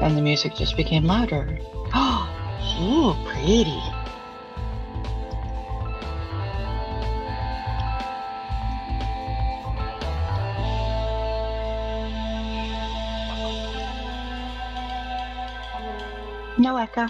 And the music just became louder. Ooh, pretty. No echo.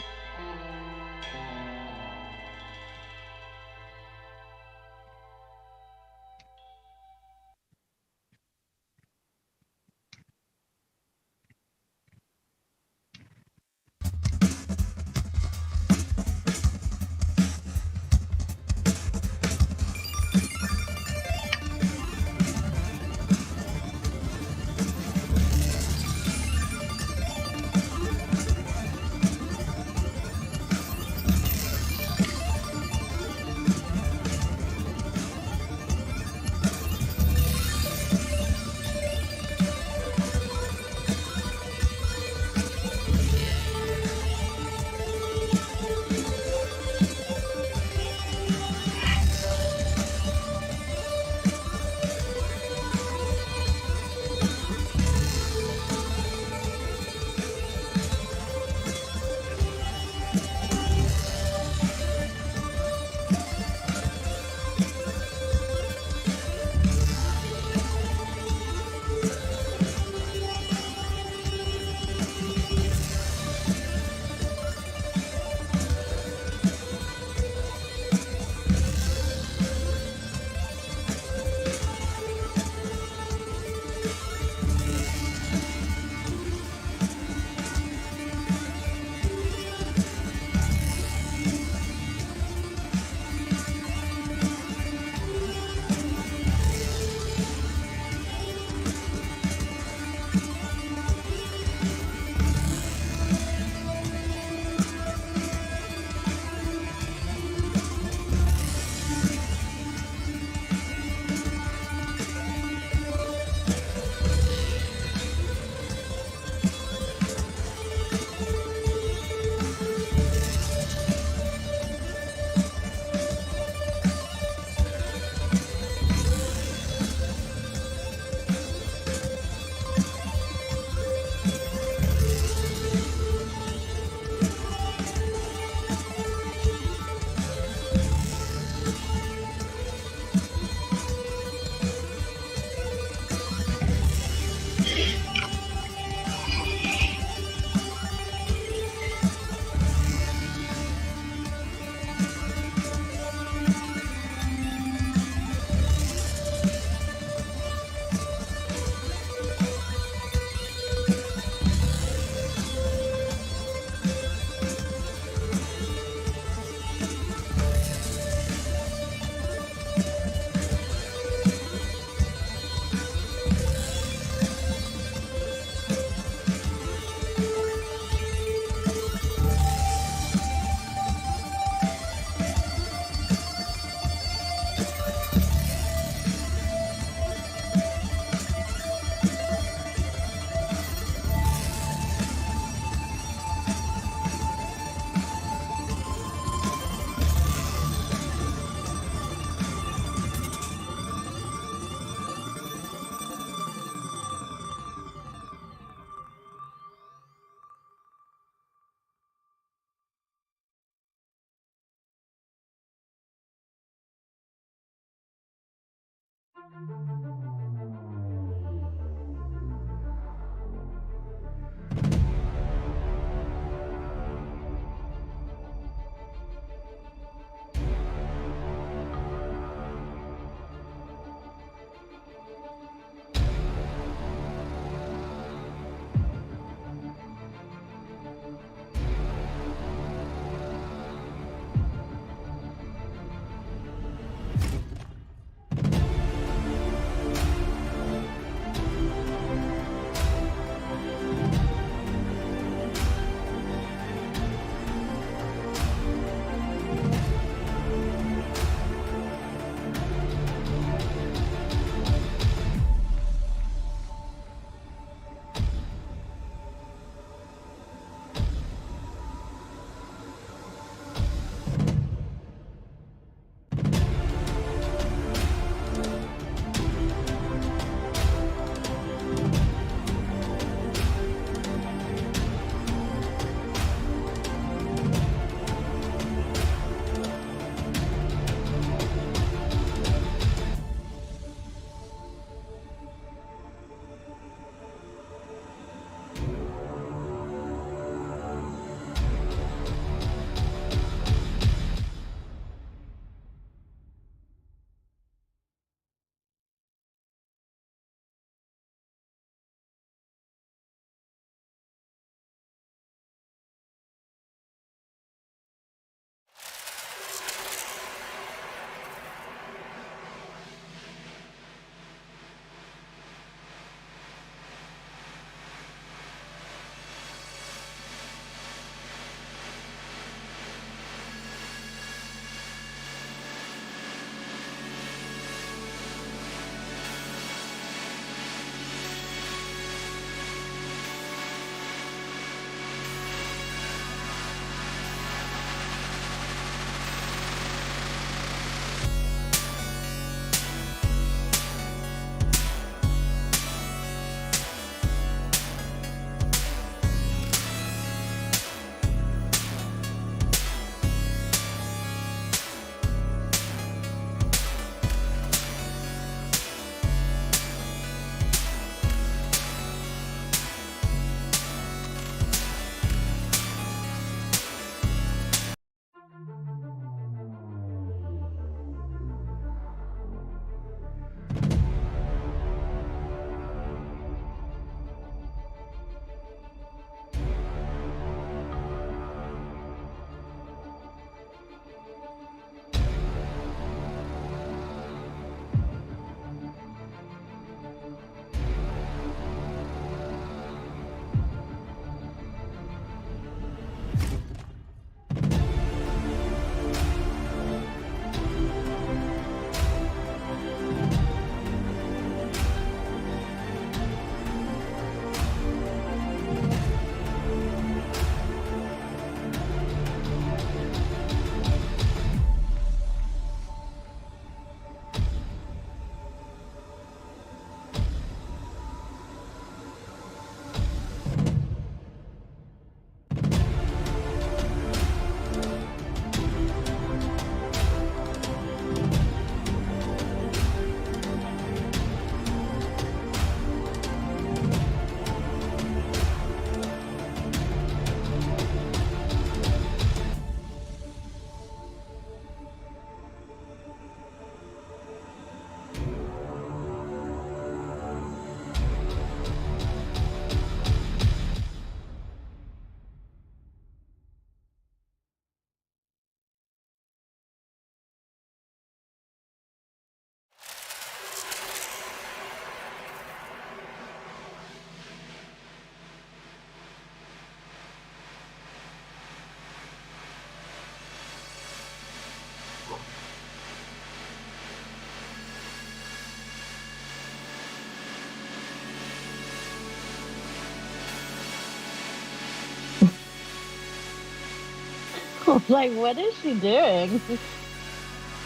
Like, what is she doing?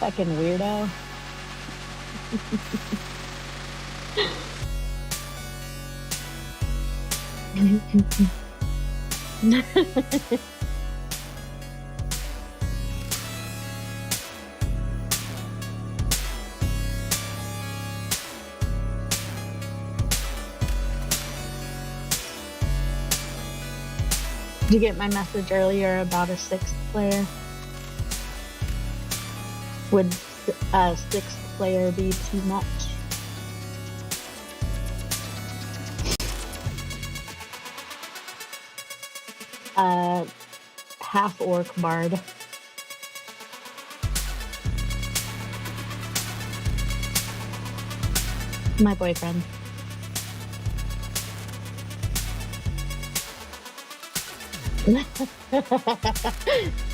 Fucking weirdo. Did you get my message earlier about a sixth player? Would a sixth player be too much? Half orc bard. My boyfriend.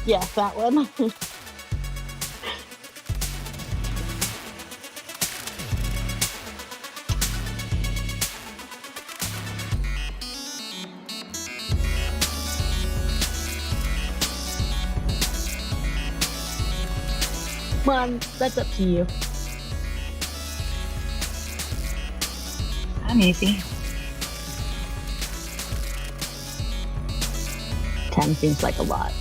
Yes, that one. Well, that's up to you. I'm easy. 10 seems like a lot.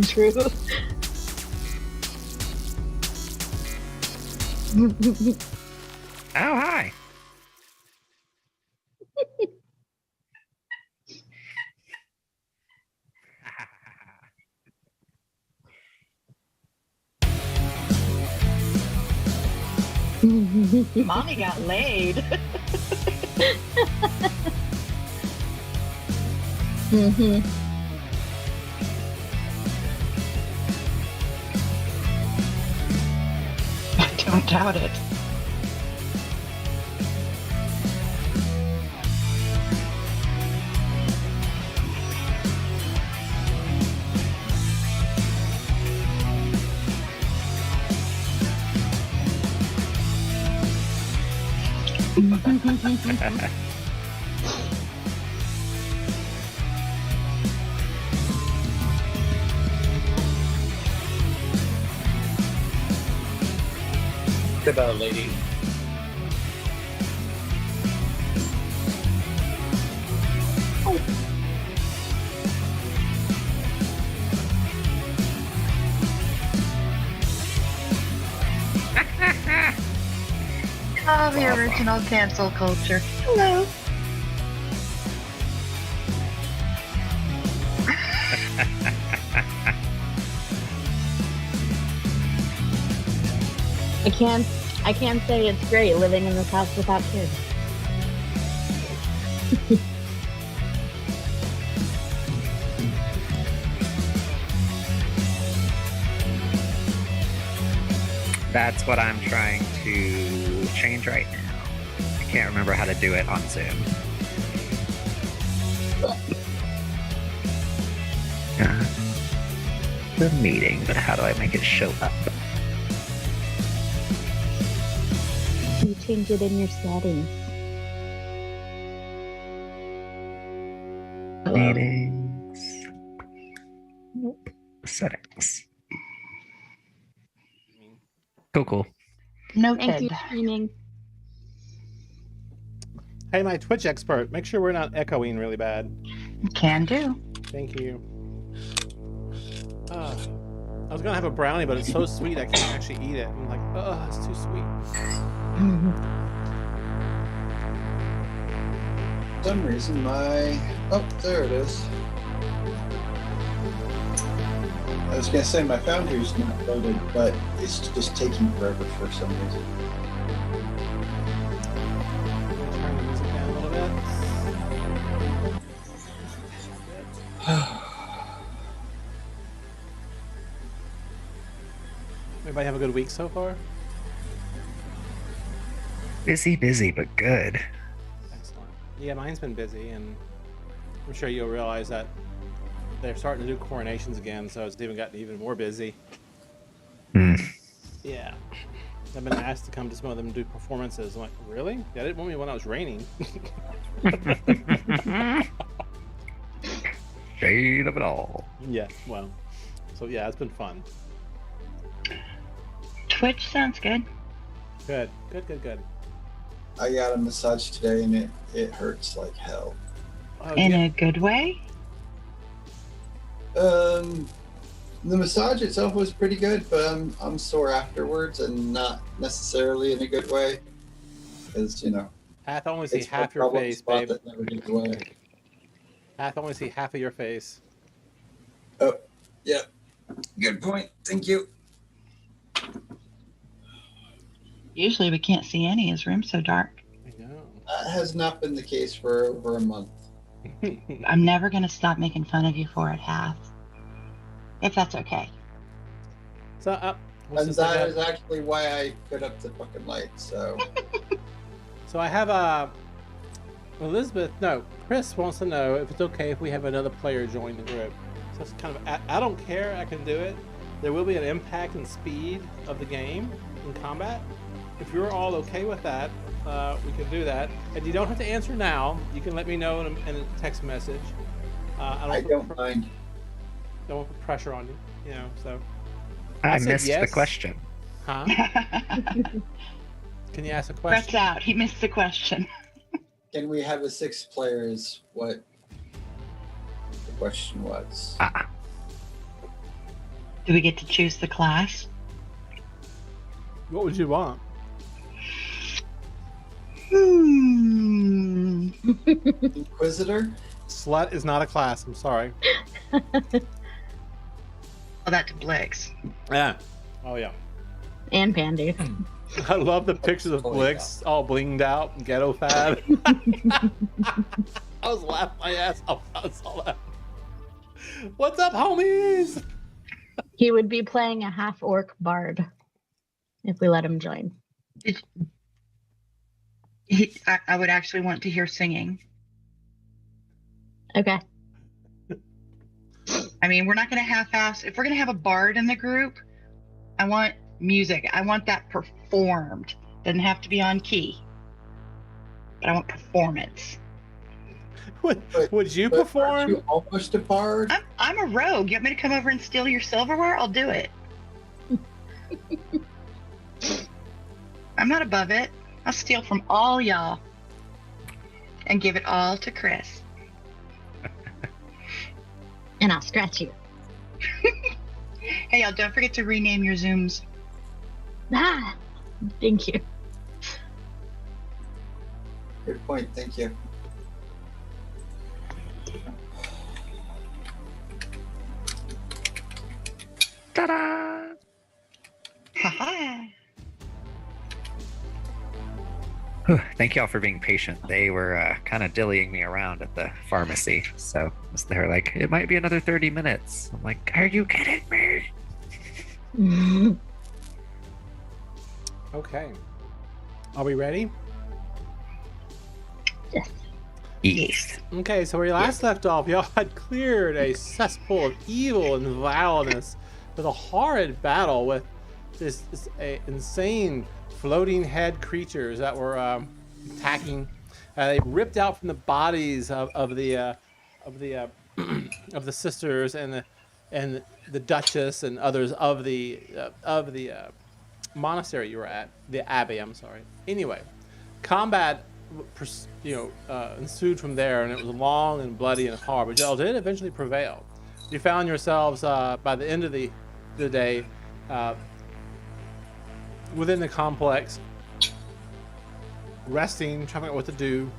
True. Oh, hi. Mommy got laid. Mm-hmm. I don't doubt it. What about lady? Oh, the original cancel culture. Hello. I can't say it's great living in this house without kids. That's what I'm trying to change right now. I can't remember how to do it on Zoom. The meeting, but how do I make it show up? You change it in your settings. Meetings. Settings. Cool. Thank you, Noted. streaming. Hey, my Twitch expert, make sure we're not echoing really bad. Can do. Thank you. I was gonna have a brownie, but it's so sweet I can't actually eat it. I'm like, oh, it's too sweet. For some reason, oh, there it is. I was gonna say my Foundry's not loaded, but it's just taking forever for some reason. Turn the music down a little bit. Everybody have a good week so far? Busy, but good. Excellent. Yeah, mine's been busy, and I'm sure you'll realize that they're starting to do coronations again, so it's even gotten even more busy. Yeah. I've been asked to come to some of them and do performances. I'm like, really? Yeah, they didn't want me when I was raining. Shade of it all. Yeah, well. So yeah, it's been fun. Twitch sounds good. Good. I got a massage today and it hurts like hell. Oh, In yeah. a good way? The massage itself was pretty good, but I'm sore afterwards and not necessarily in a good way. Because, Hath only see it's my half your problem face, spot babe. that never gets away. Hath only see half of your face. Oh, yeah. Good point. Thank you. Usually we can't see any. His room's so dark. I know. That has not been the case for over a month. I'm never going to stop making fun of you for it, Hath. If that's okay. So, And that is actually why I put up the fucking light, so. So I have Chris wants to know if it's okay if we have another player join the group. So it's kind of, I don't care, I can do it. There will be an impact and speed of the game in combat. If you're all okay with that, we can do that. And you don't have to answer now. You can let me know in a text message. I don't mind. Don't want to put pressure on you, so. I said missed the yes. question. Huh? Can you ask a Brett's question? out. He missed the question. Can we have a 6 player is what the question was. Do we get to choose the class? What would you want? Inquisitor? Slut is not a class, I'm sorry. Oh, that to Blix. Yeah. Oh, yeah. And Pandy. I love the pictures of Blix all blinged out, ghetto fab. I was laughing my ass off. I saw that. What's up, homies? He would be playing a half orc bard if we let him join. I would actually want to hear singing. Okay. I mean, we're not going to half-ass. If we're going to have a bard in the group, I want music. I want that performed. Doesn't have to be on key. But I want performance. Would you But aren't perform? you almost a bard? I'm a rogue. You want me to come over and steal your silverware? I'll do it. I'm not above it. I'll steal from all y'all and give it all to Chris. And I'll scratch you. Hey, y'all, don't forget to rename your Zooms. Ah, thank you. Good point. Thank you. Ta-da! Haha. Thank y'all for being patient. They were kind of dillying me around at the pharmacy. So they were like, it might be another 30 minutes. I'm like, are you kidding me? Okay. Are we ready? Yes. Yes. Okay, so where we last left off, y'all had cleared a cesspool of evil and vileness with a horrid battle with this insane floating head creatures that were attacking. They ripped out from the bodies of the sisters and the Duchess and others of the monastery you were at, the abbey. I'm sorry. Anyway, combat, ensued from there, and it was long and bloody and hard. But y'all did eventually prevail. You found yourselves by the end of the day within the complex, resting, trying to figure out what to do.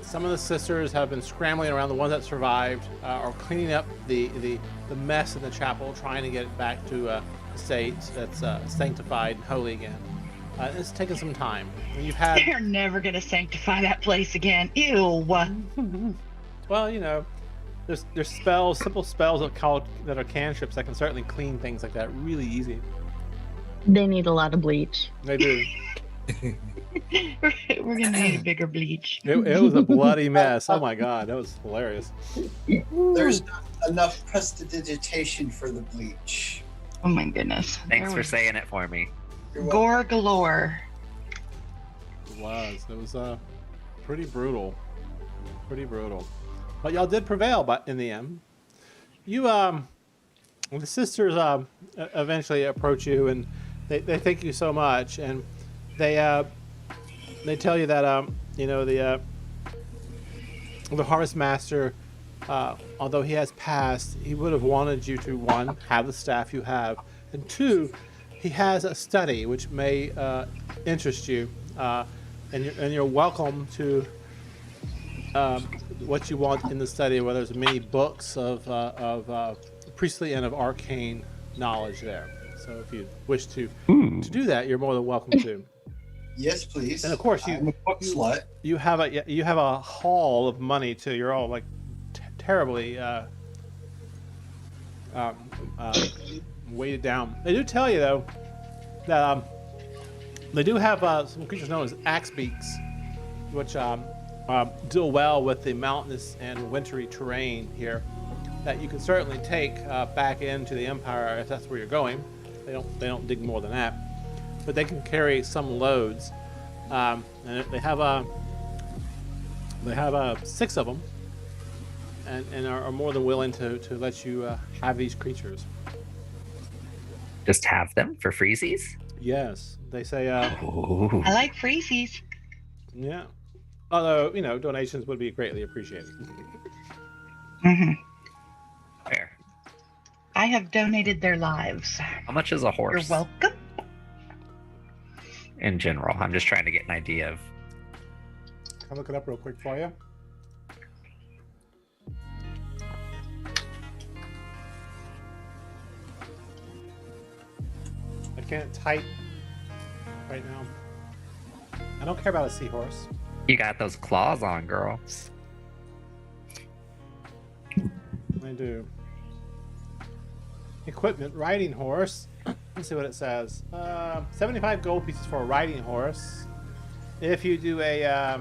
Some of the sisters have been scrambling around. The ones that survived are cleaning up the mess in the chapel, trying to get it back to a state that's sanctified and holy again. It's taken some time. And you've had. They're never gonna sanctify that place again. Ew. Well, there's spells, simple spells that are cantrips that can certainly clean things like that really easy. They need a lot of bleach. They do. We're gonna need a bigger bleach. It was a bloody mess. Oh my god, that was hilarious. There's not enough prestidigitation for the bleach. Oh my goodness. Thanks for saying it for me. Gore galore. It was pretty brutal. But y'all did prevail, but in the end, the sisters eventually approach you, and they thank you so much, and they tell you that the harvest master, although he has passed, he would have wanted you to, one, have the staff you have, and two, he has a study which may interest you, and you're welcome to what you want in the study, where there's many books of priestly and of arcane knowledge there. So if you wish to do that, you're more than welcome to. Yes, please. And of course, I'm a book slut. You have a haul of money too. You're all like terribly weighted down. They do tell you though that they do have some creatures known as axe beaks, which deal well with the mountainous and wintry terrain here, that you can certainly take back into the Empire if that's where you're going. They don't dig more than that, but they can carry some loads, and they have 6 of them, and are more than willing to let you have these creatures. Just have them for freezies? Yes, they say. Ooh. I like freezies. Yeah, although donations would be greatly appreciated. Mm-hmm. Fair. I have donated their lives. How much is a horse? You're welcome. In general, I'm just trying to get an idea of. I'll look it up real quick for you. I can't type right now. I don't care about a seahorse. You got those claws on, girl. I do. Equipment, riding horse. Let's see what it says. 75 gold pieces for a riding horse. If you do a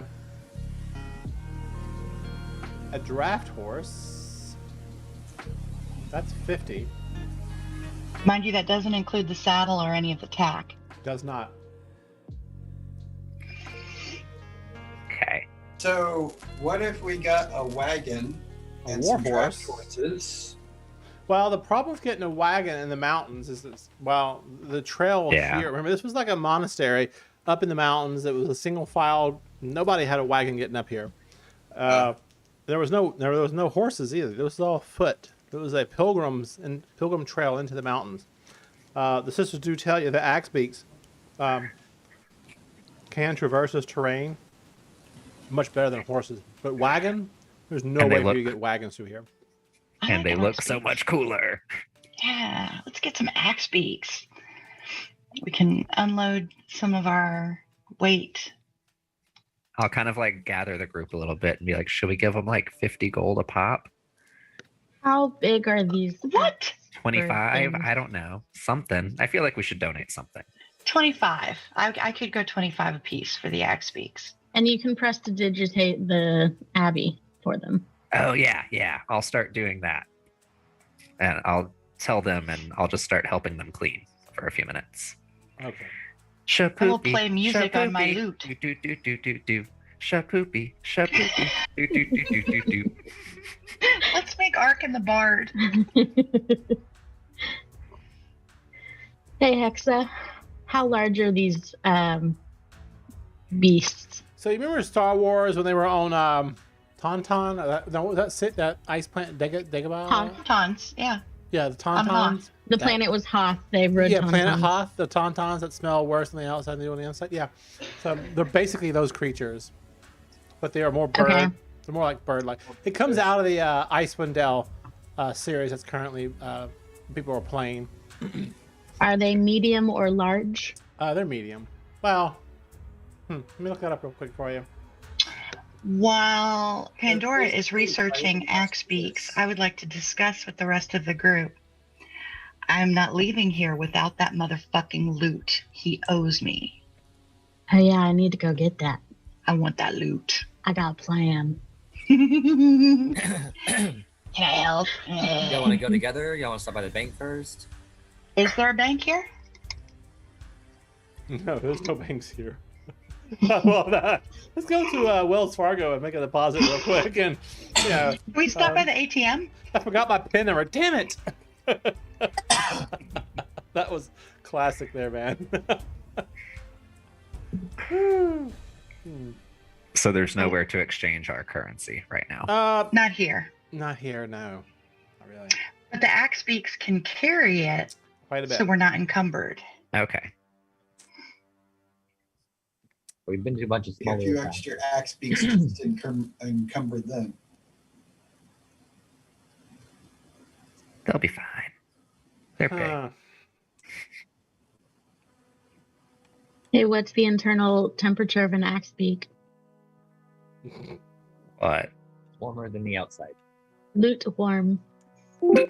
draft horse, that's 50. Mind you, that doesn't include the saddle or any of the tack. Does not. Okay. So, what if we got a wagon A and war some draft horse? horses? Well, the problem with getting a wagon in the mountains is that, the trail Yeah. here. Remember, this was like a monastery up in the mountains. It was a single file. Nobody had a wagon getting up here. There was no horses either. It was all foot. It was a pilgrim trail into the mountains. The sisters do tell you that axe beaks can traverse this terrain much better than horses. But wagon, there's no And they way for you to look- get wagons through here. I And like they look axe so beaks. much cooler. Yeah, let's get some axe beaks. We can unload some of our weight. I'll kind of like gather the group a little bit and be like, should we give them like 50 gold a pop? How big are these? What? 25? things. I don't know. Something. I feel like we should donate something. 25. I could go 25 apiece for the axe beaks. And you can prestidigitate the abbey for them. Oh, yeah. I'll start doing that. And I'll tell them and I'll just start helping them clean for a few minutes. Okay. I will play music on my lute. Do. Shapoopy. Do. Let's make Ark and the Bard. Hey Hexa, how large are these beasts? So you remember Star Wars when they were on Tauntaun? No, that ice planet Dagobah? Tauntauns, yeah. Yeah, the On Hoth. Tauntauns. The planet was Hoth. They rode Yeah, Planet Tauntauns. Hoth, the Tauntauns that smell worse than the outside than they do on the inside. Yeah, so they're basically those creatures, but they are more bird. Okay. They're more like bird-like. It comes out of the Icewind Dale series that's currently people are playing. Are they medium or large? They're medium. Well, let me look that up real quick for you. While Pandora is researching Axe Beaks, I would like to discuss with the rest of the group. I'm not leaving here without that motherfucking loot. He owes me. Oh yeah, I need to go get that. I want that loot. I got a plan. Can I help? Y'all want to go together? Y'all want to stop by the bank first? Is there a bank here? No, there's no banks here. Well, let's go to Wells Fargo and make a deposit real quick. And yeah, Can we stop by the ATM? I forgot my PIN number. Damn it! That was classic there, man. So there's nowhere to exchange our currency right now. Not here. Not here, no. Not really. But the Axe Beaks can carry it, Quite a bit. so we're not encumbered. Okay. We've been to a bunch of A smaller few towns. extra axe beaks to encumber them. They'll be fine. They're big. Hey, what's the internal temperature of an axe beak? What? Warmer than the outside. Loot warm. You're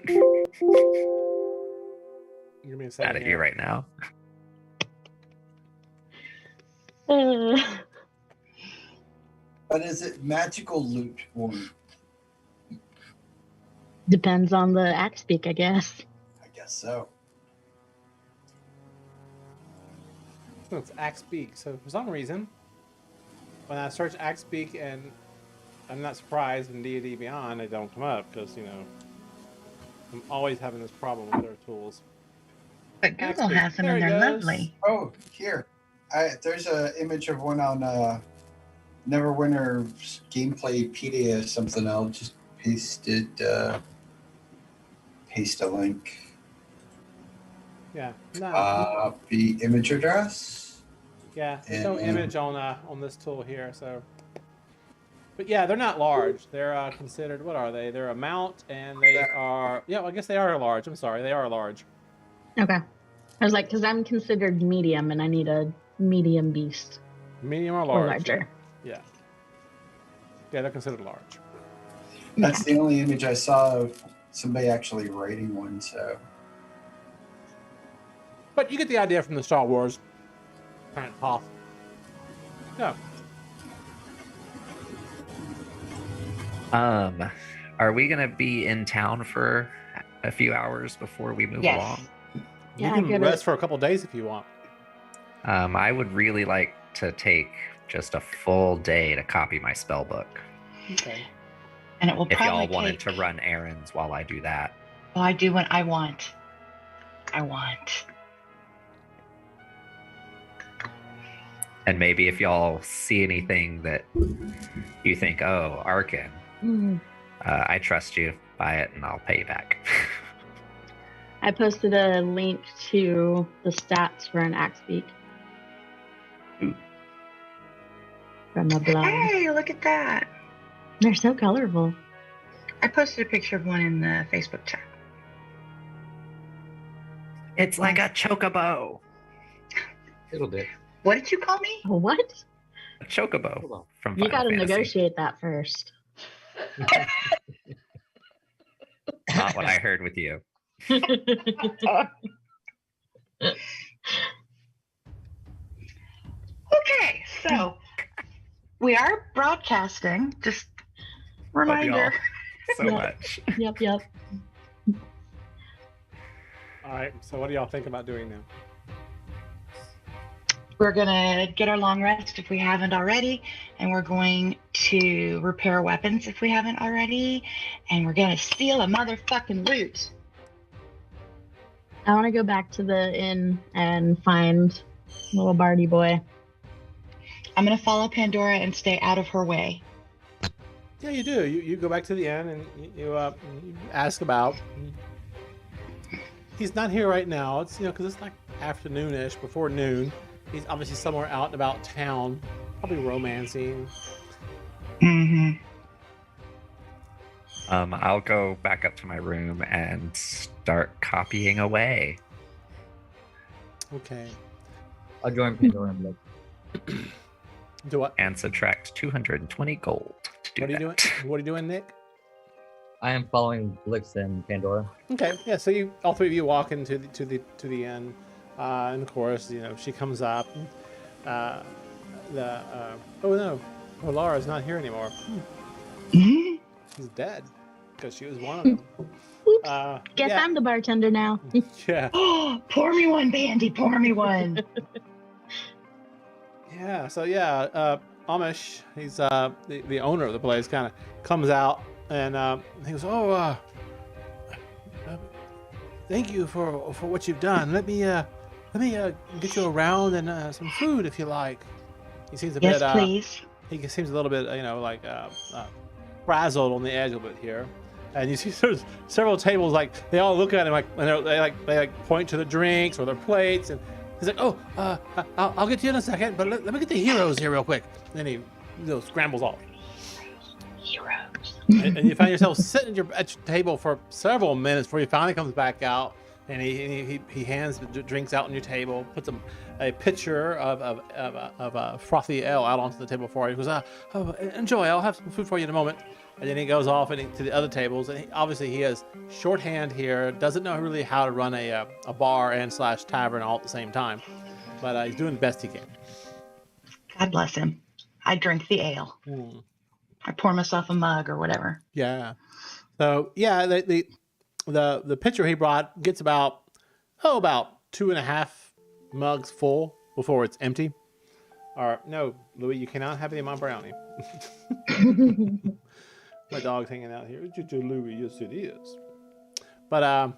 being Mad sad at you right now. But is it magical loot one? Depends on the axe beak, I guess. I guess so. It's Axe Beak. So for some reason, when I search Axe Beak, and I'm not surprised in D&D Beyond they don't come up because I'm always having this problem with their tools. But Axe Google Beak. has them There and he they're goes. lovely. Oh, here. There's an image of one on Neverwinter's Gameplaypedia or something. I'll just paste a link. Yeah. No. Copy image address. Yeah, there's no And- image on this tool here, so. But yeah, they're not large. They're considered, what are they? They're a mount, and they are, yeah, well, I guess they are large. I'm sorry, they are large. Okay. I was like, because I'm considered medium and I need a medium beast Medium or or large. larger. Yeah. Yeah, they're considered large. That's the only image I saw of somebody actually writing one. So But you get the idea from the Star Wars. Planet Hoth. Yeah. Are we gonna be in town for a few hours before we move Yes. along? Yeah, You I can get rest it. for a couple days if you want. I would really like to take just a full day to copy my spell book. Okay. And it will If probably y'all wanted take... to run errands while I do that. Oh, I do what I want. I want. And maybe if y'all see anything that you think, oh, Arkin, Mm. I trust you, buy it and I'll pay you back. I posted a link to the stats for an axe beak. Ooh. From a blog. Hey, look at that. They're so colorful. I posted a picture of one in the Facebook chat. It's like a chocobo. Little bit. What did you call me? What? A chocobo from You Final got to Fantasy. negotiate that first. Not what I heard with you. Okay, so we are broadcasting. Just reminder. So Yeah. much. Yep, yep. All right. So what do y'all think about doing now? We're gonna get our long rest if we haven't already, and we're going to repair weapons if we haven't already, and we're gonna steal a motherfucking loot. I want to go back to the inn and find little Barty boy. I'm gonna follow Pandora and stay out of her way. Yeah, you do. You go back to the inn and you ask about. He's not here right now. It's because it's like afternoonish, before noon. He's obviously somewhere out and about town, probably romancing. Mm-hmm. I'll go back up to my room and start copying away. Okay. I'll join Pandora and look. Do what? And subtract 220 gold. To do What are you doing? that. What are you doing, Nick? I am following Blix and Pandora. Okay, yeah. So all three of you walk into the inn, and of course, she comes up. Oh no, Laura's not here anymore. She's dead because she was one of them. Oops. Guess yeah. I'm the bartender now. Yeah. Oh, pour me one, Bandy. Pour me one. Yeah. So Amish, he's the owner of the place, kind of comes out and he goes, "Oh, thank you for what you've done. Let me get you around and some food if you like." He seems a Yes, bit. please. He seems a little bit, frazzled on the edge a bit here. And you see there's several tables, like they all look at him and they point to the drinks or their plates, and he's like, "Oh, I'll get to you in a second, but let me get the heroes here real quick." And then he scrambles off. Heroes. And you find yourself sitting at your table for several minutes before he finally comes back out, and he hands the drinks out on your table, puts a pitcher of frothy ale out onto the table for you. He goes, "Enjoy. I'll have some food for you in a moment." And then he goes off to the other tables, and obviously he has shorthand here, doesn't know really how to run a bar and / tavern all at the same time, but he's doing the best he can. God bless him. I drink the ale. I pour myself a mug or whatever. Yeah. So yeah, the pitcher he brought gets about 2.5 mugs full before it's empty. Or no, Louis, you cannot have any of my brownie. My dog's hanging out here. Louis, yes it is. But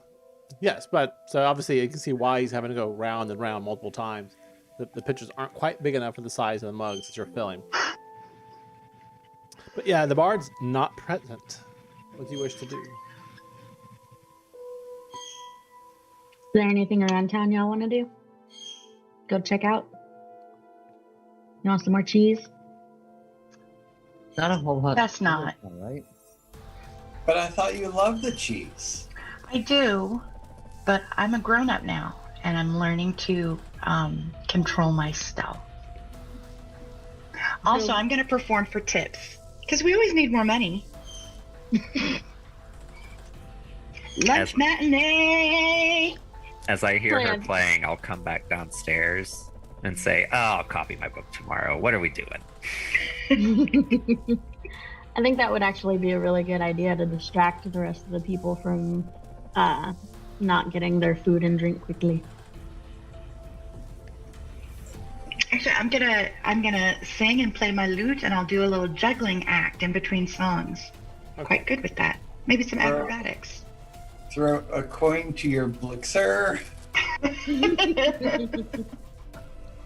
yes, so obviously you can see why he's having to go round and round multiple times. The pitchers aren't quite big enough for the size of the mugs that you're filling. But yeah, the bard's not present. What do you wish to do? Is there anything around town y'all want to do? Go check out? You want some more cheese? Not a whole lot. That's not. Right? But I thought you loved the cheese. I do, but I'm a grown-up now, and I'm learning to control myself. Also, I'm going to perform for tips, because we always need more money. Lunch matinee! As I hear her Planned. playing, I'll come back downstairs and say, "Oh, I'll copy my book tomorrow. What are we doing?" I think that would actually be a really good idea to distract the rest of the people from not getting their food and drink quickly. Actually, I'm gonna sing and play my lute, and I'll do a little juggling act in between songs. Okay. Quite good with that. Maybe some acrobatics. Throw a coin to your Blixer.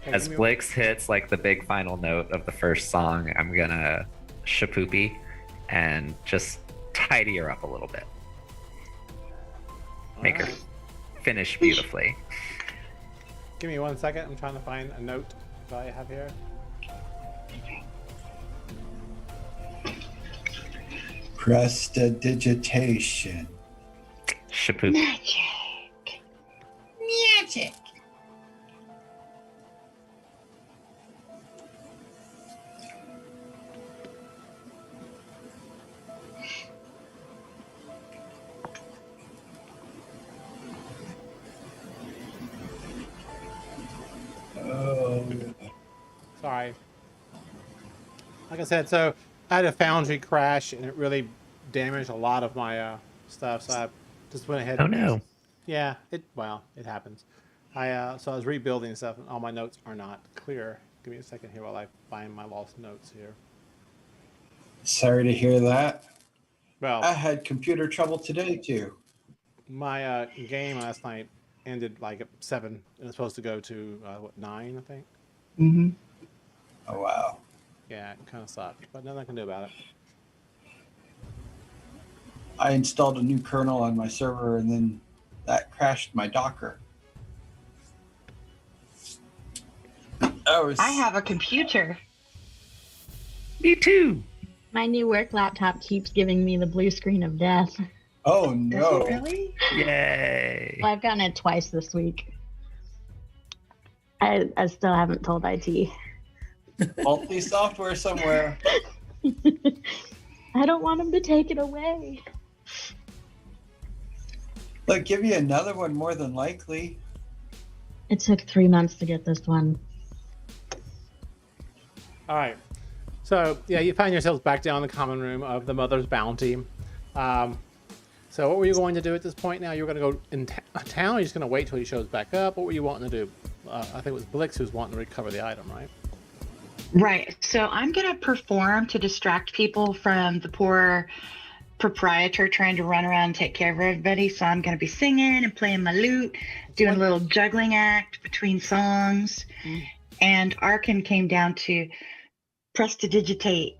As Blix hits like the big final note of the first song, I'm gonna shapoopy and just tidy her up a little bit. Make her finish beautifully. Give me 1 second. I'm trying to find a note that I have here. Prestidigitation. Shapoopy. Magic. Magic. Oh. Sorry. Like I said, so I had a foundry crash and it really damaged a lot of my stuff. So I just went ahead. Oh no. Yeah, it happens. So I was rebuilding stuff and all my notes are not clear. Give me a second here while I find my lost notes here. Sorry to hear that. Well, I had computer trouble today too. my game last night ended like at 7, and it's supposed to go to 9, I think. Mm-hmm. Oh wow. Yeah, it kind of sucked, but nothing I can do about it. I installed a new kernel on my server, and then that crashed my Docker. I have a computer. Me too. My new work laptop keeps giving me the blue screen of death. Oh Does no! it really? Yay. Well, I've gotten it twice this week. I still haven't told IT. Faulty software somewhere. I don't want them to take it away. They'll give you another one more than likely. It took 3 months to get this one. All right. So, yeah, you find yourselves back down in the common room of the Mother's Bounty. So what were you going to do at this point now? You were going to go in town, or you're just going to wait till he shows back up? What were you wanting to do? I think it was Blix who was wanting to recover the item, right? Right. So I'm going to perform to distract people from the poor proprietor trying to run around and take care of everybody. So I'm going to be singing and playing my lute, doing a little juggling act between songs. And Arkin came down to prestidigitate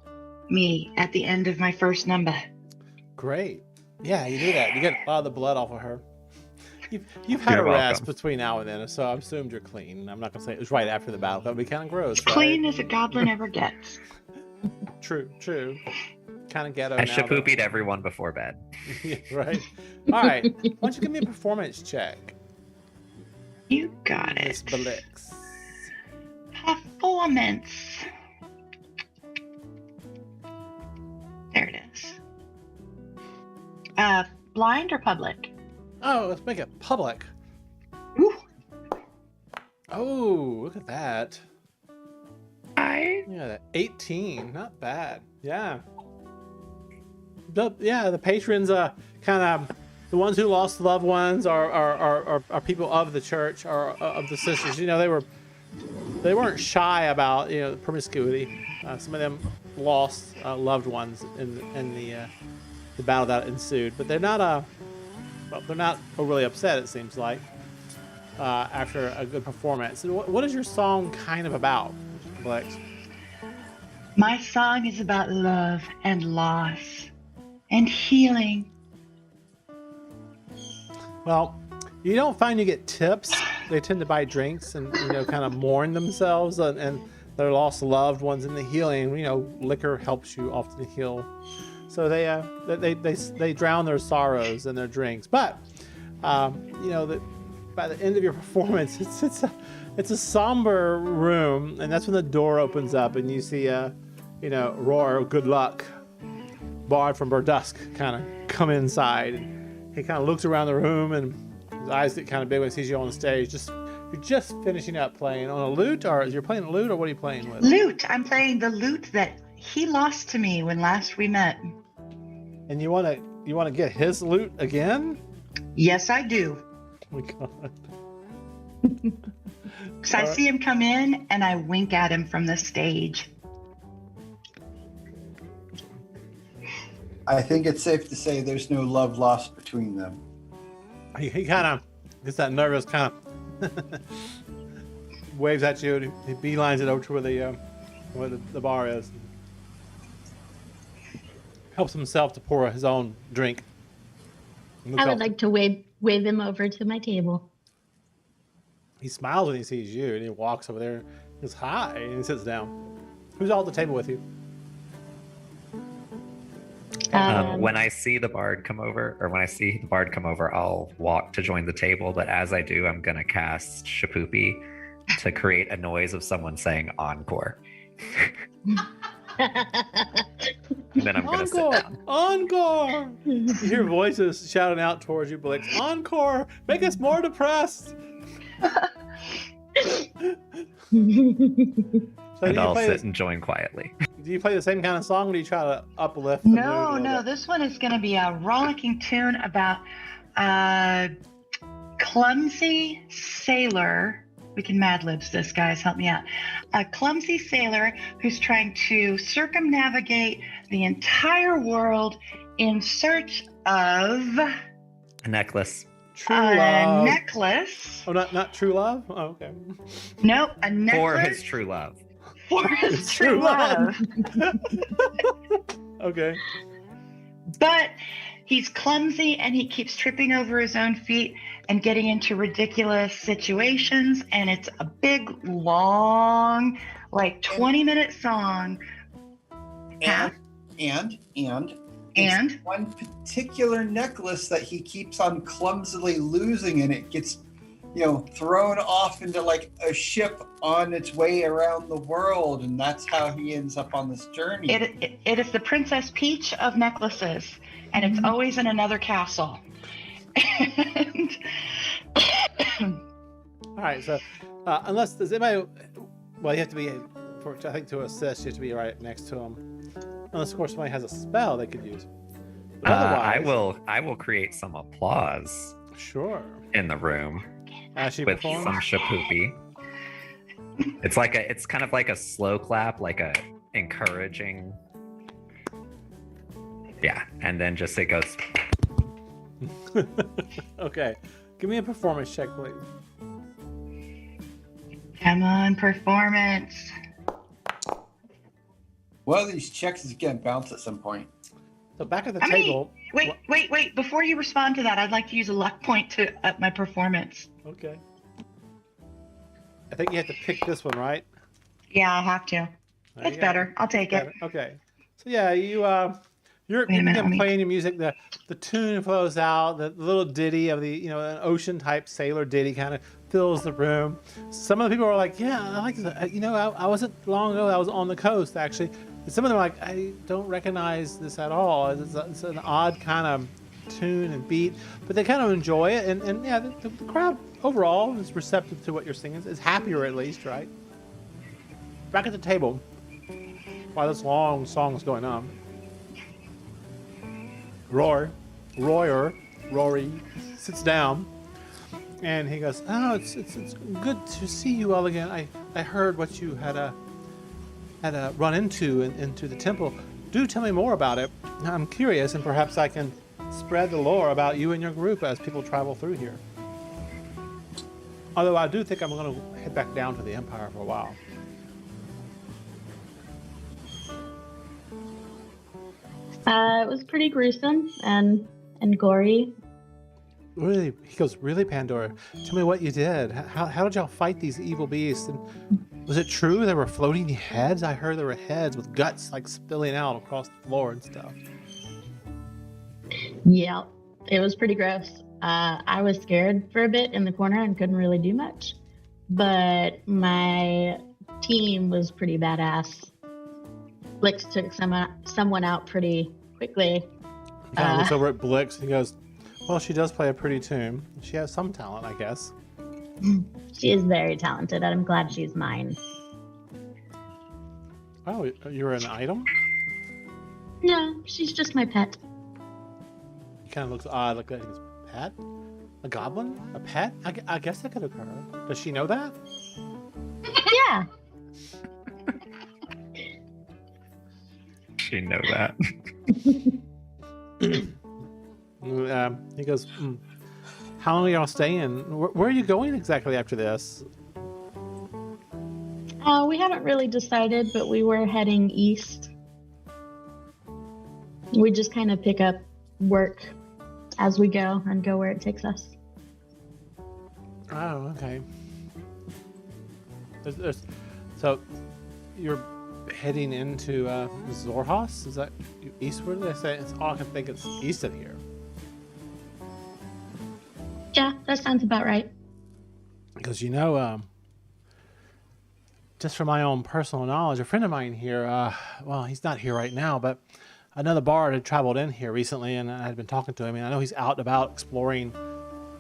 me at the end of my first number. Great. Yeah, you do that. You get a lot of the blood off of her. You've had You're a rest welcome. between now and then, so I assumed you're clean. I'm not going to say it was right after the battle. That would be kind of gross, As right? clean as a goblin ever gets. True. Kind of ghetto I now. though. shapoopied everyone before bed. Yeah, right. All right. Why don't you give me a performance check, You got Miss it. Blix? Performance. There it is. Blind or public? Oh, let's make it public. Ooh. Oh, look at that. I Yeah, that 18. Not bad. Yeah. The patrons, kind of the ones who lost loved ones are people of the church or of the sisters. You know, they weren't shy about promiscuity. Some of them lost loved ones in the battle that ensued, but they're not overly upset. It seems like after a good performance. And what is your song kind of about, Blex? My song is about love and loss and healing. Well, you don't find you get tips. They tend to buy drinks and kind of mourn themselves and their lost loved ones in the healing. Liquor helps you often heal, so they drown their sorrows in their drinks. But that by the end of your performance, it's a somber room, and that's when the door opens up and you see Roar, good luck, Bard from Burdusk, kind of come inside. He kind of looks around the room and his eyes get kind of big when he sees you on the stage. You're just finishing up playing on a lute, or you're playing a lute, or what are you playing with? Lute. I'm playing the lute that he lost to me when last we met. And you want to get his lute again? Yes, I do. Oh my God. Because I see him come in and I wink at him from the stage. I think it's safe to say there's no love lost between them. He kind of gets that nervous kind of waves at you. And he beelines it over to where the bar is. Helps himself to pour his own drink. I would like to wave him over to my table. He smiles when he sees you, and he walks over there. He goes, "Hi," and he sits down. Who's all at the table with you? when I see the bard come over, I'll walk to join the table. But as I do, I'm gonna cast Shapoopy to create a noise of someone saying encore. And then I'm gonna sit down. Encore! You hear voices shouting out towards you, Blix. Encore! Make us more depressed! So And I'll sit and join quietly. Do you play the same kind of song, or do you try to uplift the mood a No, little bit? this one is going to be a rollicking tune about a clumsy sailor. We can Mad Libs this, guys. Help me out. A clumsy sailor who's trying to circumnavigate the entire world in search of A necklace. True love. necklace. Oh, not true love? Oh, okay. Nope, a necklace. For his true love. For his true love. Okay. But he's clumsy and he keeps tripping over his own feet and getting into ridiculous situations. And it's a big, long, like 20-minute song. And And one particular necklace that he keeps on clumsily losing, and it gets, thrown off into like a ship on its way around the world, and that's how he ends up on this journey. it is the Princess Peach of necklaces, and it's always in another castle. And All right, so unless there's anybody, well, you have to be, I think to assist, you have to be right next to him. Unless, of course, somebody has a spell they could use. But otherwise, I will create some applause Sure. in the room As she with performs. some shapoopy. It's kind of like a slow clap, like a encouraging. Yeah, and then just it goes. Okay. Give me a performance check, please. come on, performance. One of these checks is going to bounce at some point. So back at the I mean, table. Wait. Before you respond to that, I'd like to use a luck point to up my performance. Okay. I think you have to pick this one, right? Yeah, I'll have to. There It's you go. better. I'll take it. Okay. So yeah, you're Wait a minute, let me- playing your music. The tune flows out. The little ditty of the an ocean type sailor ditty kind of fills the room. Some of the people are like, yeah, I like this. I wasn't long ago. I was on the coast actually. And some of them are like, I don't recognize this at all. It's an odd kind of tune and beat, but they kind of enjoy it. And yeah, the crowd overall is receptive to what you're singing. Is happier at least, right? Back at the table, while this long song is going on, Rory sits down, and he goes, "Oh, it's good to see you all again. I heard what you had run into the temple. Do tell me more about it. I'm curious, and perhaps I can spread the lore about you and your group as people travel through here. Although I do think I'm going to head back down to the Empire for a while." It was pretty gruesome and gory. Really? He goes, really, Pandora? Tell me what you did. How did y'all fight these evil beasts? And was it true there were floating heads? I heard there were heads with guts like spilling out across the floor and stuff. Yeah, it was pretty gross. I was scared for a bit in the corner and couldn't really do much, but my team was pretty badass. Blix took someone out pretty quickly. He kind of looks over at Blix and he goes, well, she does play a pretty tune. She has some talent, I guess. She is very talented. I'm glad she's mine. Oh, you're an item? No, she's just my pet. He kind of looks odd, like his pet? A goblin? A pet? I guess that could occur. Does she know that? Yeah. She know that. He goes, how long are y'all staying? Where are you going exactly after this? We haven't really decided, but we were heading east. We just kind of pick up work as we go and go where it takes us. Oh, okay. So you're heading into Zorhas? Is that eastward? They say it's all I can think it's east of here. Yeah, that sounds about right. Because just from my own personal knowledge, a friend of mine here, well, he's not here right now, but another bard had traveled in here recently, and I had been talking to him, and I know he's out and about exploring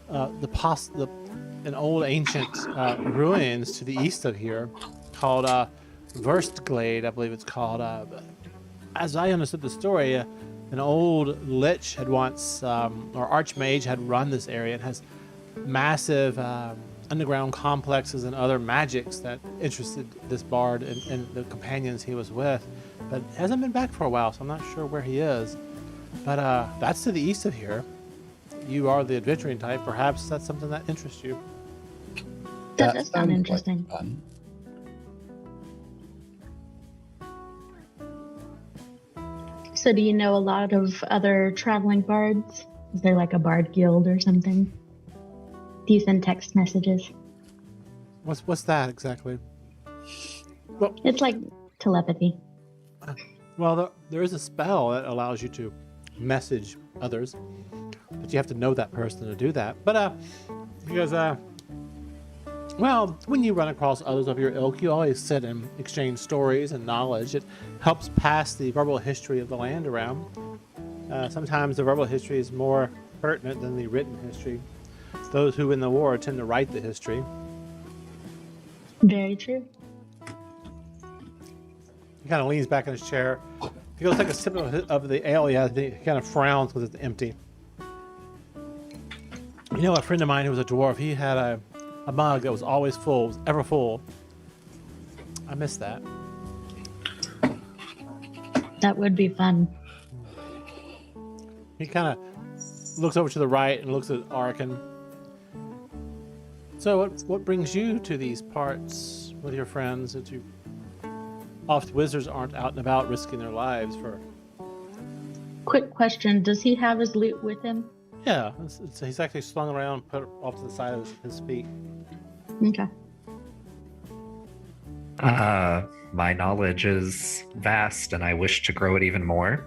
an old ancient ruins to the east of here called Verstglade, I believe it's called. As I understood the story, an old lich had once, or archmage had run this area and has massive underground complexes and other magics that interested this bard and the companions he was with, but hasn't been back for a while, so I'm not sure where he is. But that's to the east of here. you are the adventuring type, perhaps that's something that interests you. That does sound sounds interesting. like fun. So do you know a lot of other traveling bards? Is there like a bard guild or something? Do you send text messages? What's that exactly? It's like telepathy. Well, there is a spell that allows you to message others, but you have to know that person to do that. But because well, when you run across others of your ilk, you always sit and exchange stories and knowledge. It helps pass the verbal history of the land around. Sometimes the verbal history is more pertinent than the written history. Those who win the war tend to write the history. Very true. He kind of leans back in his chair. He goes take a sip of the ale he has. He kind of frowns because it's empty. You know, a friend of mine who was a dwarf, he had a mug that was always full, was ever full. I miss that. That would be fun. He kind of looks over to the right and looks at Arkin. So what brings you to these parts with your friends? That you oft wizards aren't out and about risking their lives for. Quick question. Does he have his loot with him? Yeah, he's actually slung around, put off to the side of his feet. Okay. My knowledge is vast, and I wish to grow it even more.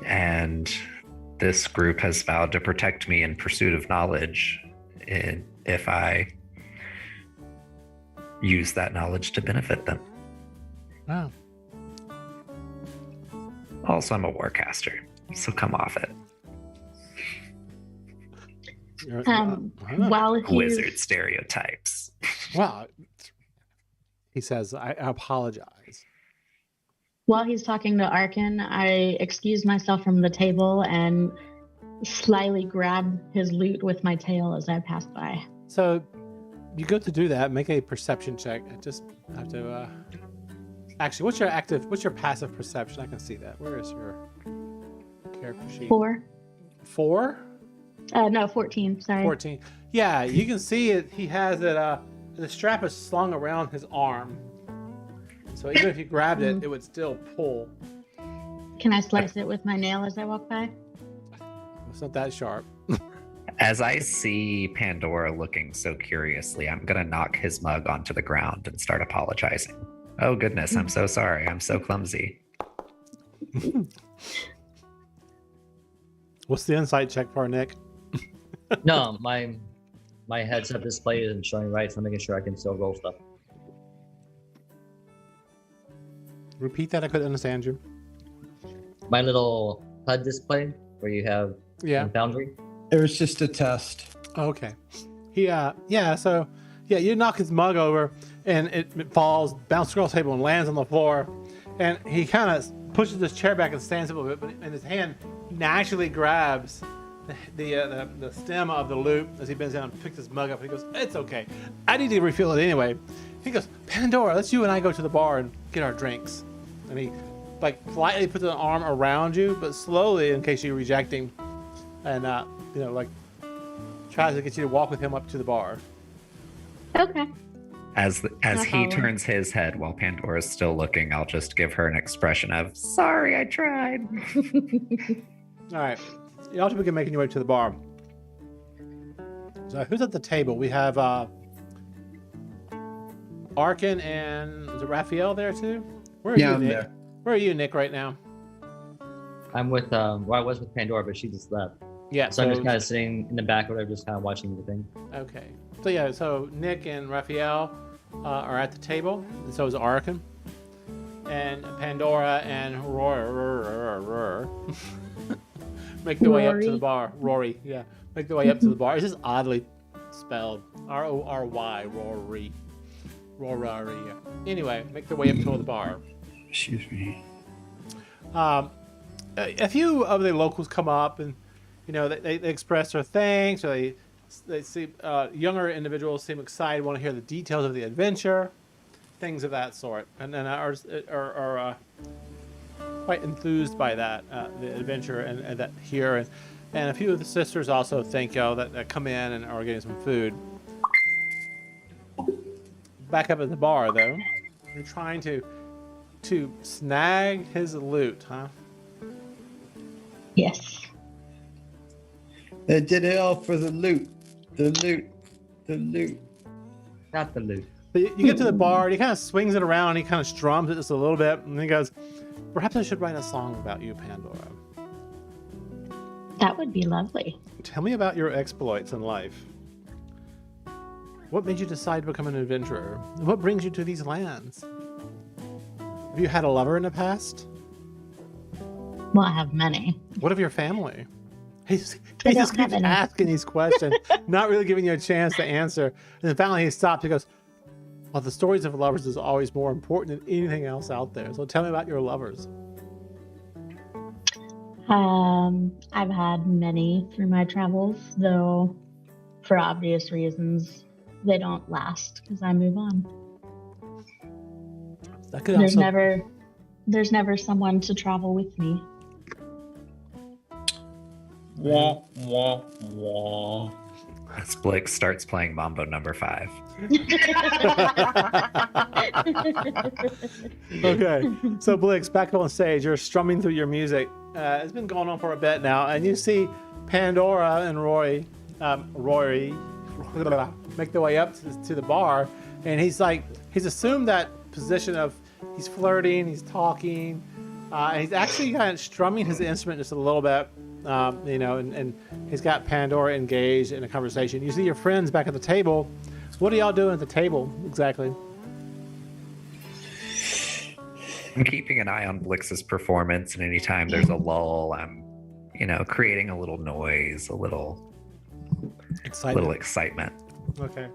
And this group has vowed to protect me in pursuit of knowledge if I use that knowledge to benefit them. Wow. Also, I'm a warcaster, so come off it. While he's Wizard stereotypes. Wow. He says, I apologize. While he's talking to Arkin, I excuse myself from the table and slyly grab his loot with my tail as I pass by. So you go to do that, make a perception check. I just have to actually, what's your passive perception? I can see that. Where is your character sheet? 4. 4? No, 14. Sorry. 14. Yeah, you can see it. He has it. The strap is slung around his arm. So even if you grabbed it, it would still pull. Can I slice it with my nail as I walk by? It's not that sharp. As I see Pandora looking so curiously, I'm going to knock his mug onto the ground and start apologizing. Oh, goodness, I'm so sorry. I'm so clumsy. What's the insight check for Nick? No, my headset display isn't showing right, so I'm making sure I can still roll stuff. Repeat that. I couldn't understand you. My little HUD display where you have Foundry. It was just a test. Okay. So you knock his mug over and it falls, bounces across the table and lands on the floor. And he kind of pushes his chair back and stands up a bit, but in his hand naturally grabs the stem of the loop as he bends down and picks his mug up. And he goes, "It's okay. I need to refill it anyway." He goes, "Pandora, let's you and I go to the bar and get our drinks." And he politely puts an arm around you, but slowly, in case you're rejecting, and tries to get you to walk with him up to the bar. Okay. As he turns his head while Pandora's still looking, I'll just give her an expression of, sorry, I tried. All right. Y'all two begin making your way to the bar. So who's at the table? We have Arkin and is it Raphael there too? Where are you, I'm Nick? there. Where are you, Nick, right now? I'm with, I was with Pandora, but she just left. Yeah. So I'm just kind of sitting in the back or whatever, just kind of watching the thing. Okay. So Nick and Raphael are at the table, and so is Arkin. And Pandora and Rory make their way up to the bar. Rory, yeah. Make their way up to the bar. It's just oddly spelled. R-O-R-Y, Rory. Rory. Anyway, make their way up to the bar. Excuse me. A few of the locals come up and, they express their thanks, or they see younger individuals seem excited, want to hear the details of the adventure, things of that sort, and then are quite enthused by that, the adventure and that here. And And a few of the sisters also thank y'all that come in and are getting some food. Back up at the bar, though, you're trying to snag his loot, huh? Yes. They did it all for the loot. The loot. The loot. Not the loot. But you get to the bar, and he kind of swings it around, and he kind of strums it just a little bit, and he goes, "Perhaps I should write a song about you, Pandora. That would be lovely. Tell me about your exploits in life. What made you decide to become an adventurer? What brings you to these lands? Have you had a lover in the past? Well, I have many. What of your family?" He just don't keeps have any. asking these questions, not really giving you a chance to answer. And then finally he stops. He goes, "Well, the stories of lovers is always more important than anything else out there. So tell me about your lovers." I've had many through my travels, though for obvious reasons, they don't last because I move on. That could There's also... never someone to travel with me. Wah, wah, wah. As Blake starts playing Mambo number 5. Okay, so Blix, back up on stage. You're strumming through your music. It's been going on for a bit now, and you see Pandora and Rory make their way up to the bar, and he's assumed that position of he's flirting, he's talking, and he's actually kind of strumming his instrument just a little bit, and he's got Pandora engaged in a conversation. You see your friends back at the table. What are y'all doing at the table exactly? I'm keeping an eye on Blix's performance, and anytime there's a lull, I'm, creating a little noise, a little excitement. Okay.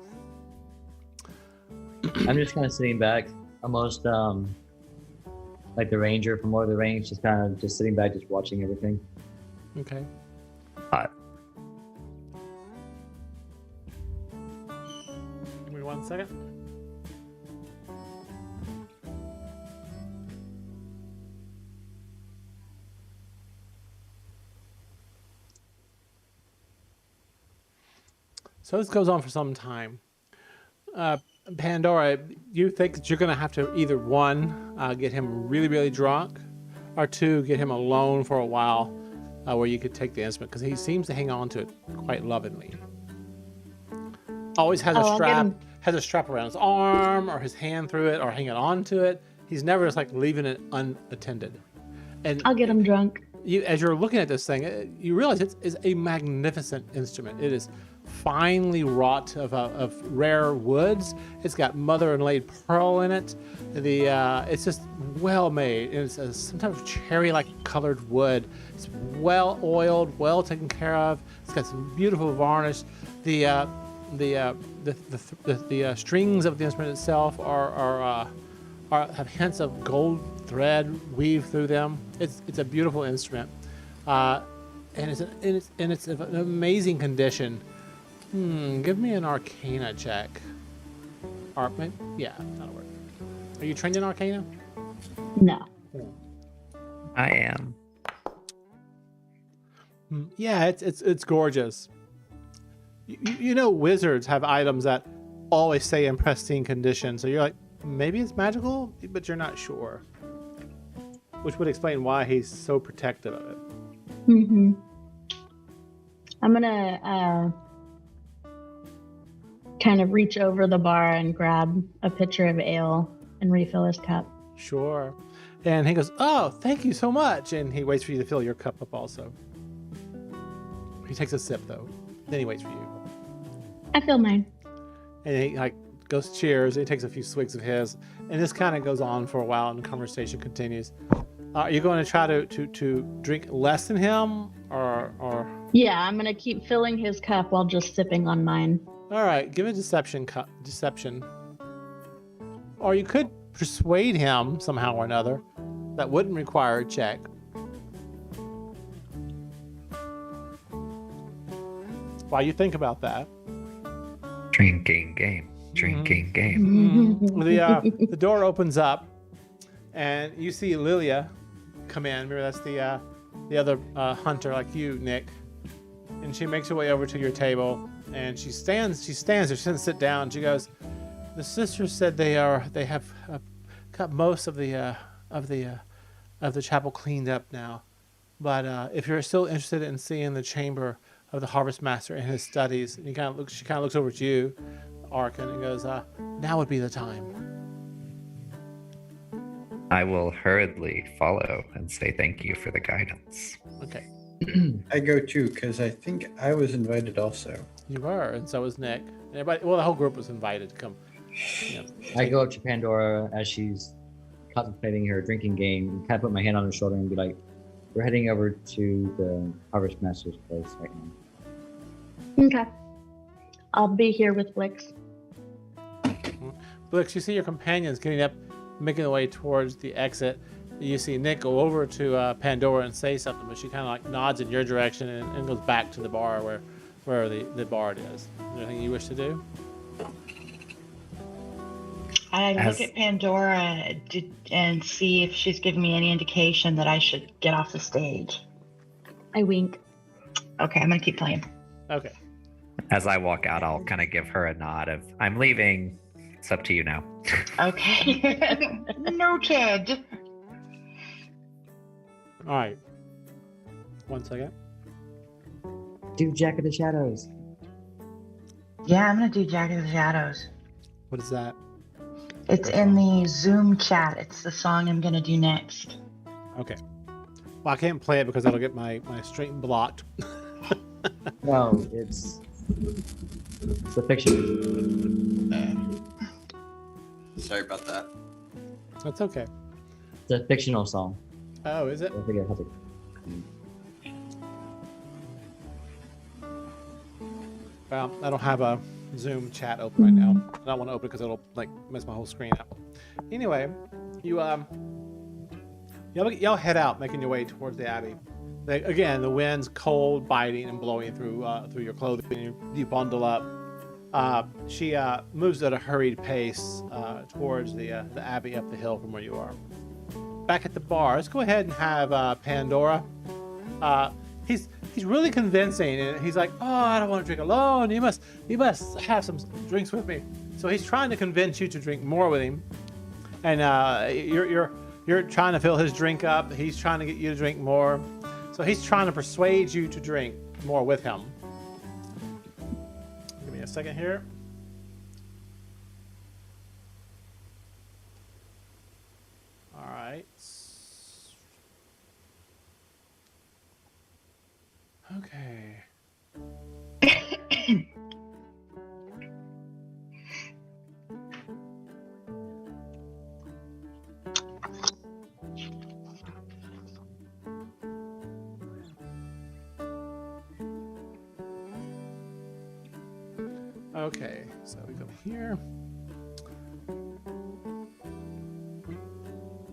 I'm just kind of sitting back, almost like the ranger from Lord of the Rings, just kind of just sitting back, just watching everything. Okay. Give me 1 second. So this goes on for some time. Pandora, you think that you're going to have to either one, get him really, really drunk, or two, get him alone for a while where you could take the instrument, because he seems to hang on to it quite lovingly. Always has a strap around his arm or his hand through it or hanging on to it. He's never just like leaving it unattended. And I'll get him drunk. as you're looking at this thing, you realize it is a magnificent instrument. It is finely wrought of rare woods. It's got mother and laid pearl in it. It's just well made. It's some type of cherry-like colored wood. It's well oiled, well taken care of. It's got some beautiful varnish. The strings of the instrument itself have hints of gold thread weaved through them. It's a beautiful instrument, and it's in an amazing condition. Give me an Arcana check. Yeah, that'll work. Are you trained in Arcana? No. I am. Yeah, it's gorgeous. You know, wizards have items that always stay in pristine condition, so you're like, maybe it's magical, but you're not sure. Which would explain why he's so protective of it. Mm-hmm. I'm gonna kind of reach over the bar and grab a pitcher of ale and refill his cup. Sure. And he goes, "Oh, thank you so much." And he waits for you to fill your cup up also. He takes a sip though. Then he waits for you. I feel mine. And he goes cheers. And he takes a few swigs of his, and this kind of goes on for a while, and the conversation continues. Are you going to try to drink less than him, or? Yeah, I'm gonna keep filling his cup while just sipping on mine. All right, give a deception. Or you could persuade him somehow or another. That wouldn't require a check. While you think about that. Drinking game. The door opens up, and you see Lilia come in. Remember, that's the other hunter like you, Nick. and she makes her way over to your table, and she stands there. She doesn't sit down. She goes, "The sisters said they have got most of the chapel cleaned up now, but if you're still interested in seeing the chamber of the Harvest Master and his studies," and she kind of looks over at you, Arkin, and goes, "Now would be the time." I will hurriedly follow and say thank you for the guidance. Okay. I go too, because I think I was invited also. You were, and so was Nick. Everybody, well, the whole group was invited to come. I go up to Pandora as she's contemplating her drinking game and kind of put my hand on her shoulder and be like, "We're heading over to the Harvest Master's place right now." Okay. I'll be here with Blix. Blix, you see your companions getting up, making their way towards the exit. You see Nick go over to Pandora and say something, but she kind of like nods in your direction and goes back to the bar where the bard is. Is there anything you wish to do? I look at Pandora and see if she's giving me any indication that I should get off the stage. I wink. Okay, I'm gonna keep playing. Okay. As I walk out, I'll kind of give her a nod of, "I'm leaving. It's up to you now." Okay. Noted. All right. 1 second. Do Jack of the Shadows. Yeah, I'm gonna do Jack of the Shadows. What is that? It's in the Zoom chat. It's the song I'm gonna do next. Okay. Well, I can't play it because that'll get my stream blocked. No, it's the fiction. Sorry about that. That's okay. It's a fictional song. Oh, is it? I forget how to. Well, I don't have a Zoom chat open right now. I don't want to open it because it'll like mess my whole screen up. Anyway, y'all head out, making your way towards the abbey. Again, the wind's cold, biting, and blowing through your clothing. You bundle up. She moves at a hurried pace towards the abbey up the hill from where you are. Back at the bar, let's go ahead and have Pandora. He's really convincing, and he's like, "Oh, I don't want to drink alone. You must have some drinks with me." So he's trying to convince you to drink more with him, and you're trying to fill his drink up. He's trying to get you to drink more. So he's trying to persuade you to drink more with him. Give me a second here. All right. Okay. Okay, so we go here.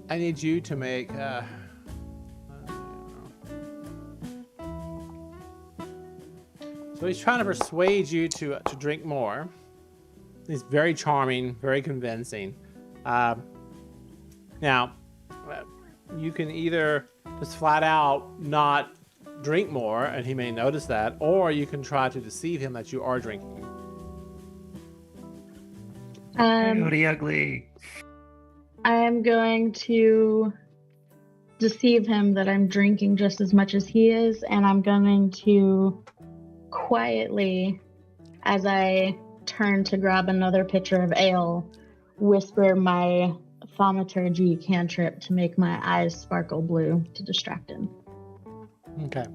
I need you to make so he's trying to persuade you to drink more. He's very charming, very convincing. Now, you can either just flat out not drink more, and he may notice that, or you can try to deceive him that you are drinking. Coyote ugly. I am going to deceive him that I'm drinking just as much as he is, and I'm going to quietly, as I turn to grab another pitcher of ale, whisper my thaumaturgy cantrip to make my eyes sparkle blue to distract him. Okay.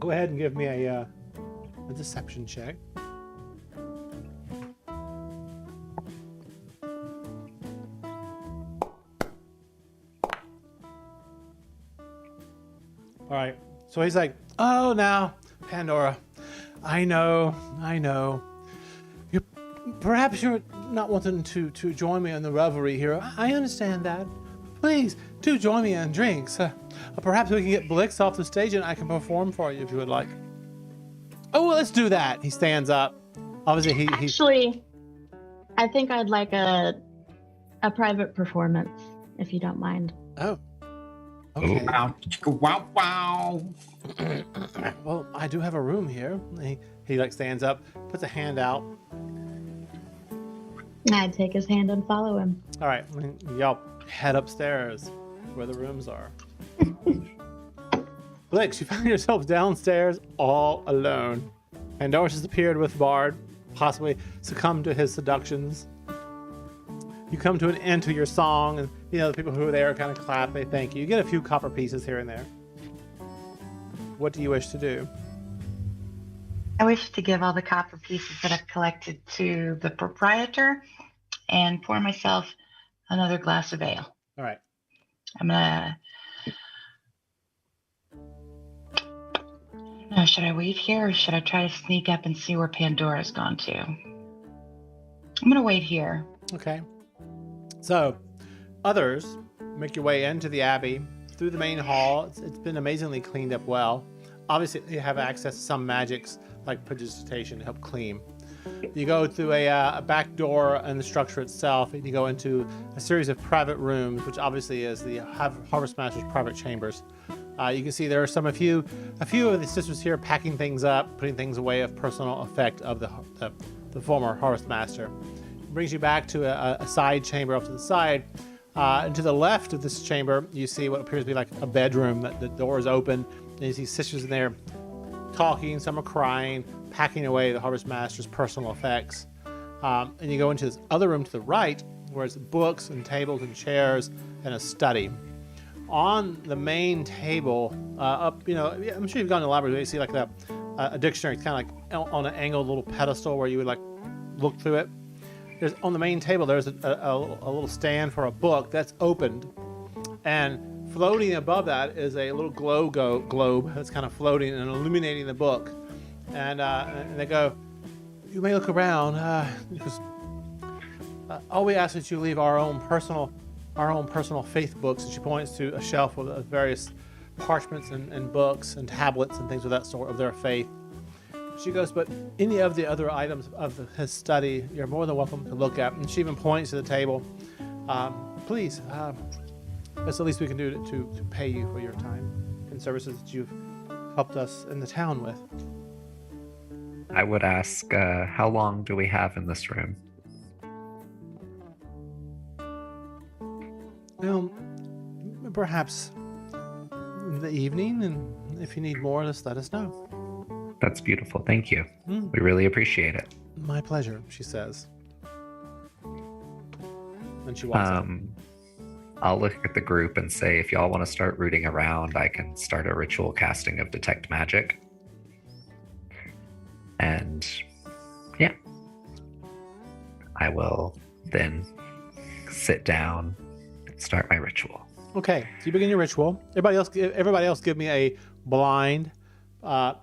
Go ahead and give me a deception check. All right. So he's like, "Oh, now, Pandora, I know. Perhaps you're not wanting to join me in the revelry here. I understand that. Please, do join me in drinks. Perhaps we can get Blix off the stage and I can perform for you if you would like." "Oh, well, let's do that." He stands up. Obviously, he Actually, I think I'd like a private performance, if you don't mind. Oh. Okay. Wow, wow, wow. Well, I do have a room here. He like stands up, puts a hand out. I'd take his hand and follow him. All right, y'all head upstairs where the rooms are. Blix, you find yourself downstairs all alone. Pandora has appeared with Bard, possibly succumbed to his seductions. You come to an end to your song, and the people who are there kind of clap, they thank you. You get a few copper pieces here and there. What do you wish to do? I wish to give all the copper pieces that I've collected to the proprietor and pour myself another glass of ale. All right. I'm gonna. No, should I wait here or should I try to sneak up and see where Pandora's gone to? I'm gonna wait here. Okay. So, others make your way into the Abbey through the main hall. It's been amazingly cleaned up well. Obviously, you have access to some magics like prestidigitation to help clean. You go through a back door in the structure itself, and you go into a series of private rooms, which obviously is the Harvest Master's private chambers. You can see there are a few of the sisters here packing things up, putting things away of personal effect of the former Harvest Master. It brings you back to a side chamber off to the side. And to the left of this chamber, you see what appears to be like a bedroom. The door is open, and you see sisters in there talking. Some are crying, packing away the Harvest Master's personal effects. And you go into this other room to the right, where it's books and tables and chairs and a study. On the main table, I'm sure you've gone to the library. You see like a dictionary. It's kind of like on an angled little pedestal where you would like look through it. There's on the main table. There's a little stand for a book that's opened, and floating above that is a little globe that's kind of floating and illuminating the book. And they go, "You may look around, because all we ask is that you leave our own personal faith books." And she points to a shelf with various parchments and books and tablets and things of that sort of their faith. She goes, "But any of the other items of his study, you're more than welcome to look at." And she even points to the table. Please, that's the least we can do to pay you for your time and services that you've helped us in the town with. I would ask, how long do we have in this room? Well, perhaps in the evening, and if you need more, just let us know. That's beautiful. Thank you. We really appreciate it. My pleasure, she says. And she walks out. I'll look at the group and say, if y'all want to start rooting around, I can start a ritual casting of Detect Magic. And yeah, I will then sit down and start my ritual. Okay, so you begin your ritual. Everybody else give me a blind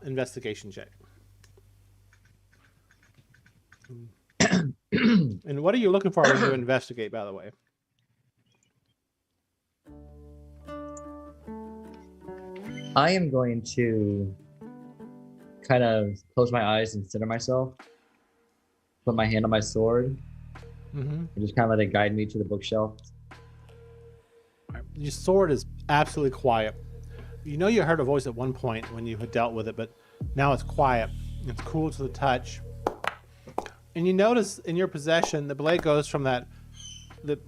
investigation check. And what are you looking for when you investigate, by the way? I am going to kind of close my eyes and center myself, put my hand on my sword, and just kind of let it guide me to the bookshelf. Your sword is absolutely quiet. You know you heard a voice at one point when you had dealt with it, but now it's quiet. It's cool to the touch. And you notice in your possession, the blade goes from the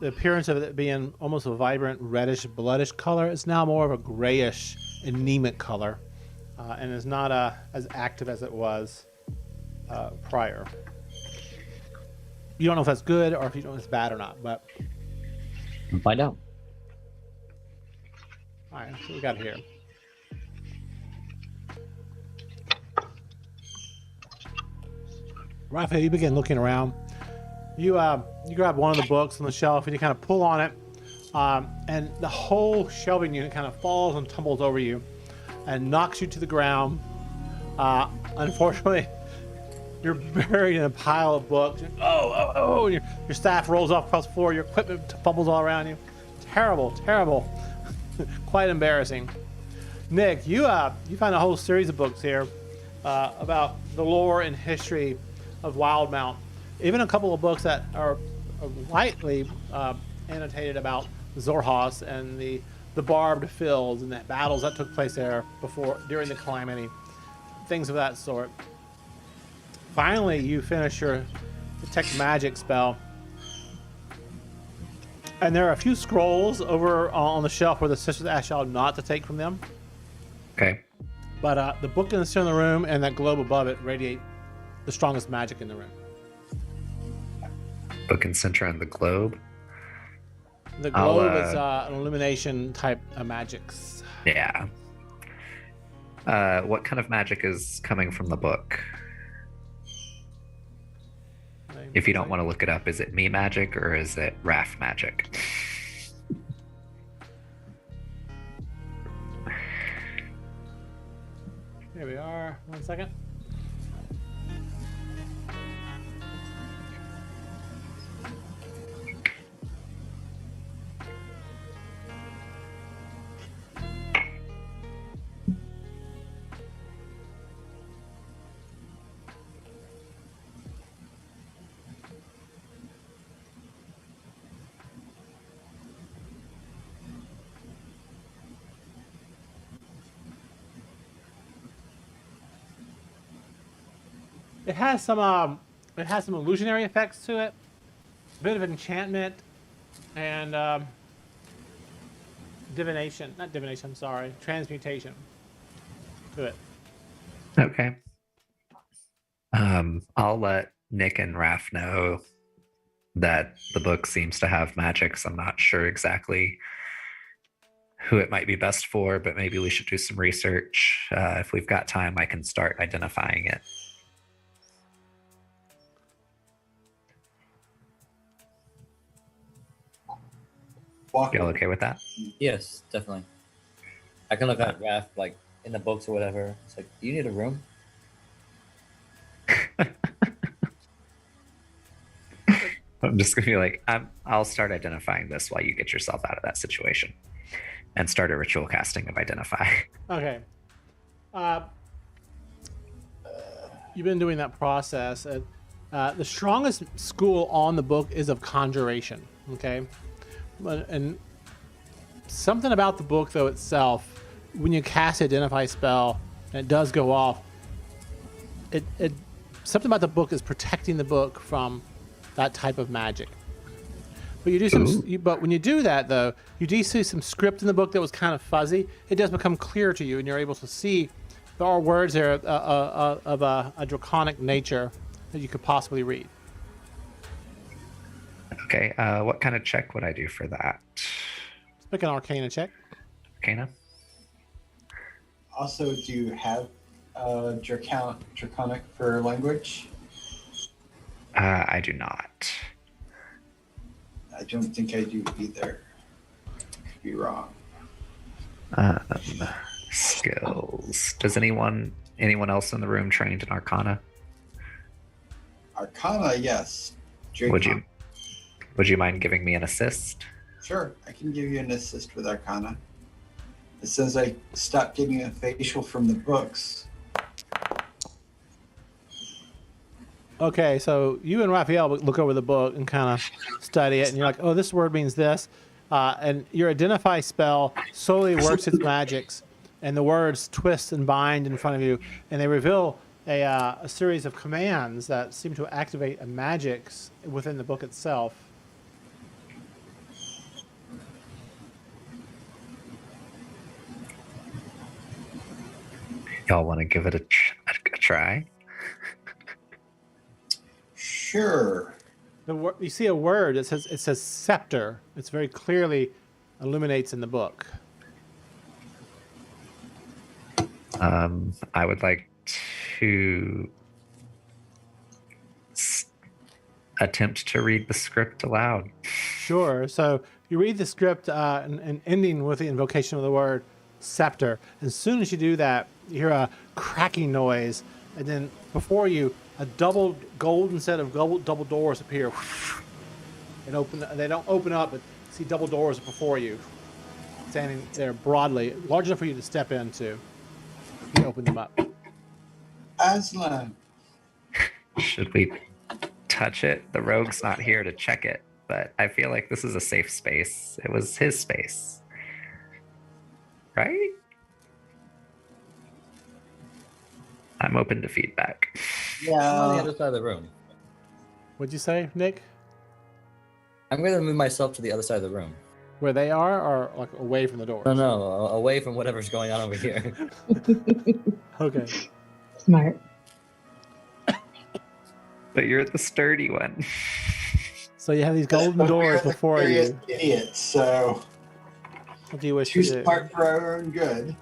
appearance of it being almost a vibrant reddish, bloodish color. It's now more of a grayish, anemic color, and is not as active as it was prior. You don't know if that's good or if you know if it's bad or not, but We'll find out. all right, so we got here. Raphael, you begin looking around. You grab one of the books on the shelf and you kind of pull on it, and the whole shelving unit kind of falls and tumbles over you and knocks you to the ground. Unfortunately, you're buried in a pile of books. Oh, and your staff rolls off across the floor. Your equipment fumbles all around you. Terrible. Quite embarrassing. Nick, you find a whole series of books here about the lore and history of Wildemount. Even a couple of books that are lightly annotated about Zorhas and the the barbed fields and the battles that took place there during the calamity, things of that sort. Finally, you finish your detect magic spell, and there are a few scrolls over on the shelf where the sisters asked y'all not to take from them. Okay. But the book in the center of the room and that globe above it radiate the strongest magic in the room. Book and center and the globe. The globe is an illumination type of magics. Yeah. What kind of magic is coming from the book? If you don't want to look it up, is it me magic or is it Raph magic? Here we are. 1 second. It has some illusionary effects to it, a bit of enchantment, and transmutation to it. Okay. I'll let Nick and Raph know that the book seems to have magics. I'm not sure exactly who it might be best for, but maybe we should do some research. If we've got time, I can start identifying it. Y'all okay with that? Yes, definitely. I can look at Raph like in the books or whatever. It's like, do you need a room? I'm just gonna be like, I'll start identifying this while you get yourself out of that situation, and start a ritual casting of identify. Okay. You've been doing that process. The strongest school on the book is of conjuration. Okay. And something about the book, though, itself, when you cast Identify spell and it does go off, it something about the book is protecting the book from that type of magic. But you do but when you do that, though, you do see some script in the book that was kind of fuzzy. It does become clear to you, and you're able to see there are words there of a draconic nature that you could possibly read. Okay, what kind of check would I do for that? Let's make an Arcana check. Arcana? Also, do you have draconic for language? I do not. I don't think I do either. Could be wrong. Skills. Does anyone else in the room trained in Arcana? Arcana, yes. Would you mind giving me an assist? Sure, I can give you an assist with Arcana. It says I stopped getting a facial from the books. Okay, so you and Raphael look over the book and kind of study it, and you're like, oh, this word means this. And your Identify spell slowly works its magics, and the words twist and bind in front of you, and they reveal a series of commands that seem to activate a magics within the book itself. Y'all want to give it a try? Sure. You see a word. It says scepter. It's very clearly illuminates in the book. I would like to attempt to read the script aloud. Sure. So you read the script and ending with the invocation of the word scepter. As soon as you do that, you hear a cracking noise, and then before you, a double golden set of double doors appear and open. They don't open up, but see double doors before you, standing there broadly, large enough for you to step into. You open them up. Aslan. Should we touch it? The rogue's not here to check it, but I feel like this is a safe space. It was his space. right? I'm open to feedback. I'm on the Yeah. other side of the room. What'd you say, Nick? I'm going to move myself to the other side of the room. Where they are, or like away from the doors? No, away from whatever's going on over here. Okay. Smart. But you're the sturdy one. So you have these golden doors before Various you. idiots, so What do you wish too to do? smart for our own good.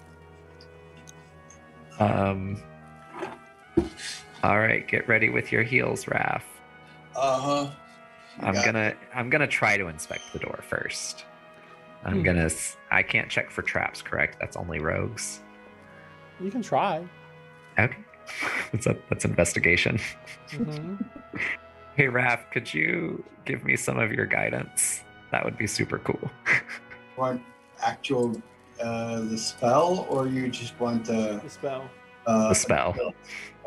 All right, get ready with your heels, Raph. Uh-huh. I'm gonna try to inspect the door first. I can't check for traps, correct? That's only rogues. You can try. Okay. That's investigation. Mm-hmm. Hey Raph, could you give me some of your guidance? That would be super cool. Want actual the spell, or you just want The spell. The spell.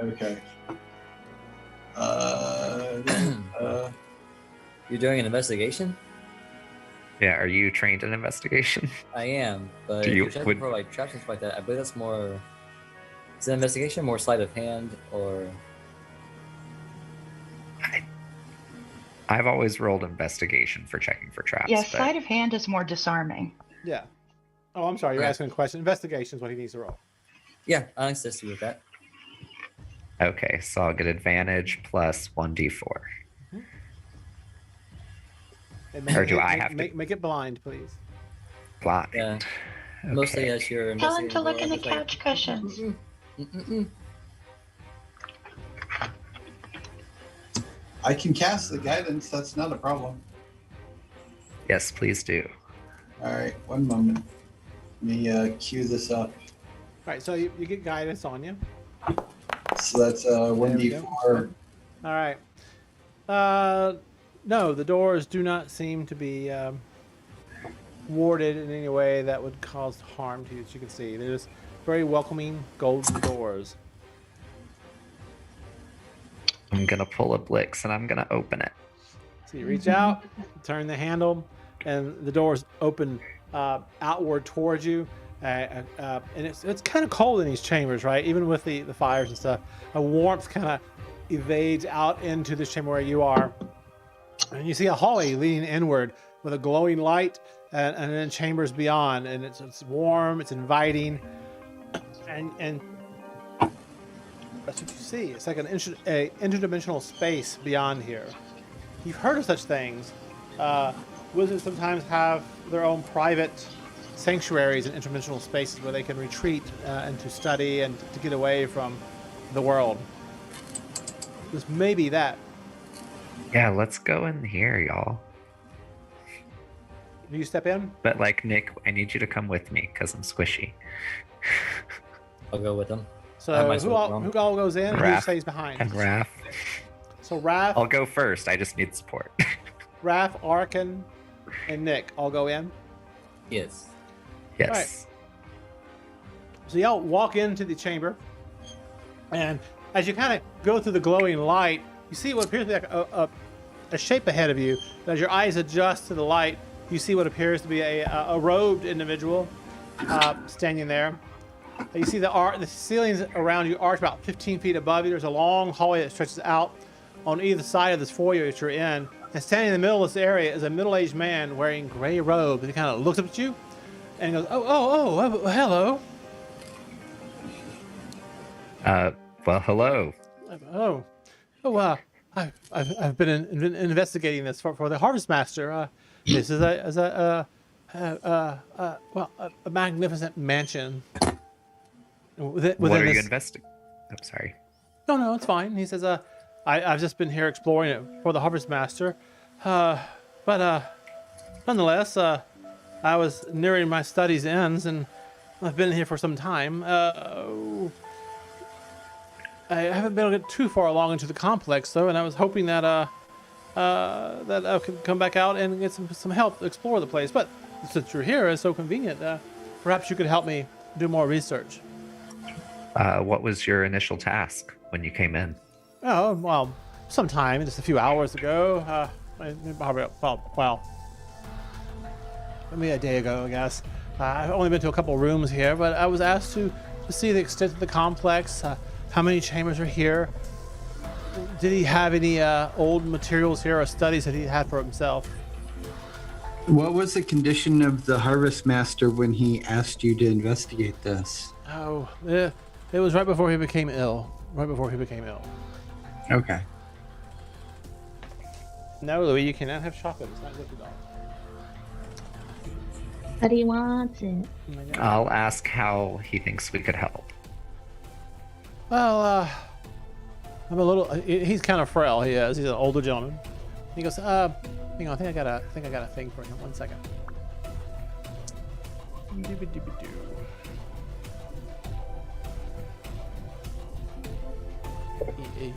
Okay. You're doing an investigation? Yeah, are you trained in investigation? I am, but Do if you- you're checking would- for like traps and stuff like that, I believe that's more. Is it investigation more sleight of hand or? I've always rolled investigation for checking for traps. Yeah, but- sleight of hand is more disarming. Yeah. Oh, I'm sorry. You're Right. asking a question. Investigation is what he needs to roll. Yeah, I'll assist you with that. Okay, so I'll get advantage plus 1d4. And Or do I have to- make it blind, please? Blind. Yeah. Okay. Mostly as you're Tell him investigating. to look in the just like, couch cushions. I can cast the guidance. That's not a problem. Yes, please do. All right, one moment. Let me cue this up. All right. So you get guidance on you. So that's 1d4. All right. No, the doors do not seem to be warded in any way that would cause harm to you, as you can see. They're just very welcoming golden doors. I'm gonna pull a Blix and I'm gonna open it. So you reach out, turn the handle, and the doors open outward towards you. And it's kind of cold in these chambers, right? Even with the fires and stuff, a warmth kind of evades out into this chamber where you are. And you see a hallway leading inward with a glowing light, and then chambers beyond. And it's warm, it's inviting, and that's what you see. It's like an interdimensional space beyond here. You've heard of such things. Wizards sometimes have their own private sanctuaries and interdimensional spaces where they can retreat and to study and to get away from the world. This may be that. Yeah, let's go in here, y'all. Do you step in? But like Nick, I need you to come with me because I'm squishy. I'll go with them. So I might who as well all, come. who all goes in and who Raph stays behind? And Raph. So Raph, I'll go first. I just need support. Raph, Arkin, and Nick all go in. Yes. Yes. So y'all walk into the chamber, and as you kind of go through the glowing light, you see what appears to be like a shape ahead of you. As your eyes adjust to the light, you see what appears to be a robed individual standing there. You see the ceilings around you arch about 15 feet above you. There's a long hallway that stretches out on either side of this foyer that you're in. And standing in the middle of this area is a middle-aged man wearing gray robes. He kind of looks up at you and goes, oh, hello. Well, hello. I've been investigating this for the Harvest Master. This is a magnificent mansion. Within What are you this- investigating? I'm sorry. No, it's fine. He says, I've just been here exploring it for the Harvest Master. But nonetheless, I was nearing my studies' ends, and I've been here for some time. I haven't been able to get too far along into the complex, though, and I was hoping that that I could come back out and get some help to explore the place. But since you're here, it's so convenient. Perhaps you could help me do more research. What was your initial task when you came in? Oh, well, sometime, just a few hours ago. Well, maybe a day ago, I guess. I've only been to a couple rooms here, but I was asked to see the extent of the complex, how many chambers are here. Did he have any old materials here or studies that he had for himself? What was the condition of the Harvest Master when he asked you to investigate this? Oh, it was right before he became ill. Right before he became ill. Okay. No, Louis, you cannot have chocolate. It's not good for dogs. But he wants it. Oh my God. I'll ask how he thinks we could help. Well, I'm a little. He's kind of frail. He is. He's an older gentleman. He goes, hang on. I think I got a thing for him. 1 second.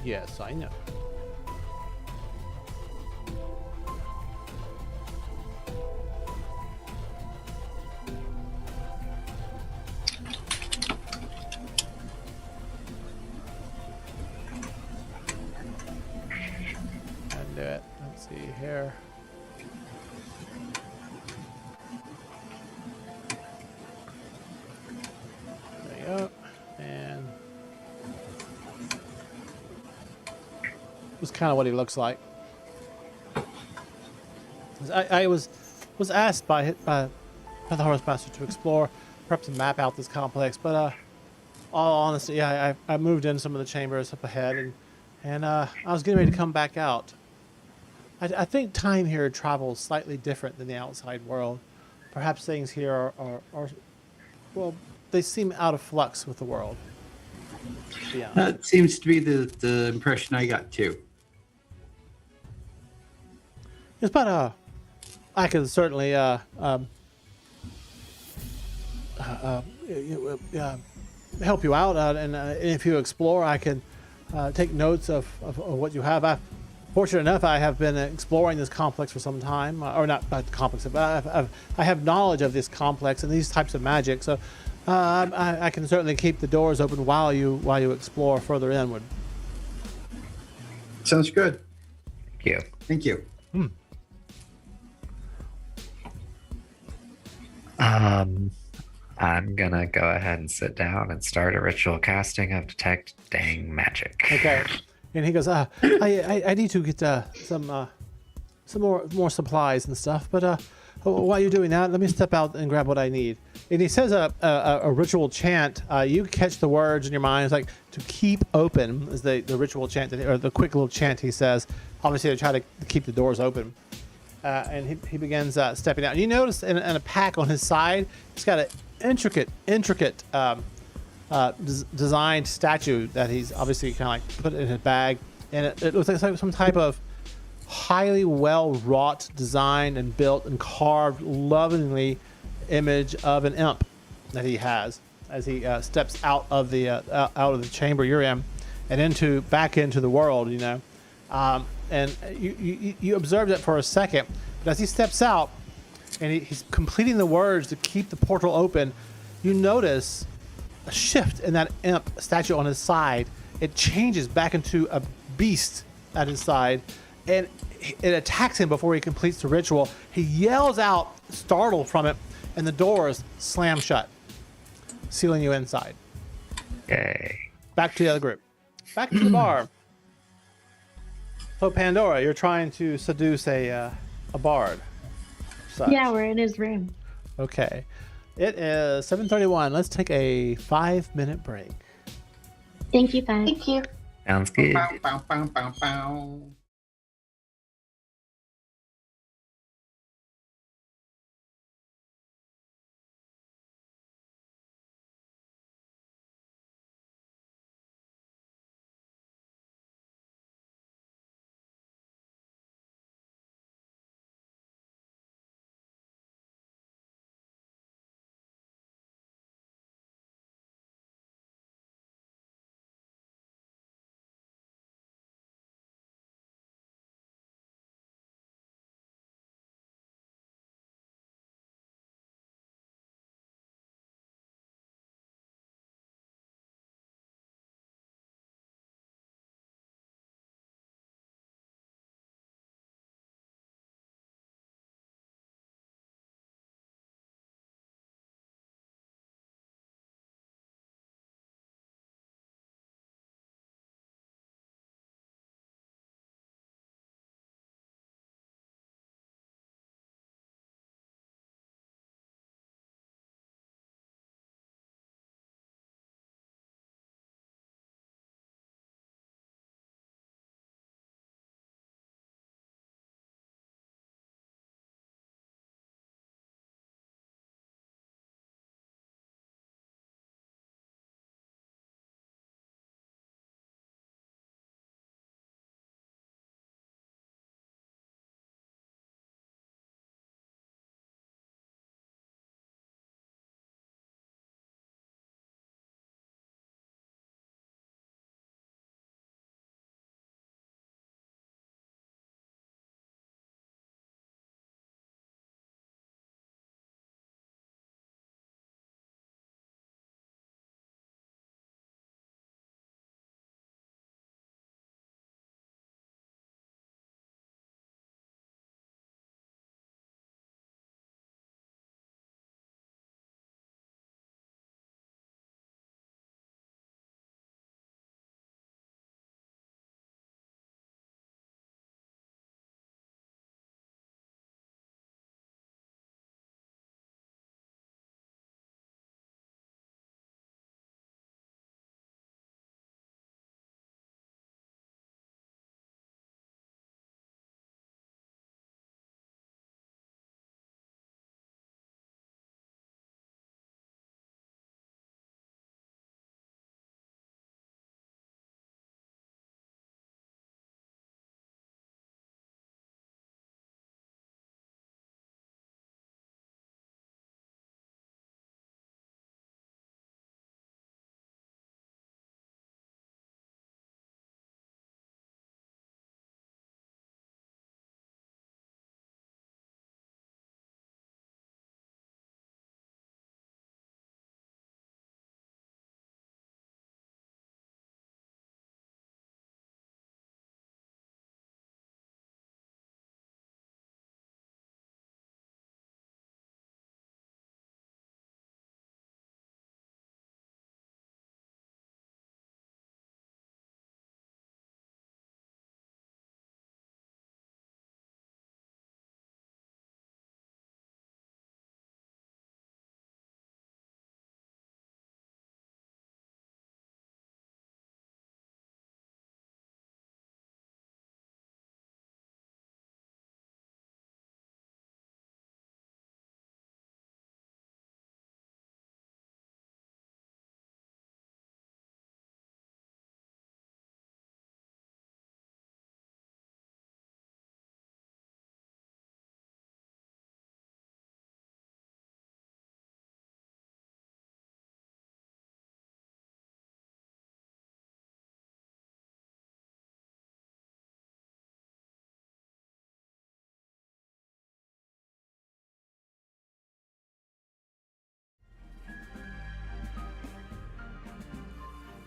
Yes, I know. Do it. Let's see here. There you go. And this is kind of what he looks like. I was asked by the Harvest Master to explore, perhaps map out this complex, but all honesty, I moved in some of the chambers up ahead, and I was getting ready to come back out. I think time here travels slightly different than the outside world. Perhaps things here are well, they seem out of flux with the world. Yeah. That seems to be the impression I got too. Yes, but I can certainly help you out, and if you explore, I can take notes of what you have. Fortunate enough, I have been exploring this complex for some time, or not complex, but I have knowledge of this complex and these types of magic, so I can certainly keep the doors open while you explore further inward. Sounds good. Thank you. Thank you. I'm gonna go ahead and sit down and start a ritual casting of detect dang magic. Okay. And he goes, I need to get some more supplies and stuff. But while you're doing that, let me step out and grab what I need. And he says a ritual chant. You catch the words in your mind. It's like to keep open is the ritual chant, or the quick little chant he says. Obviously, to try to keep the doors open. And he begins stepping out. And you notice in a pack on his side, he's got an intricate designed statue that he's obviously kind of like put in his bag, and it looks like some type of highly well wrought, designed and built and carved lovingly image of an imp that he has as he steps out of the chamber you're in and back into the world, and you observe that for a second, but as he steps out and he's completing the words to keep the portal open, you notice a shift in that imp statue on his side. It changes back into a beast at his side, and it attacks him before he completes the ritual. He yells out, startled from it, and the doors slam shut, sealing you inside. Yay. Back to the other group. Back to the bar. So Pandora, you're trying to seduce a bard. Such. Yeah, we're in his room. Okay. It is 7:31. Let's take a 5-minute break. Thank you, guys. Thank you. Sounds good. Bow, bow, bow, bow, bow.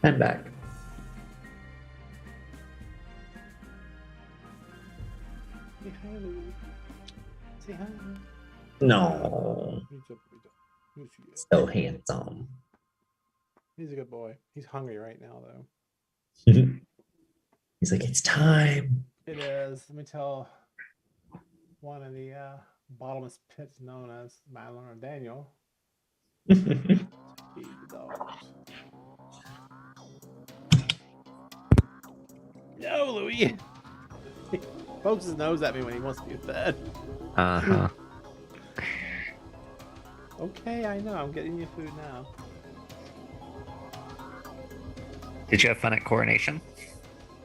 And back. Say hi, Louie. Say hi. No. So handsome. He's a good boy. He's hungry right now, though. He's like, it's time. It is. Let me tell one of the bottomless pits known as Madeline or Daniel. Feed the dogs. No, Louis. He pokes his nose at me when he wants to be fed. Uh-huh. Okay, I know. I'm getting you food now. Did you have fun at Coronation?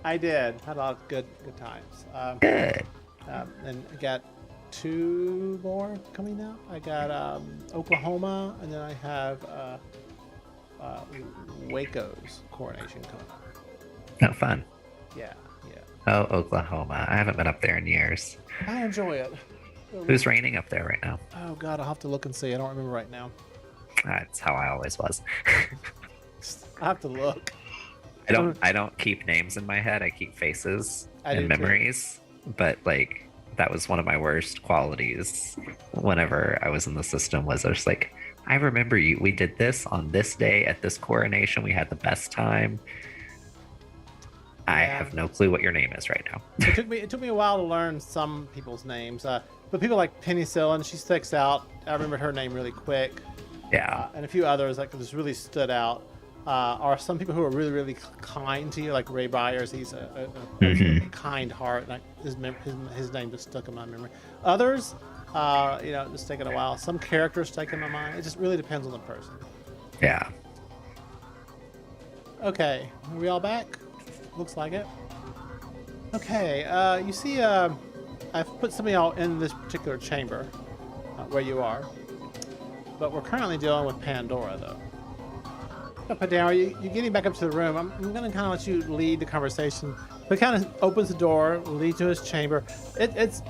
I did. Had a lot of good times. Good. And I got 2 more coming out. I got Oklahoma, and then I have Waco's Coronation coming up. No fun. Yeah. Oh, Oklahoma. I haven't been up there in years. I enjoy it. Who's reigning up there right now? Oh God, I'll have to look and see. I don't remember right now. That's how I always was. I have to look. I don't keep names in my head. I keep faces I do and memories. But like that was one of my worst qualities whenever I was in the system was I was like, I remember you. We did this on this day at this coronation. We had the best time. I have no clue what your name is right now. It took me a while to learn some people's names. But people like Penicillin, she sticks out. I remember her name really quick. Yeah. And a few others like just really stood out. Are some people who are really, really kind to you, like Ray Byers. He's a kind heart. And his name just stuck in my memory. Others, just taking a while. Some characters stuck in my mind. It just really depends on the person. Yeah. Okay, are we all back? Looks like it. Okay, you see, I've put some of y'all in this particular chamber where you are, but we're currently dealing with Pandora, though. Pandora, you're getting back up to the room. I'm going to kind of let you lead the conversation. But kind of opens the door, leads to his chamber. It's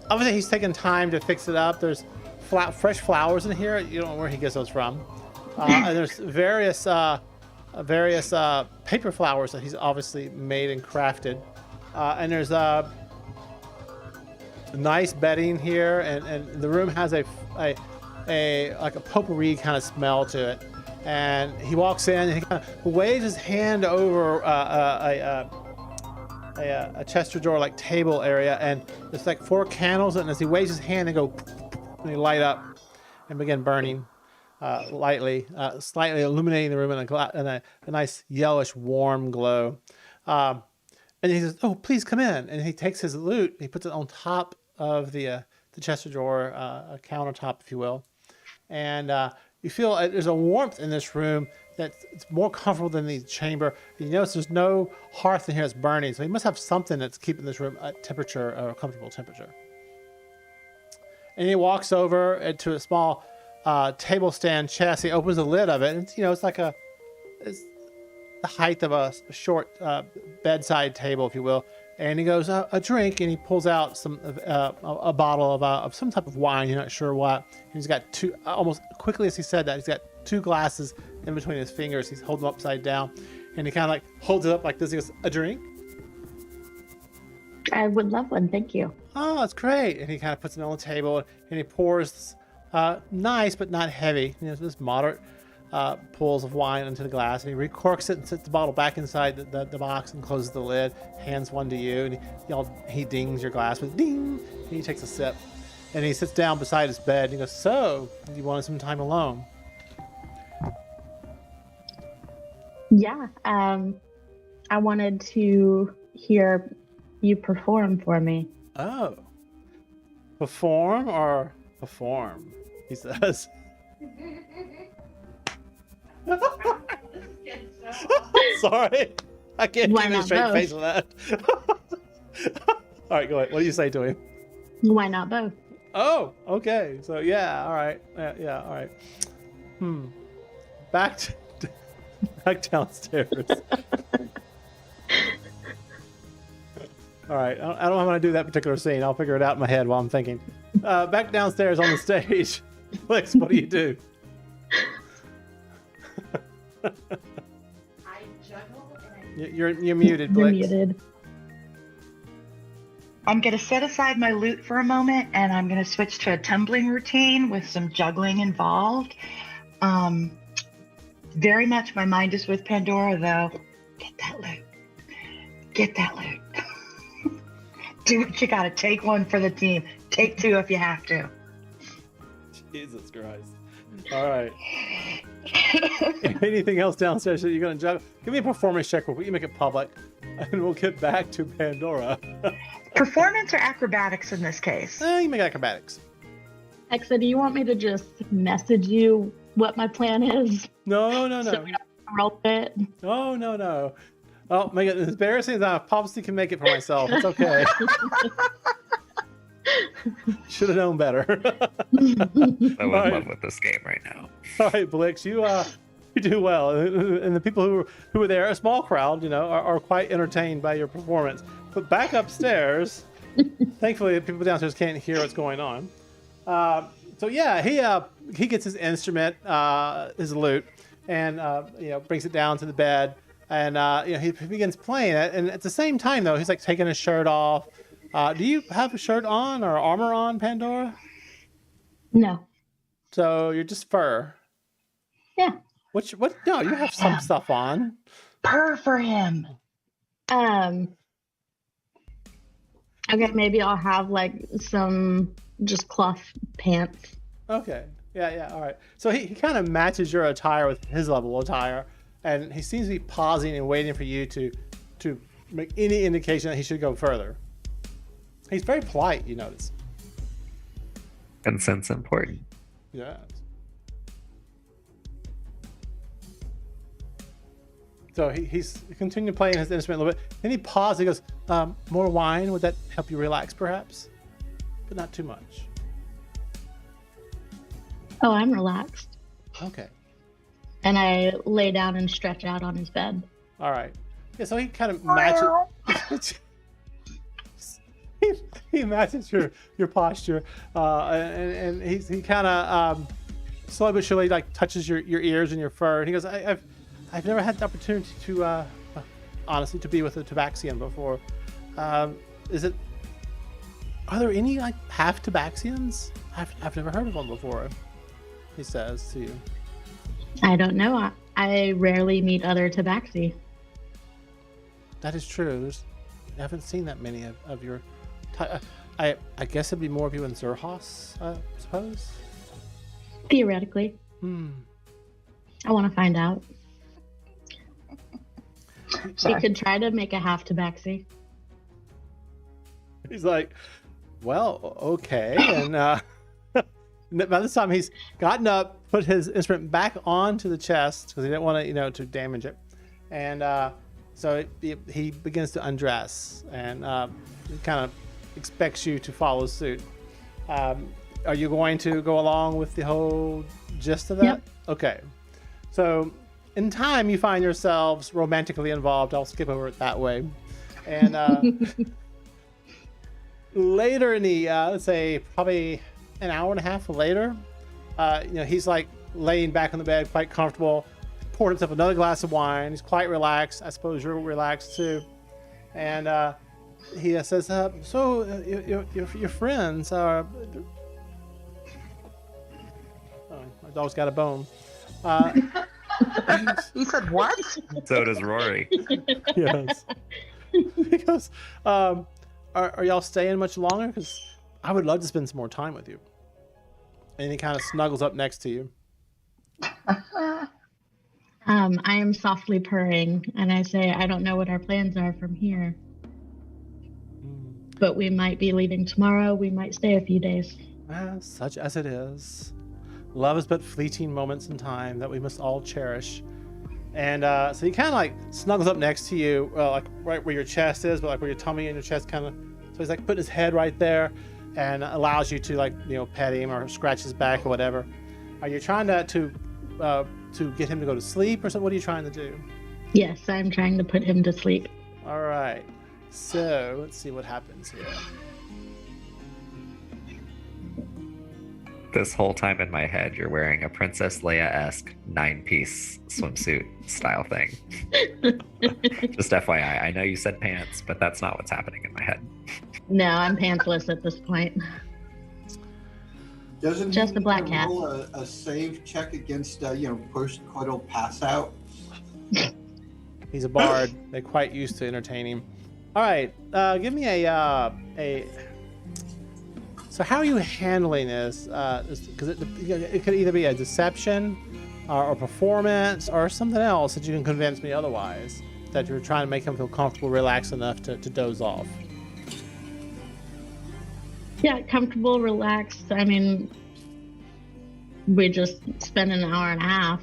obviously he's taking time to fix it up. There's fresh flowers in here. You don't know where he gets those from. And there's various paper flowers that he's obviously made and crafted. And there's nice bedding here, and the room has a like a potpourri kind of smell to it. And he walks in and he kind of waves his hand over a Chester drawer like table area, and there's like 4 candles, and as he waves his hand, they go and they light up and begin burning lightly, slightly illuminating the room in a nice yellowish warm glow. And he says, "Oh, please come in." And he takes his loot, he puts it on top of the Chester drawer, a countertop, if you will, and you feel there's a warmth in this room that's more comfortable than the chamber. You notice there's no hearth in here that's burning, so he must have something that's keeping this room at temperature, or a comfortable temperature. And he walks over to a small table stand chest. He opens the lid of it, and it's like it's the height of a short bedside table, if you will. And he goes, a drink, and he pulls out a bottle of some type of wine. You're not sure what. And he's got 2, almost quickly as he said that, he's got 2 glasses in between his fingers. He's holding them upside down, and he kind of like holds it up like this. He goes, a drink? I would love one, thank you. Oh, that's great. And he kind of puts it on the table, and he pours nice but not heavy, this moderate pulls of wine into the glass, and he recorks it and sets the bottle back inside the box and closes the lid, hands one to you, and he dings your glass with ding, and he takes a sip, and he sits down beside his bed, and he goes, "So, you wanted some time alone?" Yeah, I wanted to hear you perform for me. Oh. Perform or perform, he says. Sorry, I can't Why give you a not straight both? face on that. All right, go ahead. What do you say to him? Why not both? Oh, okay. So yeah, all right. Yeah, all right. Back downstairs. All right. I don't know how I'm going to do that particular scene. I'll figure it out in my head while I'm thinking. Back downstairs on the stage. Lex, what do you do? You're muted, You're Blix. muted. I'm going to set aside my loot for a moment, and I'm going to switch to a tumbling routine with some juggling involved. Very much my mind is with Pandora, though. Get that loot. Get that loot. Do what you got to. Take one for the team. Take two if you have to. Jesus Christ. All right. Anything else downstairs that you're going to juggle? Give me a performance check real quick. You make it public, and we'll get back to Pandora. Performance or acrobatics in this case? You make acrobatics. Exa, do you want me to just message you what my plan is? No. So we don't roll it. No. Oh, make it as embarrassing as I possibly can make it for myself. It's okay. Should have known better. I'm in love with this game right now. All right, Blix, you do well, and the people who were there, a small crowd, are quite entertained by your performance. But back upstairs, thankfully, the people downstairs can't hear what's going on. So yeah, he gets his instrument, his lute, and brings it down to the bed, and he begins playing it. And at the same time, though, he's like taking his shirt off. Do you have a shirt on or armor on, Pandora? No. So you're just fur. Yeah. What? No, you have some stuff on. Purr for him. Okay, maybe I'll have like some just cloth pants. Okay. Yeah. All right. So he kind of matches your attire with his level of attire, and he seems to be pausing and waiting for you to make any indication that he should go further. He's very polite, you notice. Consent's important. Yes. So he's continuing playing his instrument a little bit. Then he pauses. He goes, "More wine? Would that help you relax, perhaps? But not too much." Oh, I'm relaxed. Okay. And I lay down and stretch out on his bed. All right. Yeah. So he kind of matches. he matches your posture, and he kind of slowly but surely like touches your ears and your fur. And he goes, I've never had the opportunity to, honestly, to be with a Tabaxian before. Are there any like half Tabaxians? I've never heard of one before. He says to you. I don't know. I rarely meet other Tabaxi. That is true. I haven't seen that many of your. I guess it'd be more of you in Xerhas, I suppose. Theoretically. I want to find out. He could try to make a half Tabaxi. He's like, well, okay. And by this time, he's gotten up, put his instrument back onto the chest because he didn't want to, to damage it. And so he begins to undress and he kind of expects you to follow suit. Are you going to go along with the whole gist of that? Yep. Okay. So in time, you find yourselves romantically involved. I'll skip over it that way. And later in the, let's say probably an hour and a half later, he's like laying back on the bed, quite comfortable, poured himself another glass of wine. He's quite relaxed. I suppose you're relaxed too. And he says, so your friends are... Oh, my dog's got a bone. He said what? So does Rory. Yes. He goes, are y'all staying much longer? Because I would love to spend some more time with you. And he kind of snuggles up next to you. I am softly purring, and I say, I don't know what our plans are from here. But we might be leaving tomorrow. We might stay a few days. Such as it is. Love is but fleeting moments in time that we must all cherish. And so he kind of like snuggles up next to you, like right where your chest is, but like where your tummy and your chest kind of. So he's like putting his head right there, and allows you to like pet him or scratch his back or whatever. Are you trying to get him to go to sleep or something? What are you trying to do? Yes, I'm trying to put him to sleep. All right. So let's see what happens here. This whole time in my head, you're wearing a Princess Leia-esque 9-piece swimsuit style thing. Just FYI, I know you said pants, but that's not what's happening in my head. No, I'm pantsless at this point. Doesn't Just he the black need to cat. roll a save check against post-coital pass out? He's a bard. They're quite used to entertaining. All right, give me a. So how are you handling this? Because it could either be a deception, or performance, or something else that you can convince me otherwise. That you're trying to make him feel comfortable, relaxed enough to doze off. Yeah, comfortable, relaxed. I mean, we just spent an hour and a half,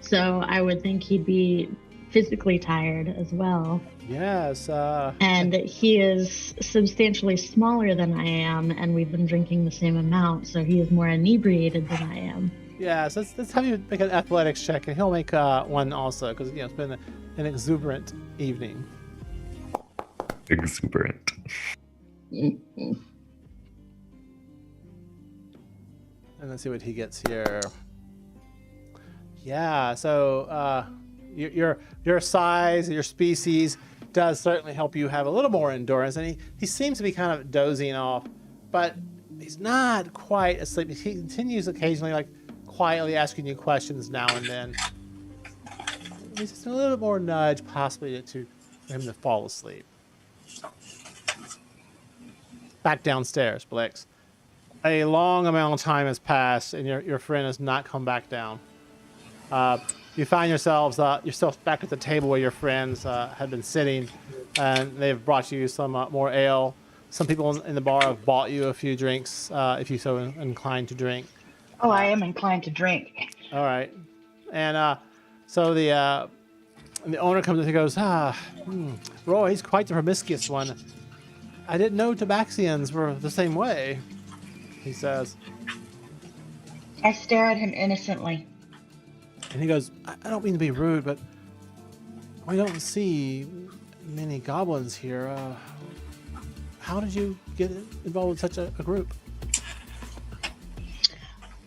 so I would think he'd be physically tired as well. Yes. And he is substantially smaller than I am, and we've been drinking the same amount, so he is more inebriated than I am. Yes. Let's have you make an athletics check, and he'll make one also, because it's been an exuberant evening. Exuberant. Mm-hmm. And let's see what he gets here. Yeah. So your size, your species does certainly help you have a little more endurance, and he seems to be kind of dozing off, but he's not quite asleep. He continues occasionally, like quietly asking you questions now and then. He's just a little bit more nudge, possibly for him to fall asleep. Back downstairs, Blix. A long amount of time has passed, and your friend has not come back down. You find yourselves back at the table where your friends had been sitting, and they've brought you some more ale. Some people in the bar have bought you a few drinks, if you're so inclined to drink. Oh, I am inclined to drink. All right, and so the owner comes in and goes, Roy, he's quite the promiscuous one. I didn't know Tabaxians were the same way, he says. I stare at him innocently. And he goes, I don't mean to be rude, but we don't see many goblins here. How did you get involved with such a group?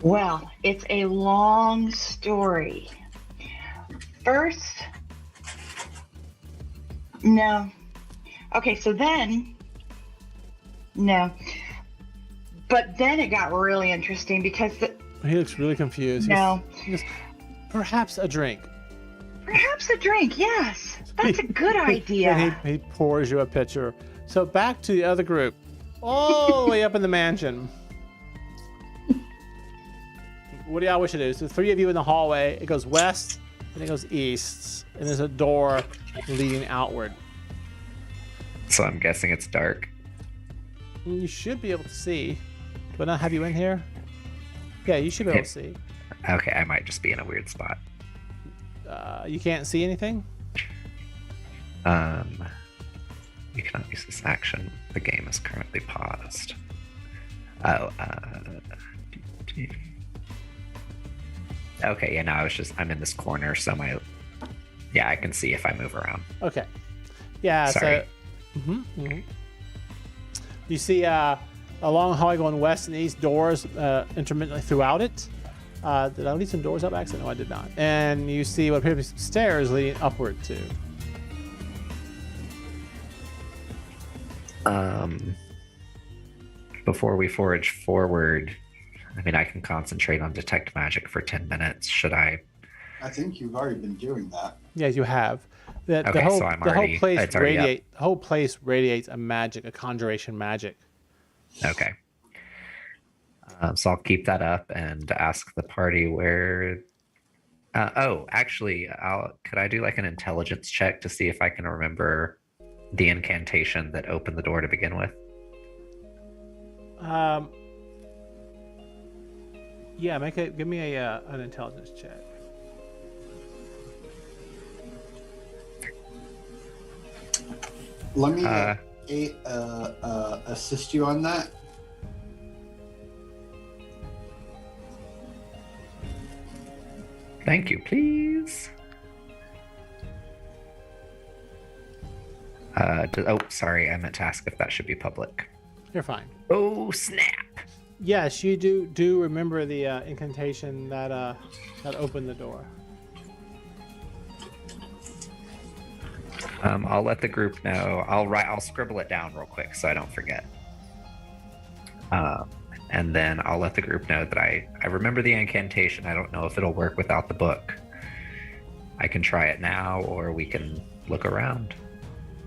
Well, it's a long story. First, no. Okay, so then, no. But then it got really interesting because He looks really confused. No. He goes, perhaps a drink. Perhaps a drink, yes. That's a good idea. And he pours you a pitcher. So back to the other group, all the way up in the mansion. What do y'all wish to do? So the three of you in the hallway. It goes west, and it goes east, and there's a door leading outward. So I'm guessing it's dark. You should be able to see. Do I not have you in here? Yeah, you should be able to see. Okay, I might just be in a weird spot. You can't see anything? You cannot use this action. The game is currently paused. Oh, okay, yeah, no, I'm in this corner, so I can see if I move around. Okay. Yeah, Sorry. So... You see a long hallway going west and east, doors intermittently throughout it. Did I leave some doors up by accident? No, I did not. And you see what appears to be some stairs leading upward too. Before we forge forward, I mean, I can concentrate on detect magic for 10 minutes. Should I? I think you've already been doing that. Yeah, you have. The whole place radiates a magic, a conjuration magic. Okay. So I'll keep that up and ask the party where. Actually, could I do like an intelligence check to see if I can remember the incantation that opened the door to begin with? Yeah, give me an intelligence check. Let me assist you on that. Thank you, please. Uh, Sorry, I meant to ask if that should be public. You're fine. Oh, snap. Yes, you do remember the incantation that opened the door. I'll let the group know. I'll scribble it down real quick so I don't forget. And then I'll let the group know that I remember the incantation. I don't know if it'll work without the book. I can try it now, or we can look around.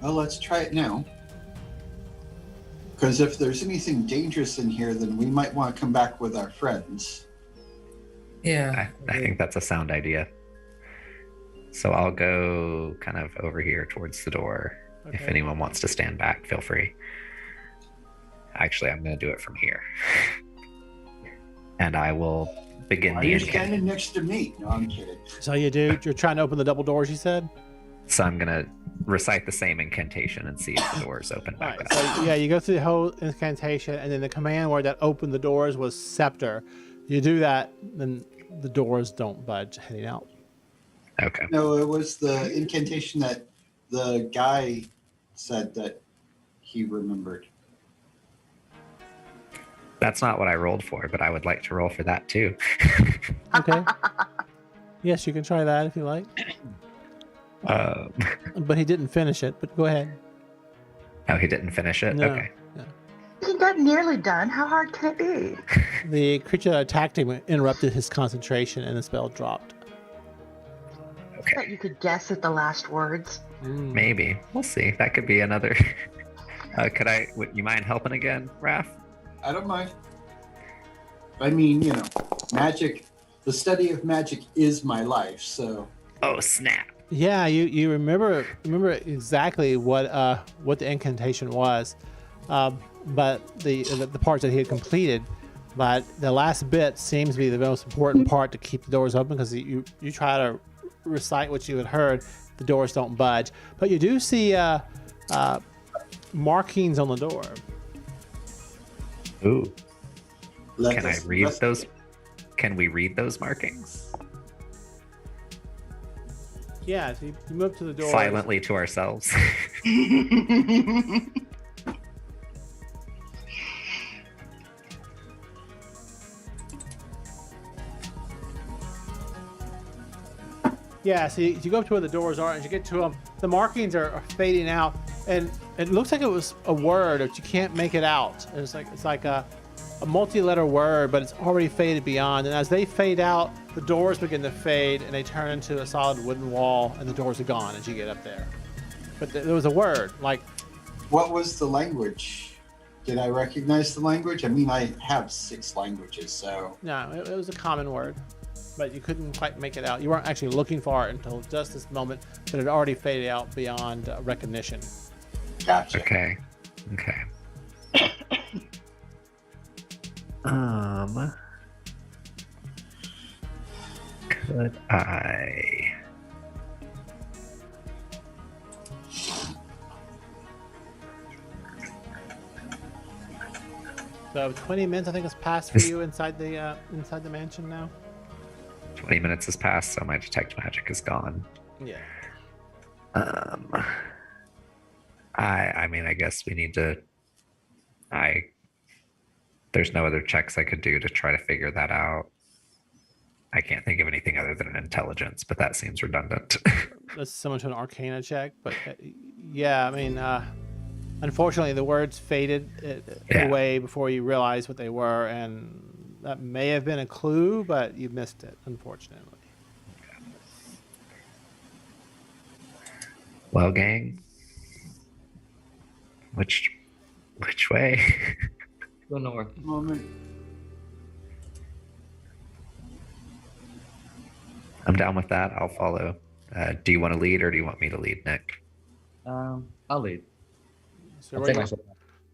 Well, let's try it now. Because if there's anything dangerous in here, then we might want to come back with our friends. Yeah. I think that's a sound idea. So I'll go kind of over here towards the door. Okay. If anyone wants to stand back, feel free. Actually, I'm going to do it from here. And I will begin Why are the you incantation. standing next to me? No, I'm kidding. So you're trying to open the double doors, you said? So I'm going to recite the same incantation and see if the doors open All back right. up. So yeah, you go through the whole incantation, and then the command word that opened the doors was scepter. You do that, then the doors don't budge heading out. Okay. No, it was the incantation that the guy said that he remembered. That's not what I rolled for, but I would like to roll for that too. Okay. Yes, you can try that if you like. But he didn't finish it. But go ahead. Oh, he didn't finish it? No. Okay. He got nearly done. How hard can it be? The creature that attacked him interrupted his concentration, and the spell dropped. Okay. That you could guess at the last words. Maybe. We'll see. That could be another. Would you mind helping again, Raph? I don't mind. I mean, magic, the study of magic is my life, so. Oh, snap. Yeah, you remember exactly what the incantation was, but the parts that he had completed. But the last bit seems to be the most important part to keep the doors open, because you try to recite what you had heard, the doors don't budge. But you do see markings on the door. Ooh. Can I read those? Can we read those markings? Yeah, so you move to the door. Silently to ourselves. Yeah, so you go up to where the doors are, and you get to them. The markings are fading out, and it looks like it was a word, but you can't make it out. It's like a multi-letter word, but it's already faded beyond. And as they fade out, the doors begin to fade, and they turn into a solid wooden wall, and the doors are gone as you get up there. But there was a word, like... What was the language? Did I recognize the language? I mean, I have 6 languages, so... No, it was a common word, but you couldn't quite make it out. You weren't actually looking for it until just this moment, but it had already faded out beyond recognition. Gotcha. Okay. Could I? So 20 minutes, I think, has passed for you inside the mansion now. 20 minutes has passed, so my detect magic is gone. Yeah. I mean, I guess we need to. There's no other checks I could do to try to figure that out. I can't think of anything other than an intelligence, but that seems redundant. That's similar to an Arcana check, but yeah, I mean, unfortunately, the words faded away before you realized what they were, and that may have been a clue, but you missed it, unfortunately. Well, gang, which way? Go north. Moment. I'm down with that. I'll follow. Do you want to lead, or do you want me to lead, Nick? I'll lead. So I'll take myself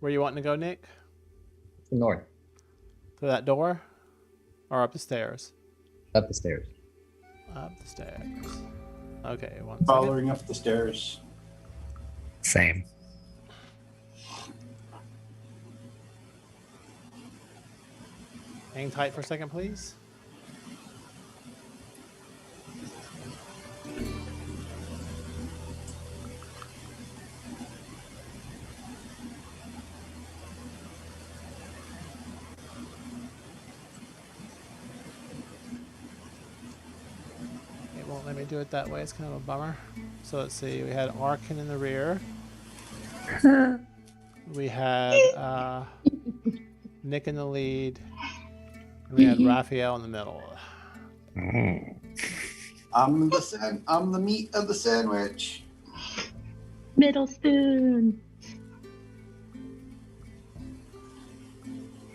where you wanting to go, Nick? to north, Through that door, or up the stairs? up the stairs. Up the stairs. Okay, one second. Following up the stairs. Same. Hang tight for a second, please. can't do it that way. It's kind of a bummer. So let's see. We had Arkin in the rear. We had Nick in the lead. And we had Raphael in the middle. I'm the meat of the sandwich. Middle spoon.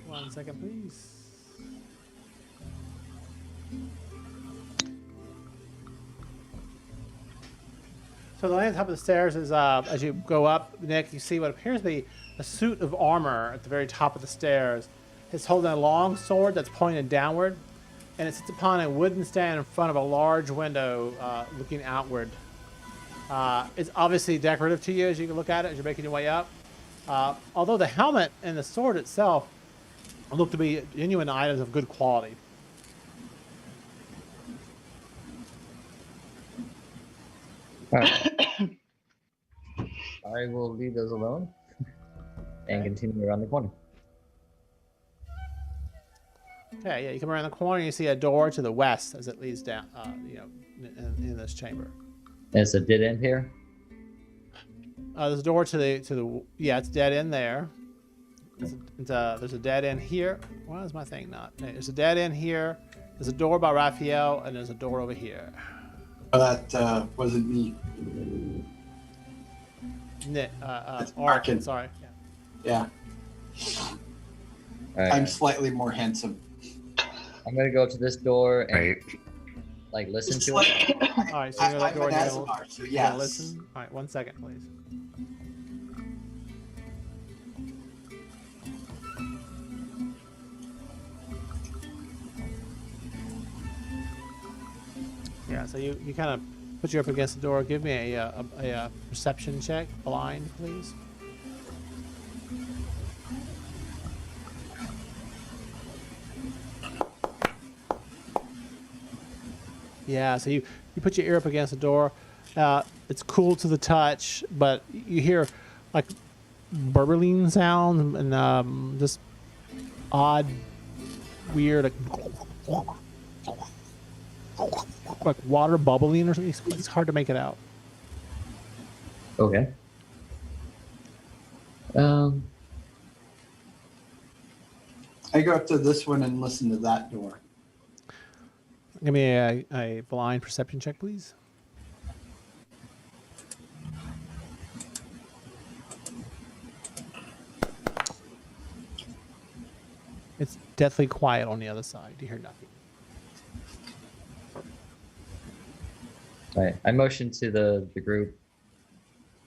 1 second, please. So the land on top of the stairs is, as you go up, Nick, you see what appears to be a suit of armor at the very top of the stairs. It's holding a long sword that's pointed downward, and it sits upon a wooden stand in front of a large window looking outward. It's obviously decorative to you as you can look at it as you're making your way up. Although the helmet and the sword itself look to be genuine items of good quality. Alright. I will leave those alone and continue around the corner. Okay, yeah, you come around the corner and you see a door to the west as it leads down, in this chamber. It's a dead end here. There's a door to the yeah, it's dead end there. There's a dead end here. Why is my thing not? There's a dead end here. There's a door by Raphael, and there's a door over here. Oh, that wasn't me. Arkin, sorry. Yeah. Right. I'm slightly more handsome. I'm gonna go to this door and Right. like listen It's to like- it. All right, so you're gonna let I'm door an down. Azamar, so You're yes. gonna listen. All right, 1 second, please. Yeah, so you kind of put you up against the door. Give me a perception check, blind, please. Yeah, so you put your ear up against the door. It's cool to the touch, but you hear like burbling sounds and just odd, weird, like water bubbling or something. It's hard to make it out. Okay. I go up to this one and listen to that door. Give me a blind perception check, please. It's deathly quiet on the other side. You hear nothing. All right. I motion to the group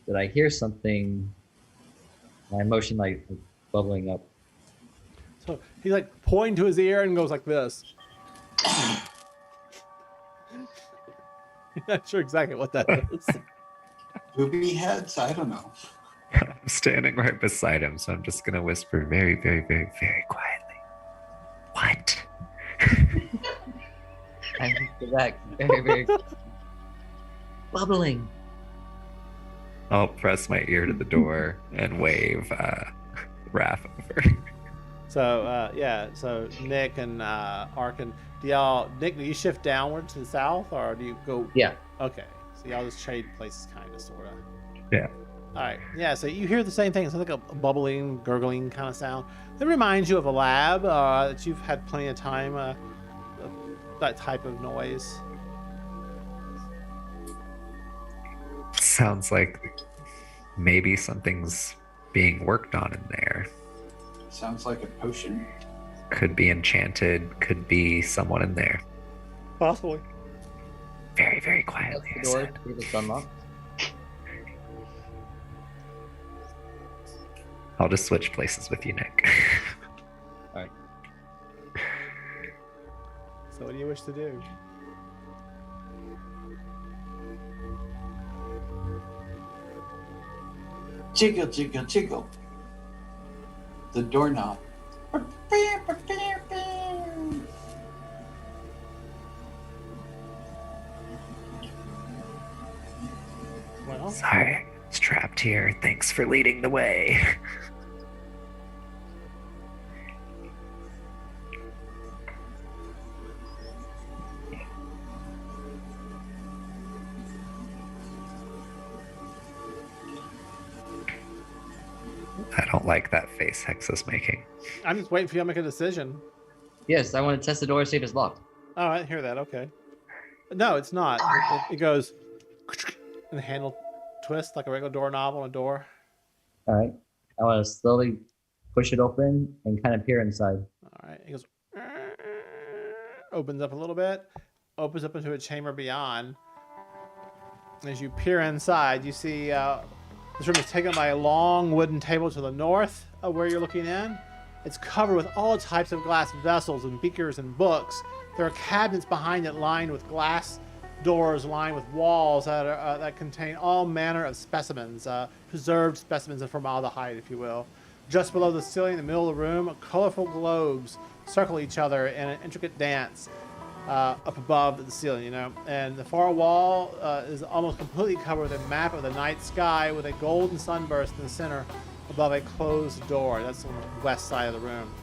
that I hear something. I motion like bubbling up. So he's like pointing to his ear and goes like this. You're not sure exactly what that is. Booby heads? I don't know. I'm standing right beside him, so I'm just gonna whisper very, very, very, very quietly. What? I go back very, very bubbling. I'll press my ear to the door and wave Raph over. So so Nick and Arkin, Nick, do you shift downward to the south or do you go? Yeah. Okay, so y'all just trade places, kind of, sort of. Yeah. All right, yeah. So you hear the same thing. It's like a bubbling, gurgling kind of sound. It reminds you of a lab that you've had plenty of time. That type of noise. Sounds like maybe something's being worked on in there. Sounds like a potion. Could be enchanted, could be someone in there. Possibly. Very, very quietly, I The door said. to see if it's unlocked. I'll just switch places with you, Nick. All right. So what do you wish to do? Jiggle, jiggle, jiggle. The doorknob. Well, Sorry, it's trapped here. Thanks for leading the way. I don't like that face Hex is making. I'm just waiting for you to make a decision. Yes, I want to test the door to see if it's locked. Oh, I hear that. Okay. No, it's not. It goes, and the handle twists like a regular doorknob on a door. All right. I want to slowly push it open and kind of peer inside. All right. It goes, opens up a little bit, opens up into a chamber beyond. As you peer inside, you see this room is taken by a long wooden table to the north of where you're looking in. It's covered with all types of glass vessels and beakers and books. There are cabinets behind it lined with glass doors lined with walls that contain all manner of specimens, preserved specimens of formaldehyde, if you will. Just below the ceiling in the middle of the room, colorful globes circle each other in an intricate dance up above the ceiling, And the far wall is almost completely covered with a map of the night sky with a golden sunburst in the center above a closed door. That's on the west side of the room.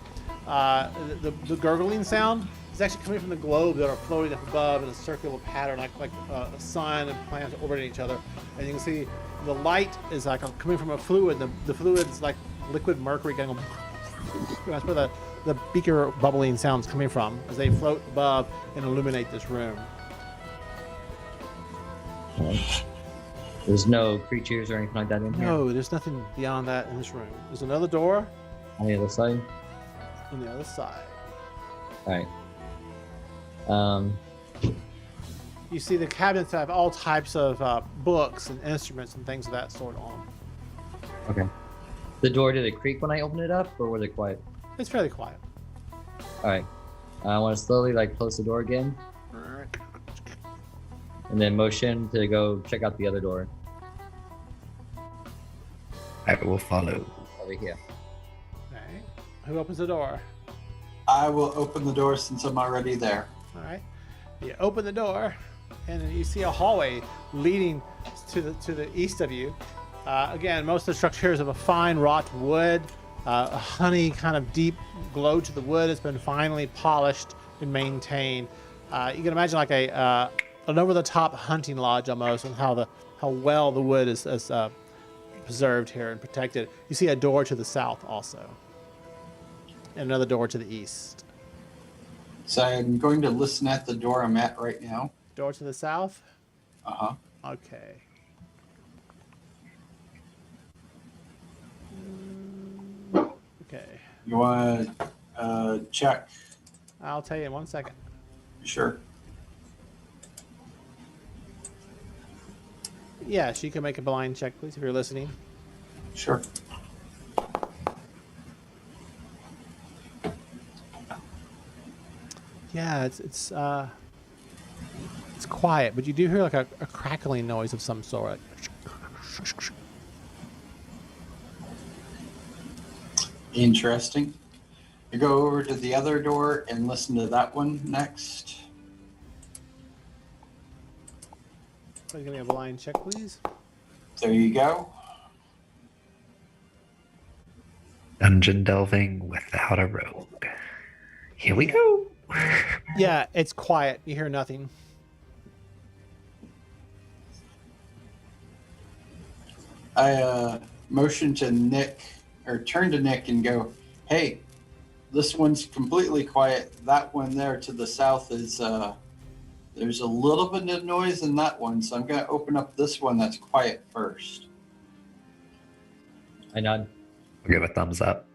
The gurgling sound is actually coming from the globes that are floating up above in a circular pattern, like a sun and planets orbiting each other. And you can see the light is like coming from a fluid. The fluid is like liquid mercury going. That's where the beaker bubbling sounds coming from as they float above and illuminate this room. Right. There's no creatures or anything like that in here? No, there's nothing beyond that in this room. There's another door On the other side? on the other side. All right. You see the cabinets have all types of books and instruments and things of that sort on. Okay. The door, did it creak when I opened it up, or was it quiet? It's fairly quiet. All right. I want to slowly close the door again, Alright. and then motion to go check out the other door I will follow. over here. Okay. Who opens the door? I will open the door since I'm already there. All right. You open the door, and you see a hallway leading to the east of you. Again, most of the structure here is of a fine wrought wood, a honey kind of deep glow to the wood. It's been finely polished and maintained. You can imagine like an over-the-top hunting lodge almost, and how well the wood is preserved here and protected. You see a door to the south also, and another door to the east. So I'm going to listen at the door I'm at right now. Door to the south? Uh-huh. Okay. Okay. You want to check? I'll tell you in 1 second. Sure. Yeah, she can make a blind check, please, if you're listening. Sure. Yeah, it's quiet, but you do hear like a crackling noise of some sort. Interesting. You go over to the other door and listen to that one next. Give me a blind check, please. There you go. Dungeon delving without a rogue. Here we go. Yeah, it's quiet. You hear nothing. I motion to Nick, or turn to Nick and go, hey, this one's completely quiet. That one there to the south is, there's a little bit of noise in that one, so I'm going to open up this one that's quiet first. I nod. I'll give a thumbs up.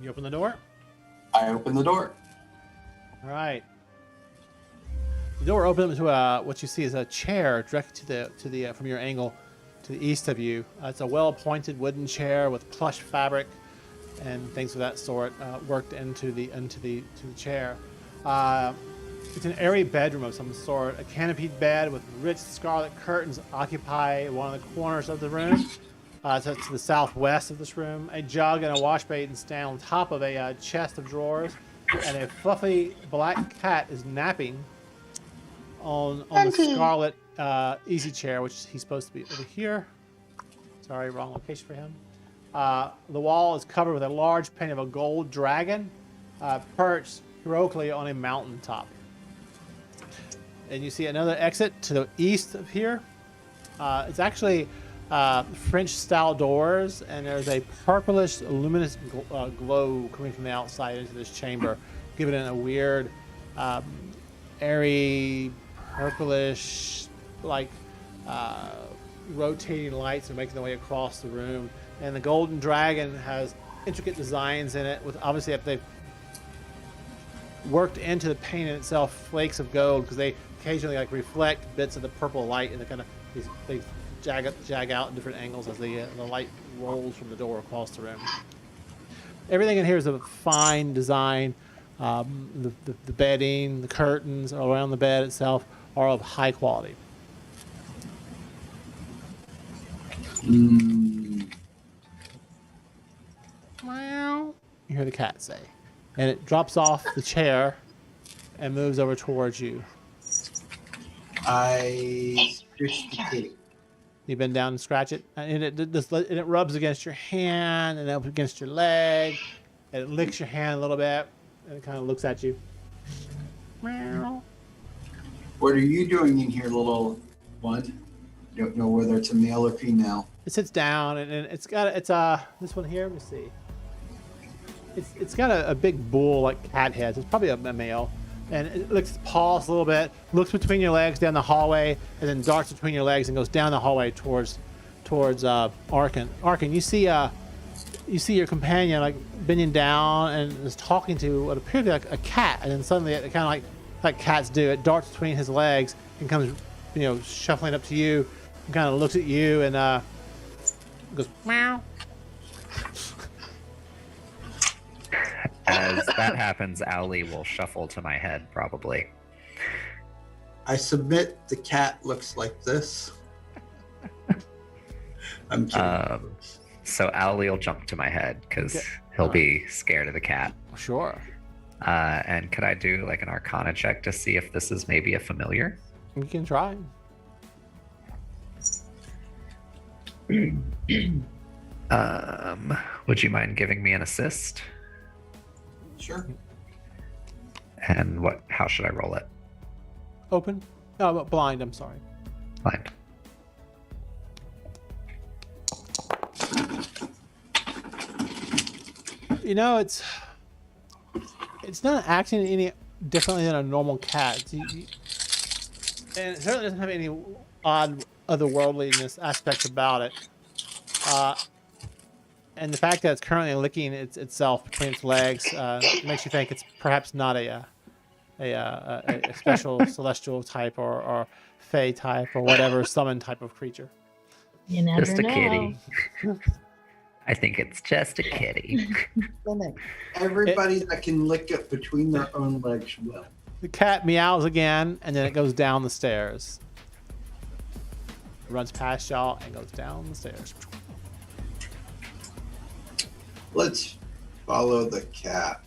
You open the door. I open the door. All right. The door opens to what you see is a chair directly to the from your angle to the east of you. It's a well-appointed wooden chair with plush fabric and things of that sort worked into the chair. It's an airy bedroom of some sort. A canopied bed with rich scarlet curtains occupy one of the corners of the room. To the southwest of this room, a jug and a wash basin stand on top of a chest of drawers, and a fluffy black cat is napping on the scarlet easy chair, which he's supposed to be over here. Sorry, wrong location for him. The wall is covered with a large painting of a gold dragon perched heroically on a mountaintop. And you see another exit to the east of here. It's actually French-style doors, and there's a purplish, luminous glow coming from the outside into this chamber, giving it a weird, airy, purplish, like rotating lights are making their way across the room. And the golden dragon has intricate designs in it, with obviously if they've worked into the paint in itself flakes of gold, because they occasionally like reflect bits of the purple light, and they jag out in different angles as the light rolls from the door across the room. Everything in here is a fine design. The bedding, the curtains around the bed itself are of high quality. Meow. You hear the cat say, and it drops off the chair and moves over towards you. I scratch the kitty. You bend down and scratch it, and it rubs against your hand and up against your leg, and it licks your hand a little bit, and it kind of looks at you. Meow. What are you doing in here, little one? Don't know whether it's a male or female. It sits down, and it's this one here. Let me see. It's got a big bull like cat head. It's probably a male. And it licks paws a little bit, looks between your legs down the hallway, and then darts between your legs and goes down the hallway towards Arkin. Arkin, you see your companion like bending down and is talking to what appears to be like a cat, and then suddenly it kind of like cats do, it darts between his legs and comes, shuffling up to you, and kind of looks at you and goes meow. As that happens, Owly will shuffle to my head, probably. I submit the cat looks like this. I'm kidding. So Owly will jump to my head, because he'll be scared of the cat. Sure. And could I do like an Arcana check to see if this is maybe a familiar? You can try. Would you mind giving me an assist? Sure. And how should I roll it? Open? No, blind, I'm sorry. Blind. It's not acting any differently than a normal cat. And it certainly doesn't have any odd otherworldliness aspects about it. And the fact that it's currently licking itself between its legs makes you think it's perhaps not a special celestial type or fey type or whatever summon type of creature. You never Just a know. kitty. I think it's just a kitty. Everybody that can lick it between their own legs will. The cat meows again, and then it goes down the stairs. It runs past y'all and goes down the stairs. Let's follow the cat.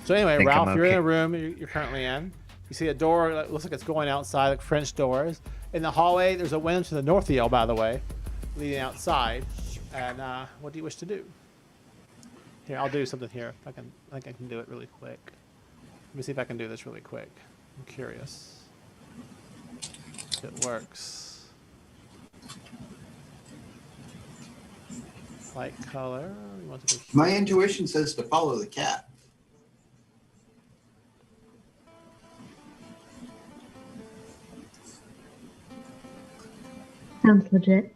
So anyway, Think Ralph, I'm you're in okay. a room you're currently in. You see a door that looks like it's going outside, like French doors. In the hallway, there's a window to the north of you, by the way, leading outside. And what do you wish to do? Here, I'll do something here. I think I can do it really quick. Let me see if I can do this really quick. I'm curious if it works. Light color. You want to go My intuition says to follow the cat. Sounds legit.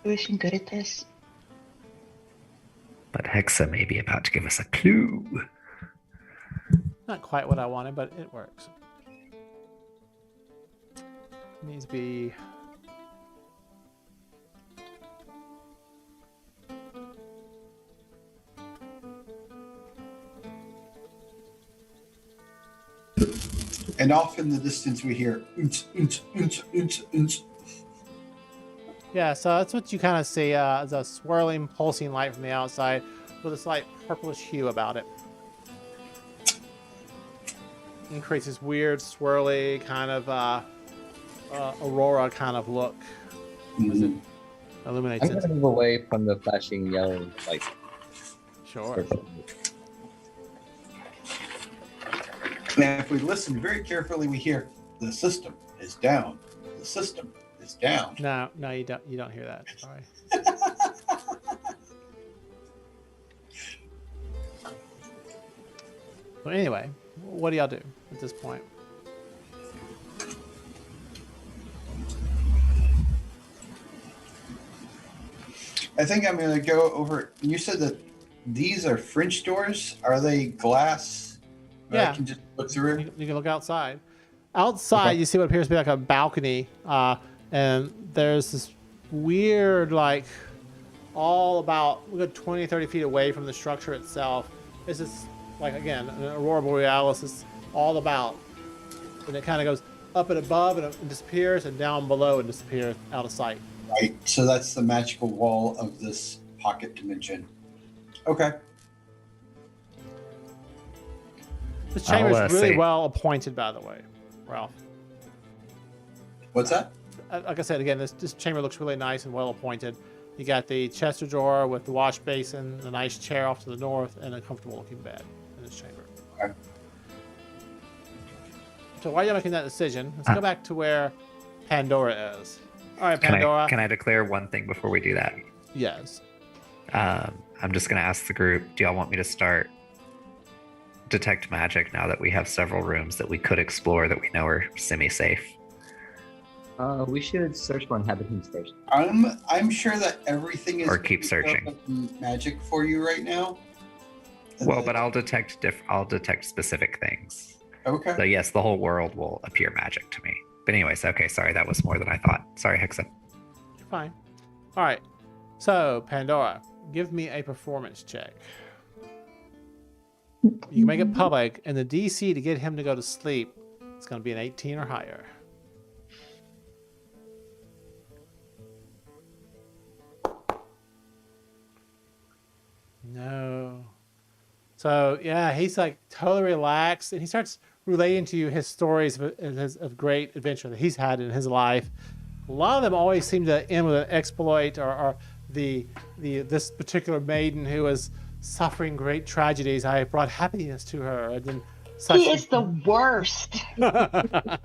I wish I'm good at this. But Hexa may be about to give us a clue. Not quite what I wanted, but it works. It needs to be. And off in the distance we hear oonch, oonch, oonch, oonch, oonch. Yeah, so that's what you kind of see as a swirling, pulsing light from the outside with a slight purplish hue about it. And creates this weird, swirly kind of aurora kind of look as it illuminates I'm it. gonna move away from the flashing yellow light. Sure. Now, if we listen very carefully, we hear The system is down. The system is down. No, you don't hear that. Sorry. Well, anyway, what do y'all do at this point? I think I'm going to go over. You said that these are French doors. Are they glass? Yeah. I can just look through. You can look outside. Outside, you see what appears to be like a balcony, and there's this weird, like, all about a good 20, 30 feet away from the structure itself. It's this, like, again, an aurora borealis is all about. And it kind of goes up and above and it disappears, and down below and disappears out of sight. Right. So that's the magical wall of this pocket dimension. Okay. This chamber is really well appointed, by the way, Ralph. What's that? Like I said, again, this chamber looks really nice and well appointed. You got the chest drawer with the wash basin, a nice chair off to the north, and a comfortable looking bed in this chamber. Okay. So while you're making that decision, let's go back to where Pandora is. All right, Pandora. Can I declare one thing before we do that? Yes. I'm just going to ask the group, do y'all want me to start detect magic now that we have several rooms that we could explore that we know are semi-safe? We should search for inhabitants first. I'm sure that everything is or keep searching magic for you right now. Well, but I'll detect specific things. Okay. So yes, the whole world will appear magic to me. But anyways, okay, sorry, that was more than I thought. Sorry, Hexa. You're fine. All right. So, Pandora, give me a performance check. You can make it public, and the DC to get him to go to sleep is going to be an 18 or higher. No. So, yeah, he's like totally relaxed, and he starts relating to you his stories of great adventure that he's had in his life. A lot of them always seem to end with an exploit or this particular maiden who was suffering great tragedies. I brought happiness to her. And then he is the worst. I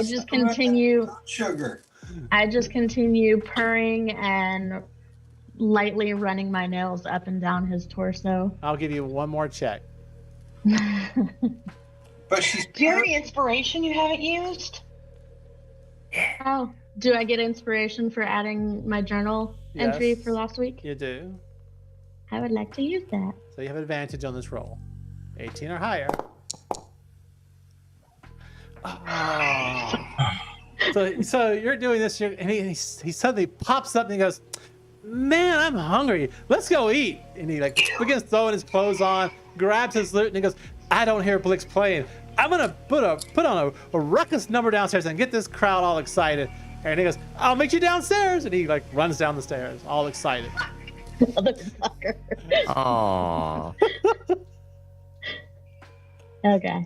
just continue sugar. I just continue purring and lightly running my nails up and down his torso. I'll give you one more check. But she's. Do you have any inspiration you haven't used? Oh, do I get inspiration for adding my journal entry for last week? You do. I would like to use that. So you have advantage on this roll. 18 or higher. Oh. So you're doing this, and he suddenly pops up and he goes, "Man, I'm hungry. Let's go eat." And he like begins throwing his clothes on, grabs his loot, and he goes, "I don't hear Blix playing. I'm gonna put on a ruckus number downstairs and get this crowd all excited." And he goes, "I'll meet you downstairs." And he like runs down the stairs, all excited. Motherfucker. Aww. Okay.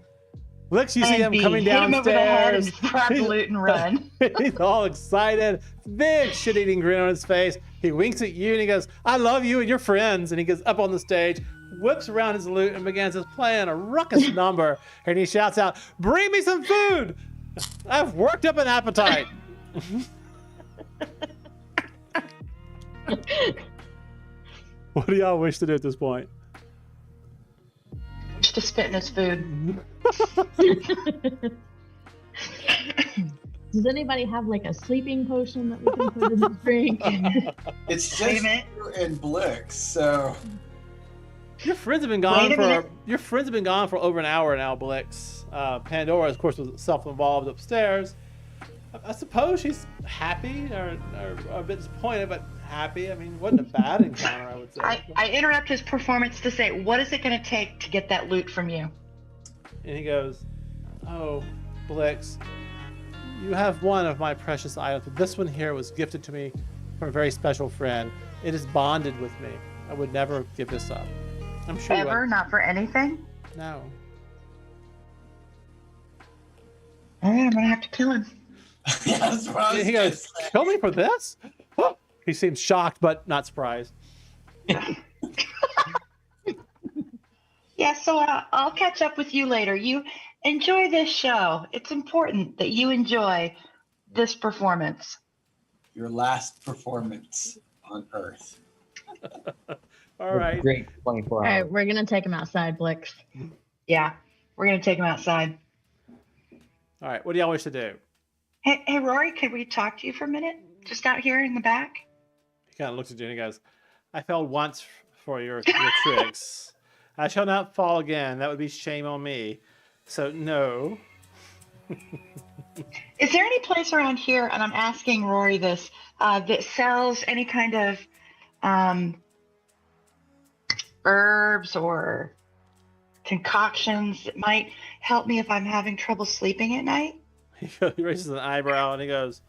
Blix, you see him coming downstairs. Hit him over the head and grab the loot and run. He's all excited, big shit-eating grin on his face. He winks at you and he goes, "I love you and your friends." And he goes up on the stage, whips around his loot, and begins playing a ruckus number. And he shouts out, "Bring me some food! I've worked up an appetite." What do y'all wish to do at this point? Just to spit in his food. Does anybody have like a sleeping potion that we can put in this drink? It's just you and Blix, so. Your friends have been gone for over an hour now, Blix. Pandora, of course, was self-involved upstairs. I suppose she's happy or a bit disappointed, but happy. I mean, it wasn't a bad encounter, I would say. I interrupt his performance to say, "What is it going to take to get that loot from you?" And he goes, "Oh, Blix, you have one of my precious items, but this one here was gifted to me from a very special friend. It is bonded with me. I would never give this up." I'm sure Ever? Not for anything? No. All right, I'm going to have to kill him. Yeah, that's what I was He goes, "Kill me for this?" He seems shocked, but not surprised. Yeah, so I'll catch up with you later. You Enjoy this show. It's important that you enjoy this performance. Your last performance on Earth. All right. Great 24 All hours. right, we're gonna take him outside, Blix. Yeah, we're going to take him outside. All right. What do y'all wish to do? Hey, Rory, could we talk to you for a minute? Just out here in the back? He kind of looks at you and he goes, I failed once for your tricks. I shall not fall again. That would be shame on me. So, no. Is there any place around here, and I'm asking Rory this, that sells any kind of herbs or concoctions that might help me if I'm having trouble sleeping at night? He raises an eyebrow and he goes,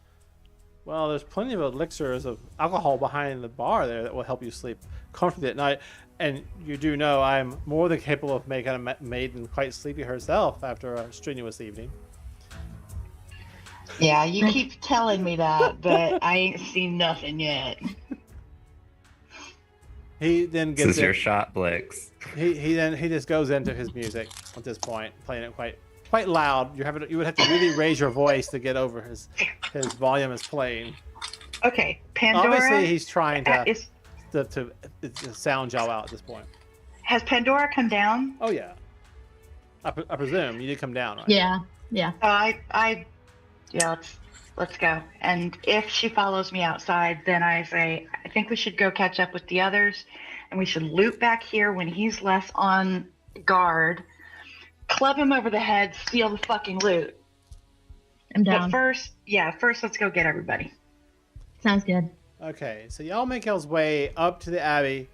well, there's plenty of elixirs of alcohol behind the bar there that will help you sleep comfortably at night. And you do know I'm more than capable of making a maiden quite sleepy herself after a strenuous evening. Yeah, you keep telling me that, but I ain't seen nothing yet. He then This gets is your shot, Blix. he just goes into his music at this point, playing it quite loud. You would have to really raise your voice to get over his volume is playing. Okay, Pandora. Obviously, he's trying to to sound y'all out at this point. Has Pandora come down? Oh yeah, I presume you did come down, right? Yeah. Yeah, let's go. And if she follows me outside, then I say, I think we should go catch up with the others, and we should loop back here when he's less on guard, club him over the head, steal the fucking loot. I'm down. But first let's go get everybody. Sounds good. Okay, so y'all make y'all's way up to the Abbey,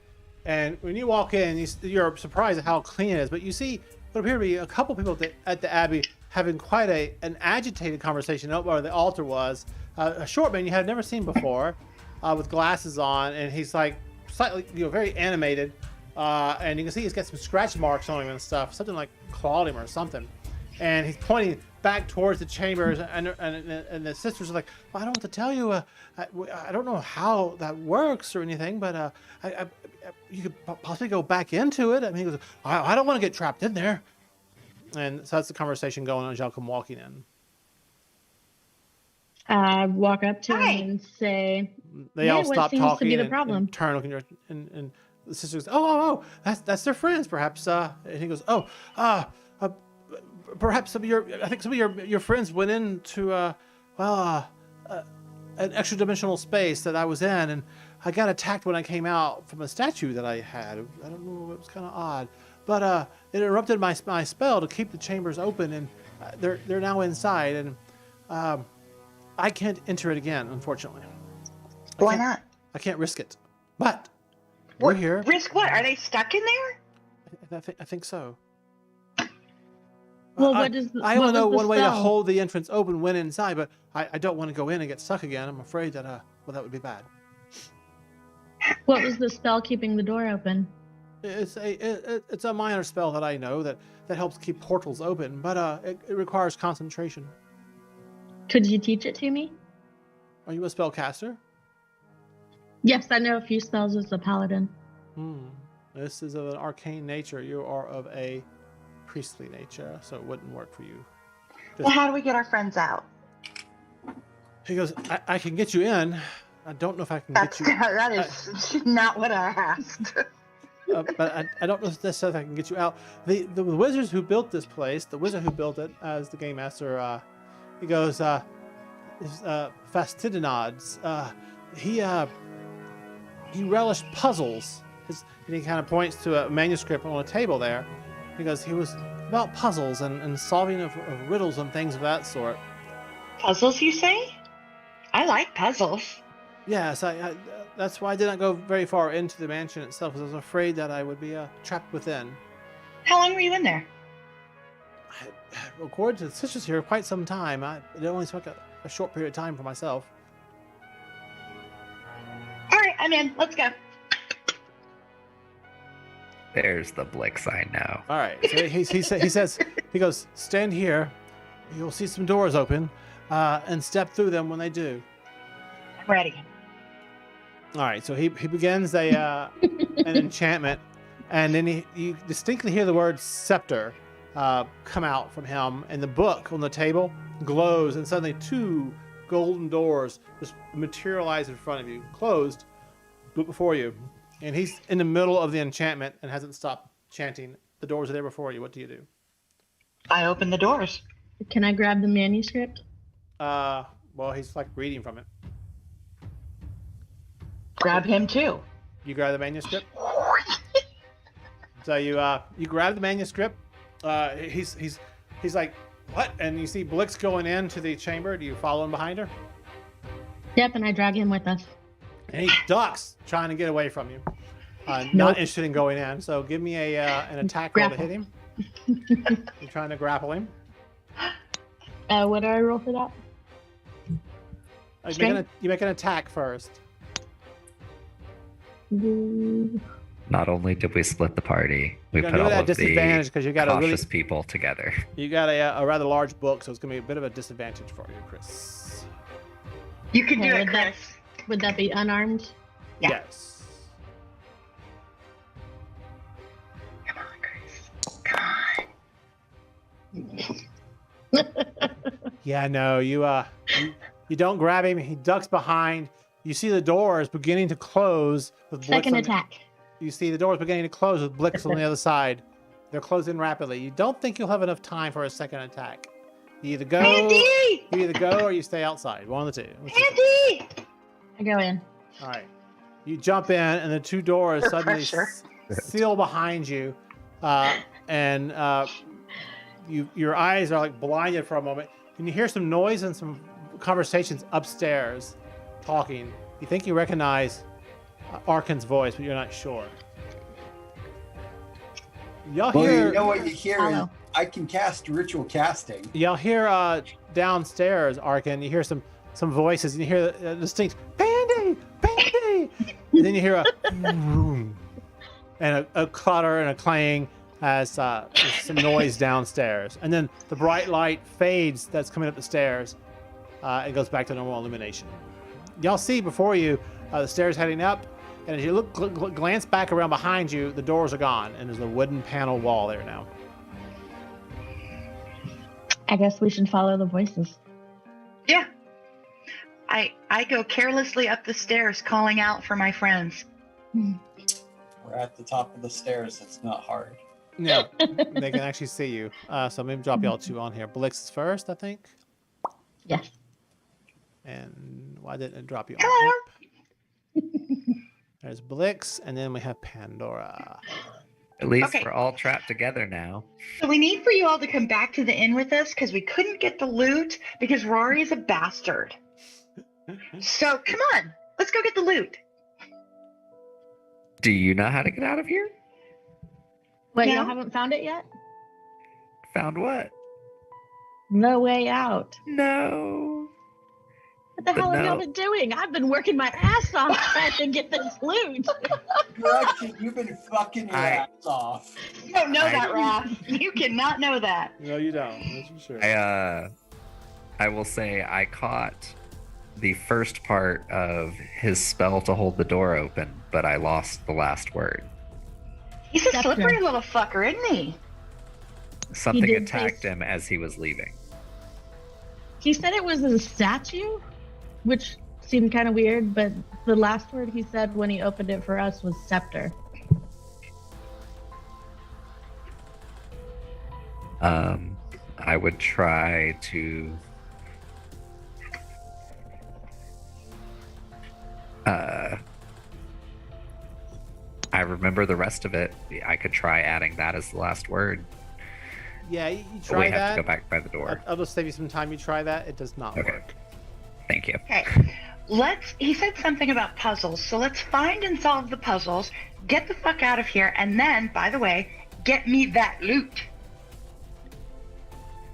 and when you walk in, you're surprised at how clean it is, but you see what appear to be a couple people at the Abbey having quite an agitated conversation up where the altar was. A short man you had never seen before, with glasses on, and he's like slightly, very animated, and you can see he's got some scratch marks on him and stuff, something like clawed him or something, and he's pointing back towards the chambers, and the sisters are like, well, I don't want to tell you, I don't know how that works or anything, but you could possibly go back into it. I mean, he goes, I don't want to get trapped in there. And so that's the conversation going on as y'all come walking in. I walk up to Hi. him and say, They all what stop seems talking to be the and problem? turn looking at you, and the sister goes, oh, that's their friends, perhaps. And he goes, perhaps some of your friends went into an extra dimensional space that I was in, and I got attacked when I came out from a statue that I had. I don't know, it was kind of odd, but it interrupted my spell to keep the chambers open, and they're now inside, and I can't enter it again, unfortunately. Why not? I can't risk it, but we're here. Risk what? Are they stuck in there? I think so. Well, I only know one way to hold the entrance open when inside, but I don't want to go in and get stuck again. I'm afraid that that would be bad. What was the spell keeping the door open? It's a minor spell that I know that helps keep portals open, but it requires concentration. Could you teach it to me? Are you a spellcaster? Yes, I know a few spells as a paladin. This is of an arcane nature. You are of a priestly nature, so it wouldn't work for you. Well, how do we get our friends out? He goes, I can get you in. I don't know if I can get you. That is not what I asked. But I don't know if necessarily I can get you out. The wizards who built this place, the wizard who built it as the game master, he goes, Fastidinods. He relished puzzles. And he kind of points to a manuscript on a table there. He goes, he was about puzzles and solving of riddles and things of that sort. Puzzles, you say? I like puzzles. Yes, that's why I did not go very far into the mansion itself, because I was afraid that I would be trapped within. How long were you in there? According to the sisters here, quite some time. It only took a short period of time for myself. All right, I'm in. Let's go. There's the Blix I know. All right. So he goes, stand here. You'll see some doors open, and step through them when they do. I'm ready. All right. So he begins an enchantment, and then you distinctly hear the word scepter come out from him, and the book on the table glows, and suddenly 2 golden doors just materialize in front of you, closed, but before you. And he's in the middle of the enchantment and hasn't stopped chanting. The doors are there before you. What do you do? I open the doors. Can I grab the manuscript? Well, he's like reading from it. Grab him too. You grab the manuscript. So you grab the manuscript. He's like, what? And you see Blix going into the chamber. Do you follow him behind her? Yep, and I drag him with us. And he ducks, trying to get away from you. Nope. Not interested in going in. So give me an attack roll to hit him. You're trying to grapple him. What do I roll for that? You make an attack first. Not only did we split the party, we put all of the you got cautious people together. You got a rather large book, so it's going to be a bit of a disadvantage for you, Chris. You can do it, Chris. Would that be unarmed? Yeah. Yes. Come on, Chris. Come on. Yeah, no, you don't grab him. He ducks behind. You see the doors beginning to close with Blix. Second attack. You see the doors beginning to close with Blix on the other side. They're closing rapidly. You don't think you'll have enough time for a second attack. You either go, or you stay outside. One of the two. Andy! I go in. All right. You jump in, and the 2 doors suddenly seal behind you, and your eyes are like blinded for a moment, and you hear some noise and some conversations upstairs, talking. You think you recognize Arkan's voice, but you're not sure. Y'all hear? You know what you hear is I can cast ritual casting. Y'all hear downstairs, Arkan. You hear some voices, and you hear a distinct "Bandy, Bandy," and then you hear a vroom, and a clatter and a clang as some noise downstairs, and then the bright light fades. That's coming up the stairs. It goes back to normal illumination. Y'all see before you the stairs heading up, and as you glance back around behind you, the doors are gone, and there's a wooden panel wall there now. I guess we should follow the voices. Yeah. I go carelessly up the stairs, calling out for my friends. We're at the top of the stairs. It's not hard. Yeah, they can actually see you. So maybe drop y'all 2 on here. Blix is first, I think. Yes. And why didn't it drop you on? Hello. There's Blix, and then we have Pandora. At least we're all trapped together now. So we need for you all to come back to the inn with us because we couldn't get the loot because Rory is a bastard. So come on, let's go get the loot. Do you know how to get out of here? Wait, No. y'all haven't found it yet? Found what? No way out. No. What the hell have y'all been doing? I've been working my ass off trying to get this loot. You've been fucking your ass off. You don't know that, Raph. You cannot know that. No, you don't. That's for sure. I will say I caught the first part of his spell to hold the door open, but I lost the last word. He's a slippery little fucker, isn't he? Something attacked him as he was leaving. He said it was a statue, which seemed kind of weird, but the last word he said when he opened it for us was scepter. I would try to I remember the rest of it. I could try adding that as the last word. Yeah, you But try we have that. to go back by the door. I'll just save you some time. You try that. It does not work. Thank you. Okay. He said something about puzzles, so let's find and solve the puzzles, get the fuck out of here, and then, by the way, get me that loot.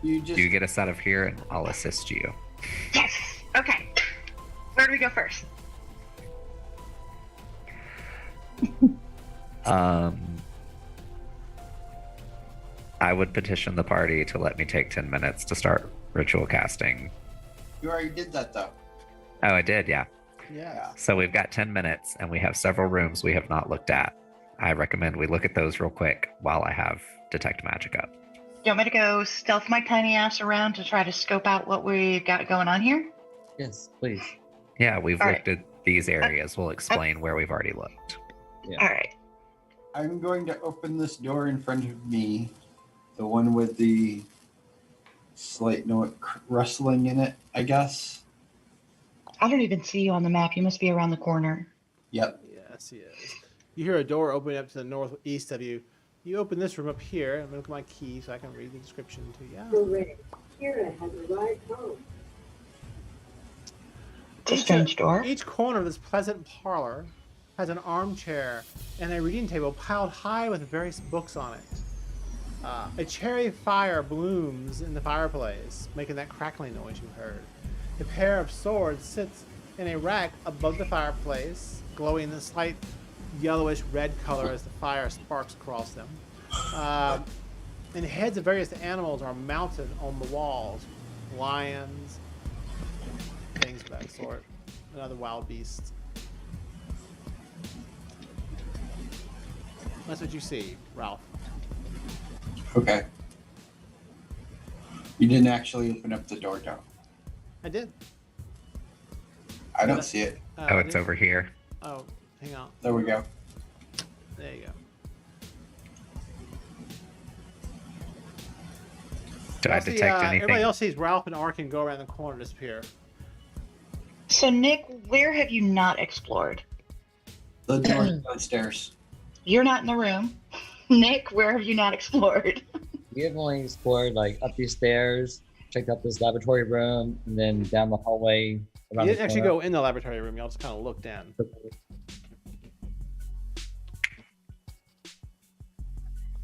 You get us out of here and I'll assist you. Yes! Okay. Where do we go first? I would petition the party to let me take 10 minutes to start ritual casting. You already did that, though. Oh, I did, yeah. Yeah. So we've got 10 minutes and we have several rooms we have not looked at. I recommend we look at those real quick while I have Detect Magic up. You want me to go stealth my tiny ass around to try to scope out what we got going on here? Yes, please. Yeah, we've All looked at these areas. We'll explain where we've already looked. Yeah. All right. I'm going to open this door in front of me, the one with the slight note rustling in it, I guess. I don't even see you on the map. You must be around the corner. Yep. Yes, he is. You hear a door opening up to the northeast of you. You open this room up here. I'm going to look at my key so I can read the description to you. Hooray. Kira has arrived home. It's a strange door. Each corner of this pleasant parlor has an armchair and a reading table piled high with various books on it. A cherry fire blooms in the fireplace, making that crackling noise you heard. A pair of swords sits in a rack above the fireplace, glowing a slight yellowish red color as the fire sparks across them. And heads of various animals are mounted on the walls. Lions, things of that sort, and other wild beasts. That's what you see, Ralph. Okay. You didn't actually open up the door, though. I did. I don't see it. Oh, it's over here. Oh, hang on. There we go. There you go. Did I detect anything? Everybody else sees Ralph and Arkin go around the corner and disappear. So, Nick, where have you not explored? The door downstairs. You're not in the room. Nick, where have you not explored? We have only explored like up these stairs, checked out this laboratory room, and then down the hallway. You didn't actually go in the laboratory room. Y'all just kind of looked in.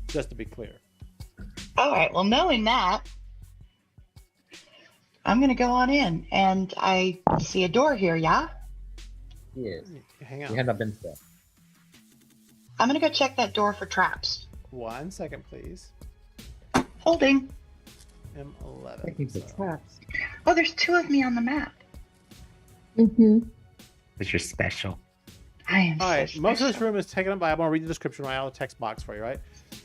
Just to be clear. All right. Well, knowing that, I'm going to go on in. And I see a door here, yeah? Yes. Hang We on. have not been to that. I'm going to go check that door for traps. 1 second, please. Holding. M11. Checking for so- traps. Oh, there's two of me on the map. Mm-hmm. Because you're special. I am All right, so most of this special. room is taken up by, I'm going to read the description right out of the text box for you, right?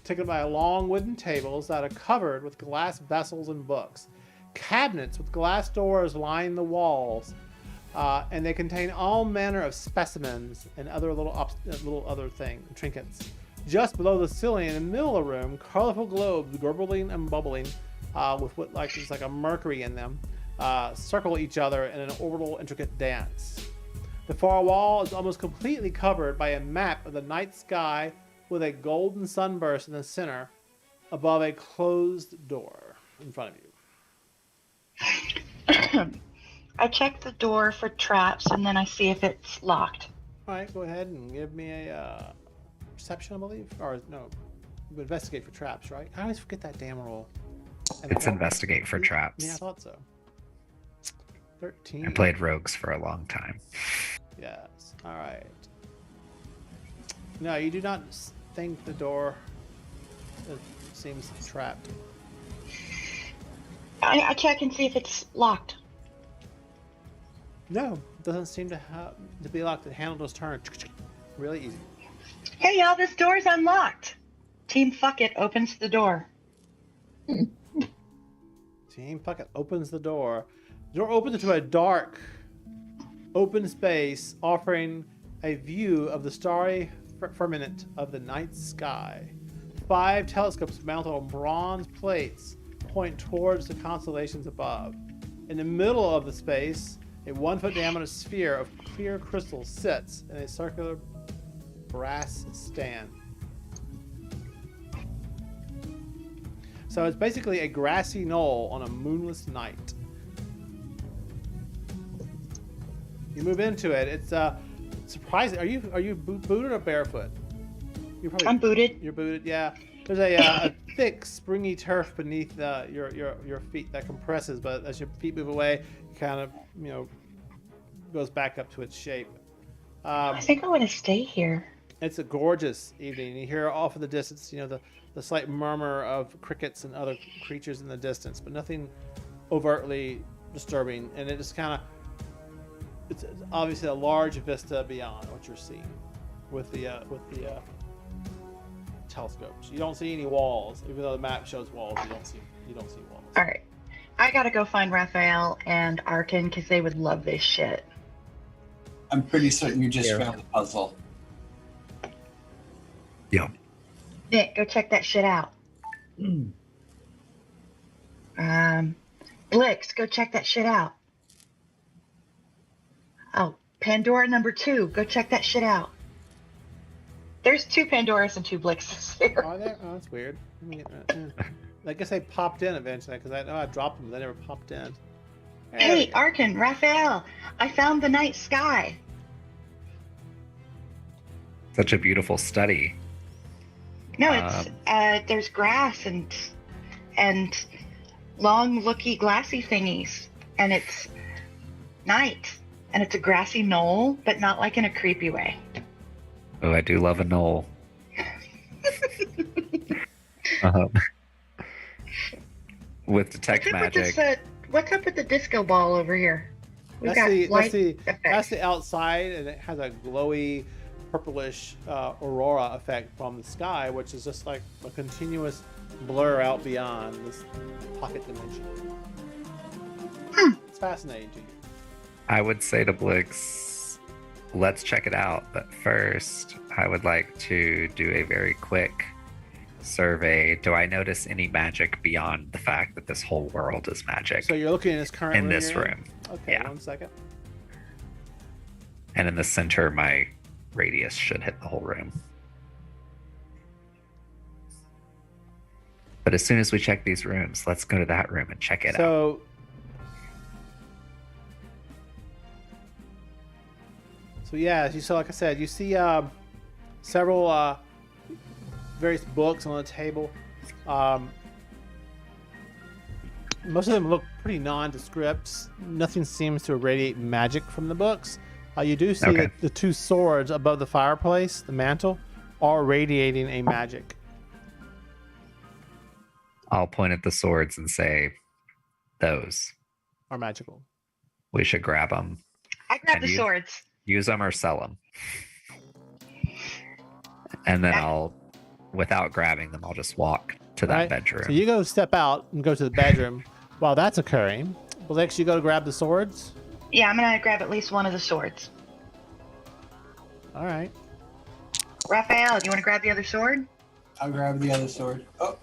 Taken up by long wooden tables that are covered with glass vessels and books. Cabinets with glass doors line the walls, and they contain all manner of specimens and other little other trinkets. Just below the ceiling in the middle of the room, colorful globes gurgling and bubbling with what it's like a mercury in them, circle each other in an orbital, intricate dance. The far wall is almost completely covered by a map of the night sky with a golden sunburst in the center above a closed door in front of you. I check the door for traps and then I see if it's locked. All right, go ahead and give me a perception, I believe. Or, no, investigate for traps, right? I always forget that damn roll. It's investigate for traps. Yeah, I thought so. 13. I played rogues for a long time. Yes. All right. No, you do not think the door seems trapped. I check and see if it's locked. No, it doesn't seem to be locked. The handle just turns really easy. Hey, y'all, this door's unlocked. Team Fuck It opens the door. Team Puckett opens the door. The door opens into a dark, open space, offering a view of the starry firmament of the night sky. 5 telescopes mounted on bronze plates point towards the constellations above. In the middle of the space, a 1-foot diameter sphere of clear crystal sits in a circular brass stand. So it's basically a grassy knoll on a moonless night. You move into it. It's surprising. Are you booted or barefoot? I'm booted. You're booted. Yeah. There's a thick, springy turf beneath your feet that compresses, but as your feet move away, it kind of goes back up to its shape. I think I want to stay here. It's a gorgeous evening. You hear off in the distance, the slight murmur of crickets and other creatures in the distance, but nothing overtly disturbing. And it just it's obviously a large vista beyond what you're seeing with the telescopes. You don't see any walls, even though the map shows walls. You don't see walls. All right. I gotta go find Raphael and Arkin because they would love this shit. I'm pretty certain you just Yeah. found the puzzle. Yeah. Nick, go check that shit out. Blix, go check that shit out. Oh, Pandora number 2, go check that shit out. There's 2 Pandoras and 2 Blixes here. Are there? Oh, that's weird. Let me get that. I guess they popped in eventually because I know I dropped them, but they never popped in. Hey, Arkin, Raphael, I found the night sky. Such a beautiful study. No, it's there's grass and long, looky, glassy thingies, and it's night, and it's a grassy knoll, but not like in a creepy way. Oh, I do love a knoll. With detect magic. What's up with the disco ball over here? We've got light effects. That's the outside, and it has a glowy, purplish aurora effect from the sky, which is just like a continuous blur out beyond this pocket dimension. It's fascinating to you. I would say to Blix, let's check it out. But first, I would like to do a very quick survey. Do I notice any magic beyond the fact that this whole world is magic? So you're looking in this current in room this you're in? room. Okay, Yeah. 1 second. And in the center, my radius should hit the whole room. But as soon as we check these rooms, let's go to that room and check it out. So yeah, so like I said, you see several various books on the table. Most of them look pretty nondescript. Nothing seems to irradiate magic from the books. You do see that the 2 swords above the fireplace, the mantle, are radiating a magic. I'll point at the swords and say, those. Are magical. We should grab them. I grabbed the swords. Use them or sell them. And then without grabbing them, I'll just walk to that bedroom. So you go step out and go to the bedroom. While that's occurring, Blix, you go to grab the swords? Yeah, I'm gonna grab at least one of the swords. All right. Raphael, do you want to grab the other sword? I'll grab the other sword. Oh.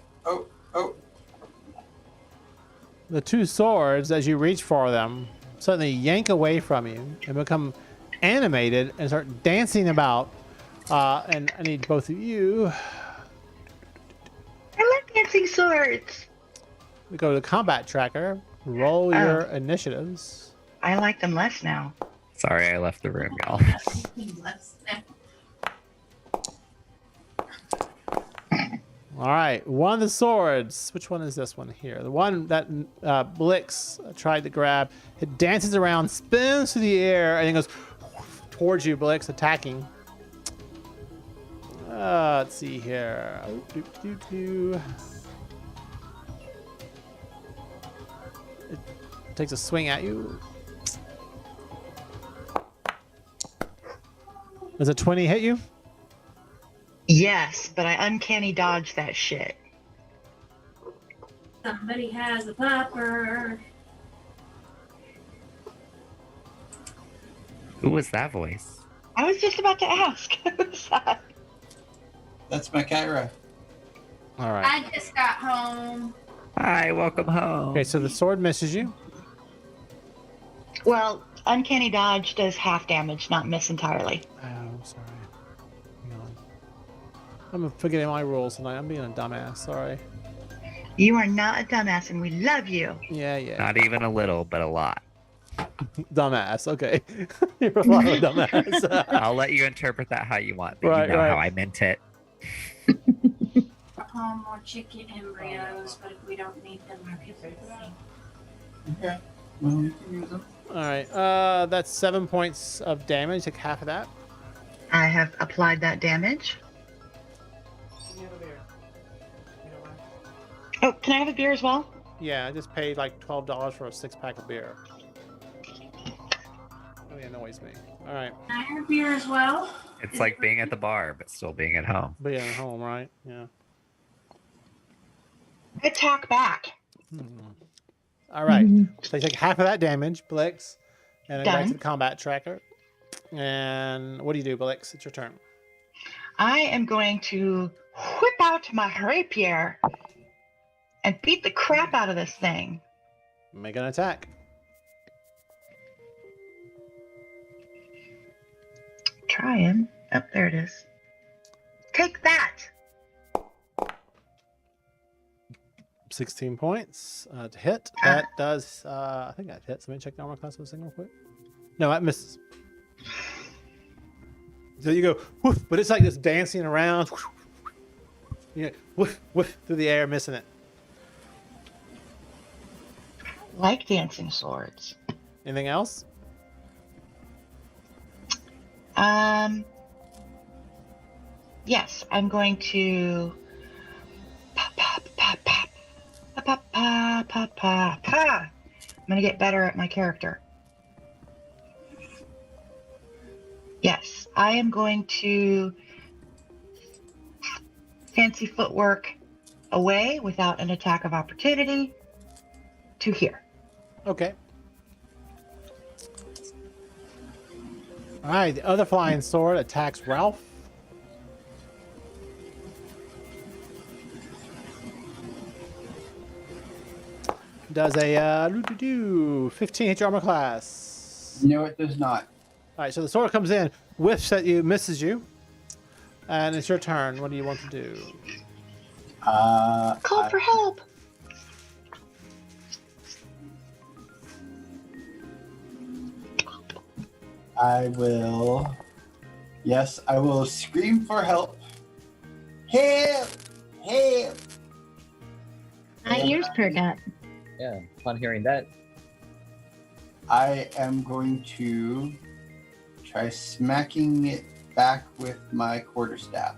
The 2 swords, as you reach for them, suddenly yank away from you and become animated and start dancing about. And I need both of you. I like dancing swords. We go to the combat tracker. Roll your initiatives. I like them less now. Sorry, I left the room, y'all. All right, one of the swords. Which one is this one here? The one that Blix tried to grab. It dances around, spins through the air, and then goes towards you, Blix, attacking. Let's see here. It takes a swing at you. Does a 20 hit you? Yes, but I uncanny dodged that shit. Somebody has a popper. Who was that voice? I was just about to ask. Who's that? That's my Kyra. All right. I just got home. Hi, welcome home. Okay, so the sword misses you. Well, uncanny dodge does half damage, not miss entirely. Oh, sorry. Hang on. I'm forgetting my rules tonight. I'm being a dumbass. Sorry. You are not a dumbass, and we love you. Yeah. Not even a little, but a lot. Dumbass. Okay. You're a lot of dumbass. I'll let you interpret that how you want. But Right, you know right. how I meant it. More chicken embryos, but if we don't need them, we'll keep them. Okay. Well, you can use them. All right. That's 7 points of damage. Take half of that. I have applied that damage. Oh, can I have a beer as well? Yeah, I just paid like $12 for a 6-pack of beer. Oh yeah, annoys me. All right. Can I have beer as well? It's like being at the bar, but still being at home. Being at home, right? Yeah. Attack back. All right. So you take half of that damage, Blix, and then back to Done. the combat tracker. And what do you do, Blix? It's your turn. I am going to whip out my rapier and beat the crap out of this thing. Make an attack. Trying. Oh, there it is. Take that. 16 points to hit. That does, I think that hits. Let me check the armor class of this thing real quick. No, that misses. So you go, woof, but it's like this dancing around. You know, woof, woof, through the air, missing it. Like dancing swords. Anything else? Yes, I'm going to pop, pop, pop, pop, pop, pop, pop, pop, pop, pop. I'm going to get better at my character. Yes, I am going to fancy footwork away without an attack of opportunity to here. Okay. All right, the other flying sword attacks Ralph. Does a 15 hit your armor class. No, it does not. All right, so the sword comes in, whiffs at you, misses you, and it's your turn. What do you want to do? Call for help. I will. Yes, I will scream for help. Help! Help! My ears perk up. Yeah, upon hearing that, I am going to try smacking it back with my quarterstaff.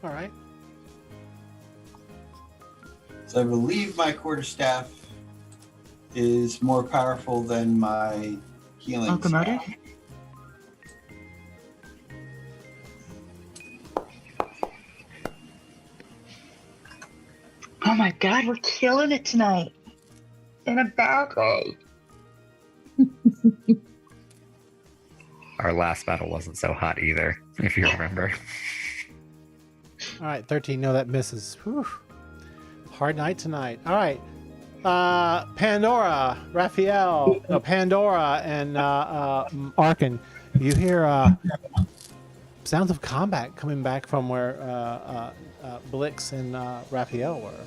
All right. So I believe my quarterstaff is more powerful than my healing Locomotive? staff. Oh my god, we're killing it tonight. In a bad way. Our last battle wasn't so hot either, if you remember. All right, 13. No, that misses. Whew. Hard night tonight. All right. Pandora, Raphael, Pandora, and Arkin. You hear sounds of combat coming back from where Blix and Raphael were.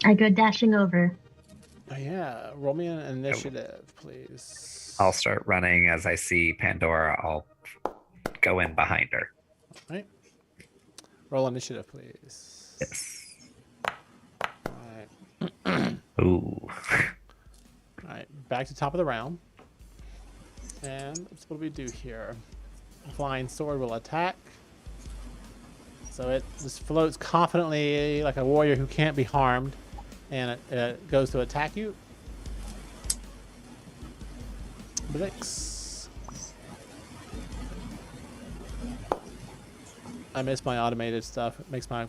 I go dashing over. Oh, yeah, roll me an initiative, please. I'll start running as I see Pandora. I'll go in behind her. All right. Roll initiative, please. Yes. All right. Ooh. All right, back to top of the round. And what do we do here? Flying sword will attack. So it just floats confidently like a warrior who can't be harmed. And it goes to attack you. Blix. I miss my automated stuff. It makes my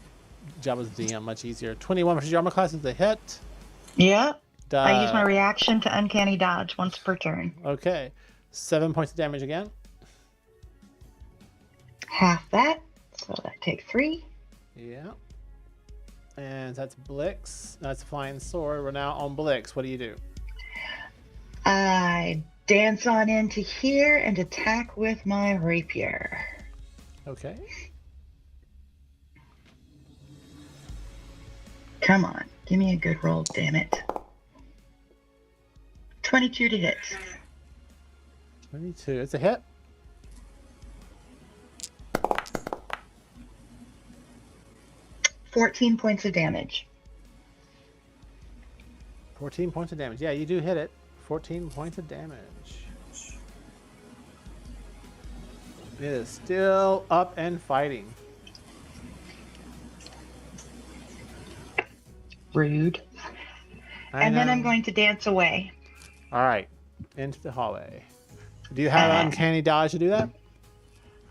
job as DM much easier. 21 versus your armor class is a hit. Yep. I use my reaction to uncanny dodge once per turn. Okay. 7 points of damage again. Half that. So that takes 3. Yeah. And that's Blix. That's flying sword. We're now on Blix. What do you do? I dance on into here and attack with my rapier. Okay. Come on. Give me a good roll, damn it. 22 to hit. 22. It's a hit. $14 points of damage. 14 points of damage. Yeah, you do hit it. 14 points of damage. It is still up and fighting. Rude. And then I'm going to dance away. All right. into the hallway. Do you have uncanny dodge to do that?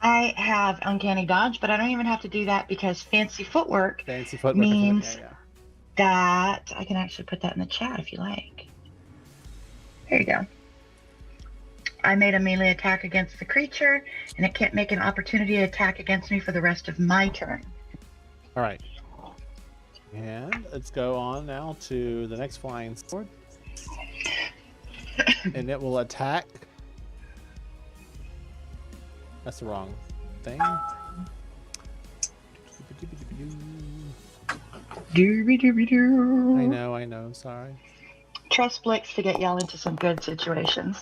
I have uncanny dodge, but I don't even have to do that because fancy footwork means that I can actually put that in the chat if you like. There you go. I made a melee attack against the creature, and it can't make an opportunity attack against me for the rest of my turn. All right. And let's go on now to the next flying sword. And it will attack. That's the wrong thing. I know. Sorry. Trust Blix to get y'all into some good situations.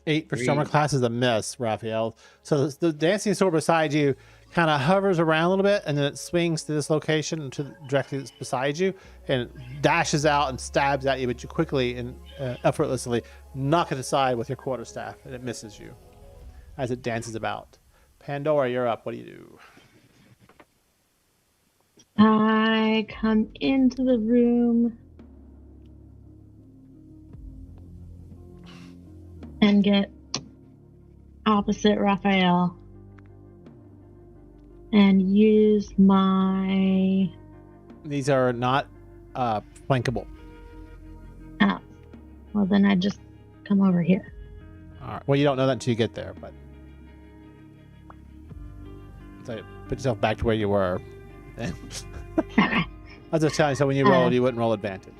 8 for summer class is a miss, Raphael. So the dancing sword beside you kind of hovers around a little bit, and then it swings to this location to directly beside you, and it dashes out and stabs at you, but you quickly and effortlessly knock it aside with your quarterstaff, and it misses you as it dances about. Pandora, you're up. What do you do? I come into the room and get opposite Raphael and use my... These are not flankable. Oh, well then I just come over here. All right. Well, you don't know that until you get there, but so put yourself back to where you were. I was just telling you, so when you rolled, you wouldn't roll advantage.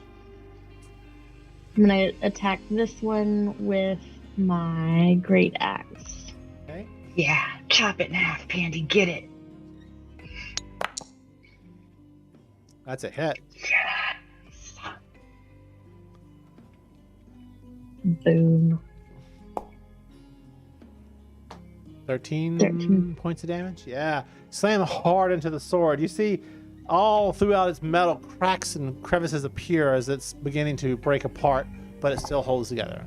I'm gonna attack this one with my great axe. Okay. Yeah, chop it in half, Pandy. Get it. That's a hit. Yes. Boom. 13 points of damage. Yeah. Slam hard into the sword. You see all throughout its metal cracks and crevices appear as it's beginning to break apart, but it still holds together.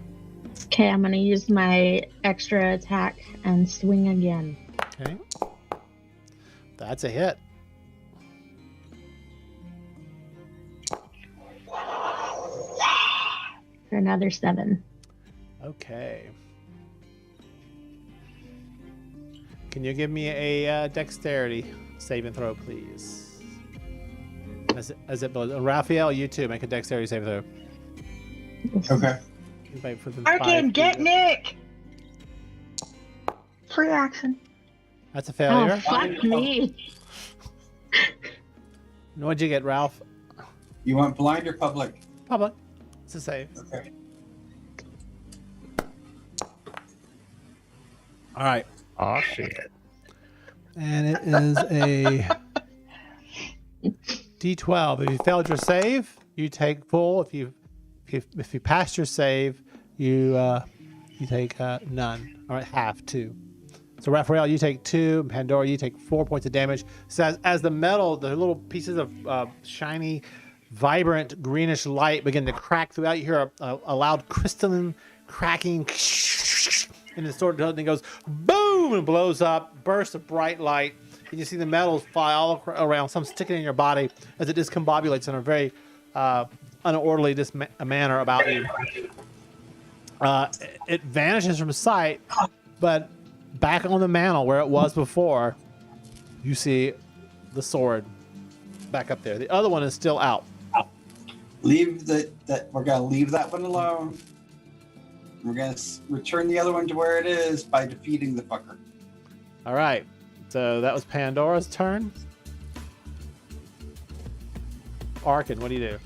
Okay, I'm gonna use my extra attack and swing again. Okay. That's a hit. For another 7. Okay. Can you give me a dexterity saving throw, please? As it builds. Raphael, you too. Make a dexterity saving throw. Okay. Arkin, get Nick! Free action. That's a failure. Oh, fuck me. What'd you get, Ralph? You want blind or public? Public. It's a save. Okay. All right. Oh shit. And it is a D12. If you failed your save, you take full. If you passed your save, you take none. All right, half 2. So Raphael, you take 2. Pandora, you take 4 points of damage. So as the metal, the little pieces of shiny, vibrant greenish light begin to crack throughout, you hear a loud crystalline cracking, and the sword goes boom and blows up, burst of bright light, and you see the metals fly all around, some sticking in your body as it discombobulates in a very unorderly manner about you. It vanishes from sight, but back on the mantle where it was before, you see the sword back up there. The other one is still out. Leave that. We're gonna leave that one alone. We're gonna return the other one to where it is by defeating the fucker. All right. So that was Pandora's turn. Arkin, what do you do?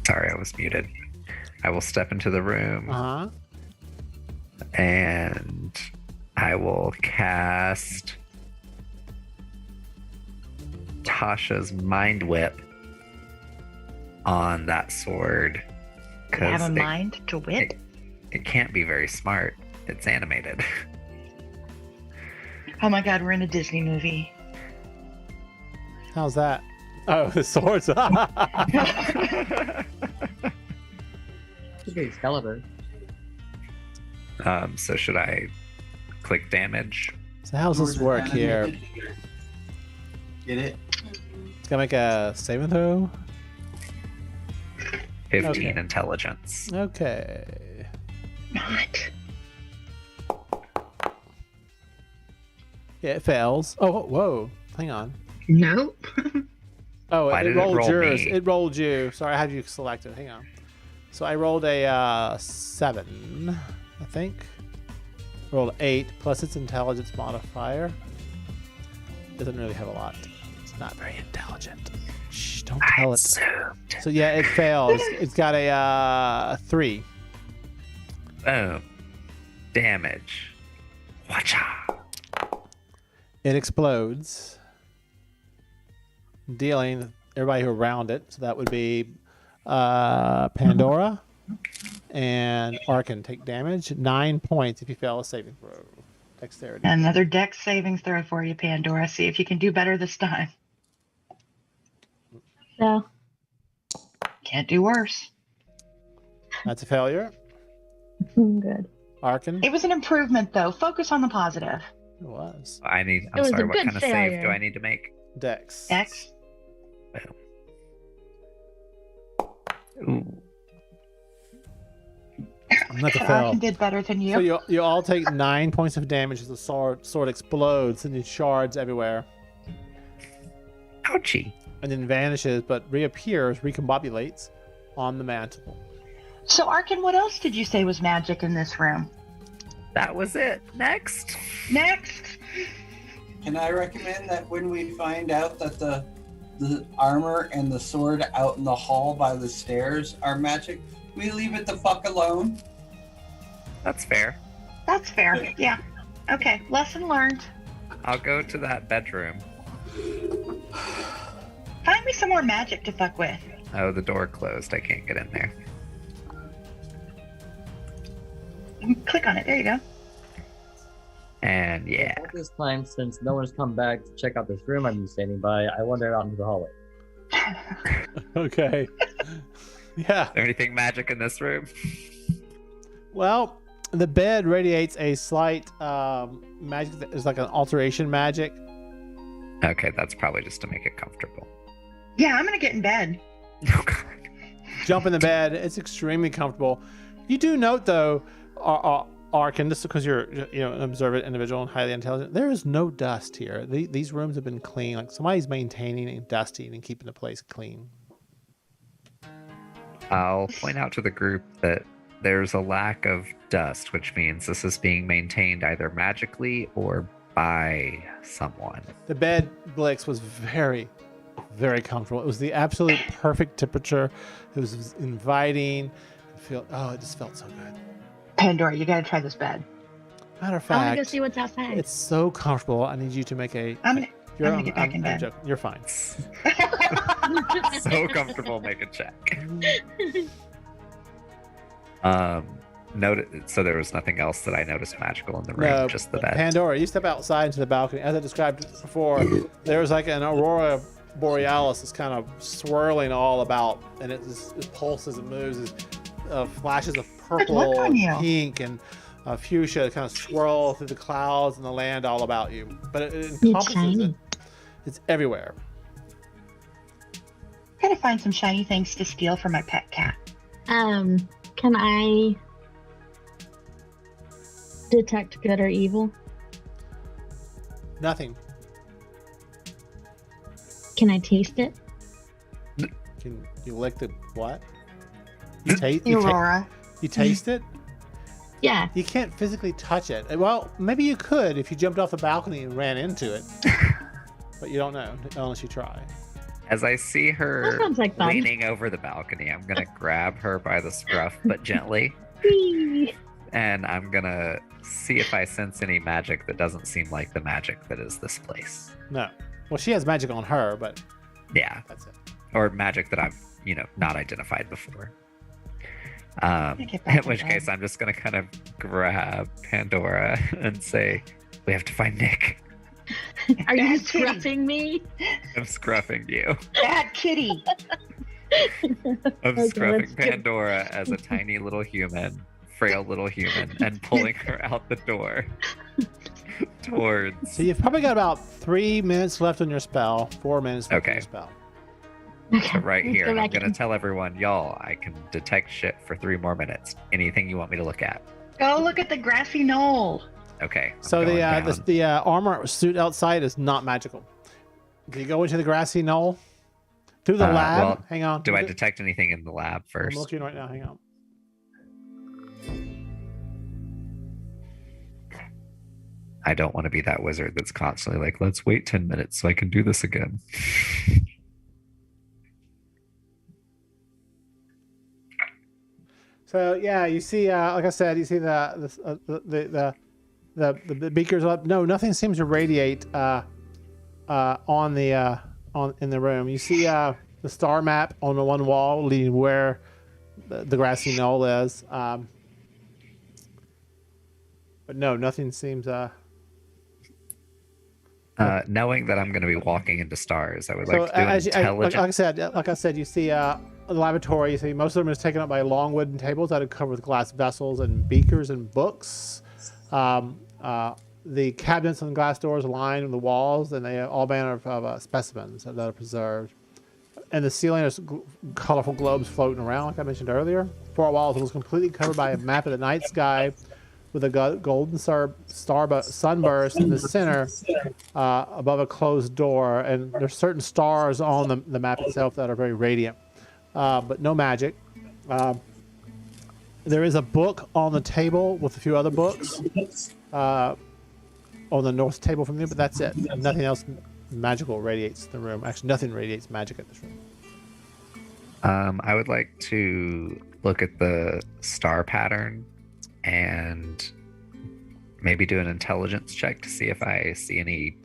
Sorry, I was muted. I will step into the room. Uh-huh. And I will cast Tasha's Mind Whip on that sword. You have a mind to whip? It can't be very smart. It's animated. Oh my god, we're in a Disney movie. How's that? Oh, the swords. It's Excalibur. So should I click damage? So how's this work here? Get it? It's gonna make a saving throw. 15 Okay. intelligence. Okay. Not. Yeah, it fails. Oh, whoa. Hang on. Nope. Oh, Why it did it rolled roll yours. me? It rolled you. Sorry, I had you selected. Hang on. So I rolled a 7, I think. Rolled 8 plus its intelligence modifier. Doesn't really have a lot. It's not very intelligent. Shh, don't tell it. So yeah, it fails. It's got a 3. Boom. Damage. Watcha. It explodes, dealing everybody who around it. So that would be Pandora and Arkin take damage. 9 points if you fail a saving throw. Dexterity. Another dex savings throw for you, Pandora. See if you can do better this time. So, Can't do worse. That's a failure. good. Arkin. It was an improvement, though. Focus on the positive. It was. I'm was sorry, a what good kind of save failure. do I need to make? Dex. Dex. Ooh. Not to fail. Arkin did better than you. So you all take 9 points of damage as the sword explodes and it shards everywhere. Ouchie. And then vanishes, but reappears, recombobulates on the mantle. So, Arkin, what else did you say was magic in this room? That was it. Next. Next. Can I recommend that when we find out that the armor and the sword out in the hall by the stairs are magic, we leave it the fuck alone? That's fair. That's fair. Yeah. Okay. Lesson learned. I'll go to that bedroom. Find me some more magic to fuck with. Oh, the door closed. I can't get in there. Click on it. There you go. And yeah. At this time, since no one's come back to check out this room I've been standing by, I wander out into the hallway. Okay. Yeah. Is there anything magic in this room? Well, the bed radiates a slight magic. It's like an alteration magic. Okay, that's probably just to make it comfortable. Yeah, I'm gonna get in bed. Jump in the bed. It's extremely comfortable. You do note, though, Arkin, just because you're an observant individual and highly intelligent, there is no dust here. These rooms have been clean. Like somebody's maintaining and dusting and keeping the place clean. I'll point out to the group that there's a lack of dust, which means this is being maintained either magically or by someone. The bed, Blix, was very, very comfortable. It was the absolute perfect temperature. It was inviting. It just felt so good. Pandora, you gotta try this bed. Matter of I want to go fact, see what's outside. it's so comfortable. I need you to make a. I'm gonna get back in bed. joking. You're fine. So comfortable, make a check. So there was nothing else that I noticed magical in the room, No, just the bed. Pandora, you step outside into the balcony. As I described before, there's like an aurora borealis that's kind of swirling all about, and it pulses and moves. Flashes of Look purple, on and you. pink, and fuchsia kind of swirl through the clouds and the land all about you. But it It's encompasses shiny. it. It's everywhere. Gotta find some shiny things to steal for my pet cat. Can I detect good or evil? Nothing. Can I taste it? Can you lick the what? You taste Aurora. you taste it? Yeah. You can't physically touch it. Well, maybe you could if you jumped off the balcony and ran into it. But you don't know unless you try. As I see her That sounds like fun. leaning over the balcony, I'm going to grab her by the scruff, but gently. Whee! And I'm going to see if I sense any magic that doesn't seem like the magic that is this place. No. Well, she has magic on her, but Yeah. that's it. Or magic that I've, not identified before. Get back In which in case, bed. I'm just going to kind of grab Pandora and say, we have to find Nick. Are you Bad kitty. scruffing me? I'm scruffing you. Bad kitty. I'm Okay, scruffing let's do- Pandora as a tiny little human, frail little human, and pulling her out the door towards. So you've probably got about 3 minutes left on your spell. 4 minutes left on Okay. your spell. Okay, So right let's here, go and I'm back gonna in. tell everyone, y'all, I can detect shit for 3 more minutes. Anything you want me to look at? Go look at the grassy knoll. Okay. I'm So going the down. armor suit outside is not magical. Do you go into the grassy knoll? Through the lab? Well, Hang on. do I detect anything in the lab I'm first? looking right now. Hang on. I don't want to be that wizard that's constantly like, let's wait 10 minutes so I can do this again. So yeah, you see, like I said, you see the beakers up. No, nothing seems to radiate on in the room. You see the star map on the one wall leading where the grassy knoll is. But no, nothing seems. Knowing that I'm going to be walking into stars, I would So like to do an intelligence. like I said, you see the laboratory. You see most of them is taken up by long wooden tables that are covered with glass vessels and beakers and books. The cabinets and glass doors line the walls, and they have all manner of specimens that are preserved. And the ceiling is colorful globes floating around, like I mentioned earlier. Four walls was completely covered by a map of the night sky with a golden sunburst in the center above a closed door. And there's certain stars on the map itself that are very radiant, but no magic. There is a book on the table with a few other books on the north table from you, but that's it. Nothing else magical radiates the room. Actually, nothing radiates magic in this room. I would like to look at the star pattern and maybe do an intelligence check to see if I see any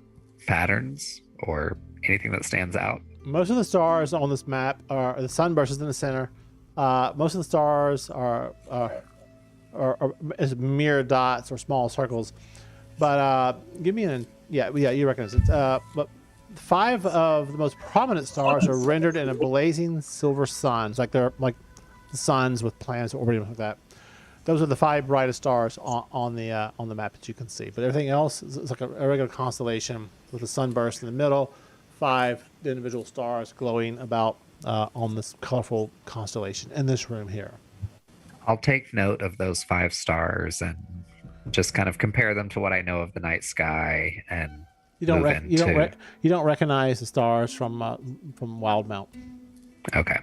patterns or anything that stands out. Most of the stars on this map are the sunburst is in the center. Most of the stars are as mere dots or small circles. But give me you recognize it. But 5 of the most prominent stars are rendered in a blazing silver sun. It's like they're like the suns with planets orbiting like that. Those are the 5 brightest stars on the map that you can see. But everything else is like a regular constellation with a sunburst in the middle, 5 individual stars glowing about on this colorful constellation in this room here. I'll take note of those 5 stars and just kind of compare them to what I know of the night sky, and you don't recognize the stars from Wildemount. Okay.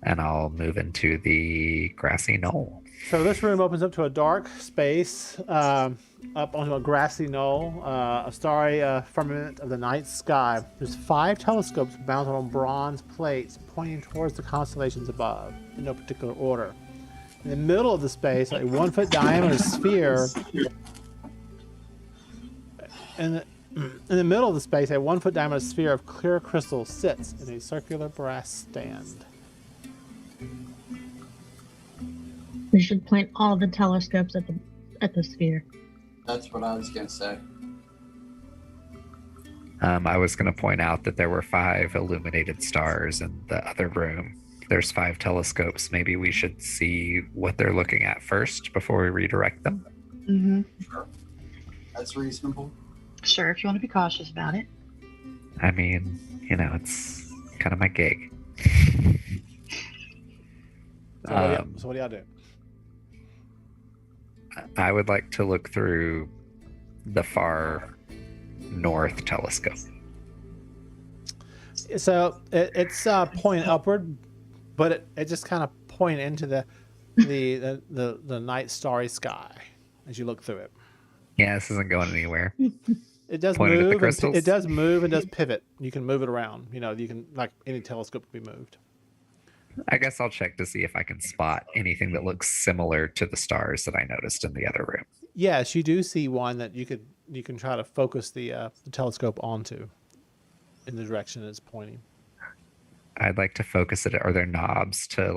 And I'll move into the grassy knoll. So this room opens up to a dark space, up onto a grassy knoll, a starry firmament of the night sky. There's 5 telescopes mounted on bronze plates pointing towards the constellations above, in no particular order. In the middle of the space, a 1-foot diameter sphere. In the middle of the space, a 1-foot diameter sphere of clear crystal sits in a circular brass stand. We should point all the telescopes at the sphere. That's what I was gonna say. I was going to point out that there were 5 illuminated stars in the other room. There's 5 telescopes. Maybe we should see what they're looking at first before we redirect them. Mm-hmm. Sure. That's reasonable. Sure, if you want to be cautious about it. I mean, it's kind of my gig. So what do y'all do? I would like to look through the far north telescope. So it's pointing upward, but it just kind of point into the night starry sky as you look through it. Yeah, this isn't going anywhere. It does Pointed at the move. crystals? It does move and does pivot. You can move it around. You can, like any telescope can be moved. I guess I'll check to see if I can spot anything that looks similar to the stars that I noticed in the other room. Yes, you do see one that you can try to focus the telescope onto in the direction it's pointing. I'd like to focus it. Are there knobs to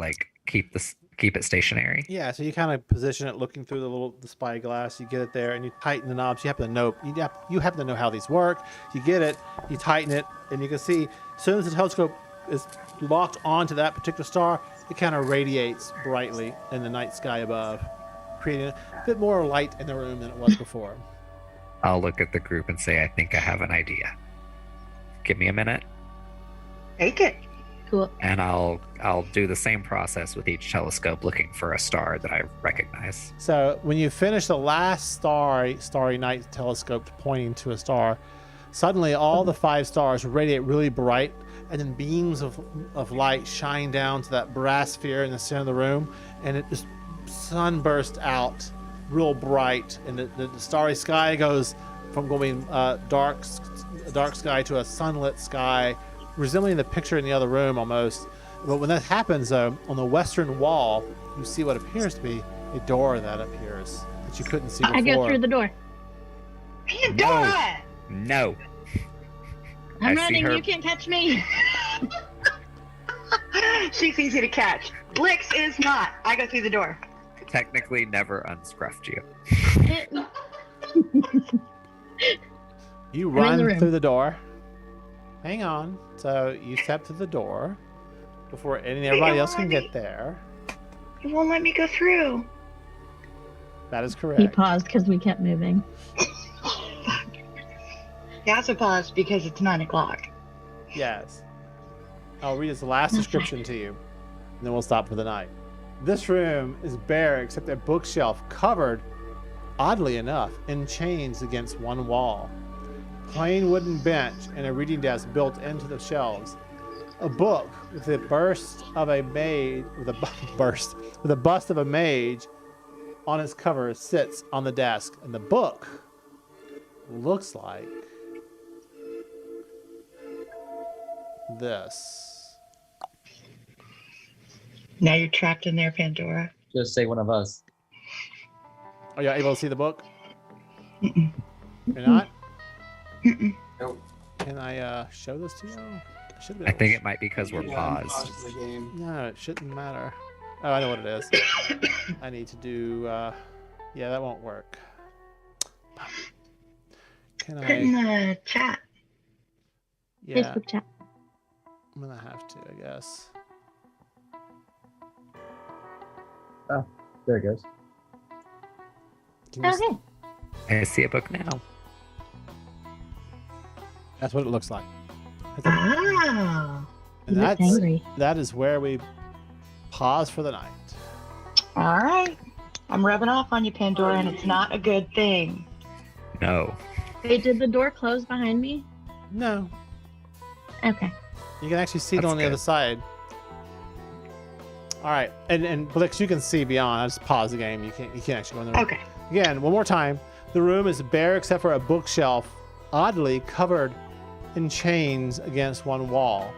keep it stationary? Yeah, so you kind of position it looking through the spyglass. You get it there, and you tighten the knobs. You happen to know how these work. You get it, you tighten it, and you can see as soon as the telescope is locked onto that particular star, it kind of radiates brightly in the night sky above, creating a bit more light in the room than it was before. I'll look at the group and say, I think I have an idea. Give me a minute. Take it. Cool. And I'll do the same process with each telescope, looking for a star that I recognize. So when you finish the last starry night telescope pointing to a star, suddenly all the 5 stars radiate really bright, and then beams of light shine down to that brass sphere in the center of the room, and it just sunburst out real bright, and the starry sky goes from going dark sky to a sunlit sky, resembling the picture in the other room almost. But when that happens, on the western wall, you see what appears to be a door that appears that you couldn't see before. I go through the door. Pandora! No. I'm I see running. her. You can't catch me. She's easy to catch. Blix is not. I go through the door. Technically never unscruffed you. You I'm in run the room. through the door. Hang on. So you step through the door before everybody else can get there. It won't let me go through. That is He correct. paused because we kept moving. You also pause because it's 9 o'clock. Yes. I'll read his last description to you, and then we'll stop for the night. This room is bare except a bookshelf covered, oddly enough, in chains against one wall. Plain wooden bench and a reading desk built into the shelves. A book with a bust of a mage on its cover sits on the desk, and the book looks like this. Now you're trapped in there, Pandora. Just say one of us. Are you able to see the book? Mm-mm. You're not? Mm-mm. Nope. Can I show this to you? Should be I able think to it might be because we're Yeah, paused. pause the game. No, it shouldn't matter. Oh, I know what it is. I need to do. Yeah, that won't work. Can Put in I? the chat. Yeah, Facebook chat. I'm gonna have to, I guess. There it goes. Can you Okay. I see a book now. That's what it looks like. Oh. And He looks that's angry. that is where we pause for the night. All right. I'm rubbing off on you, Pandora, and it's not a good thing. No. Wait, did the door close behind me? No, Okay. you can actually see it That's on the good. other side. All right, and Blix, you can see beyond. I just pause the game. You can't actually go in the room. Okay. Again, one more time. The room is bare except for a bookshelf, oddly covered in chains against one wall.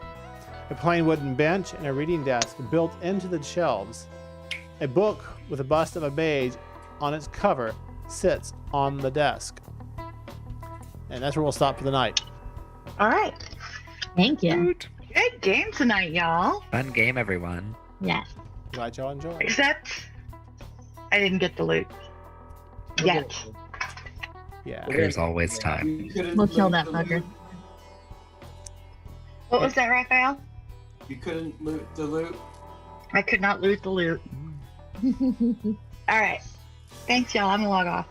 A plain wooden bench and a reading desk built into the shelves. A book with a bust of a mage on its cover sits on the desk. And that's where we'll stop for the night. All right. Thank you. Good game tonight, y'all. Fun game, everyone. Yes. Glad y'all enjoyed. Except I didn't get the loot. Yet. Yeah. There's always time. You couldn't We'll kill loot that the fucker. loot. What was that, Raphael? You couldn't loot the loot. I could not loot the loot. All right. Thanks, y'all. I'm gonna log off.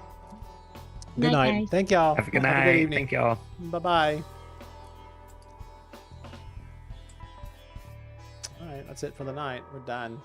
Good Night, night. guys. Thank y'all. Have a good night. evening. Thank y'all. Bye-bye. All right, that's it for the night. We're done.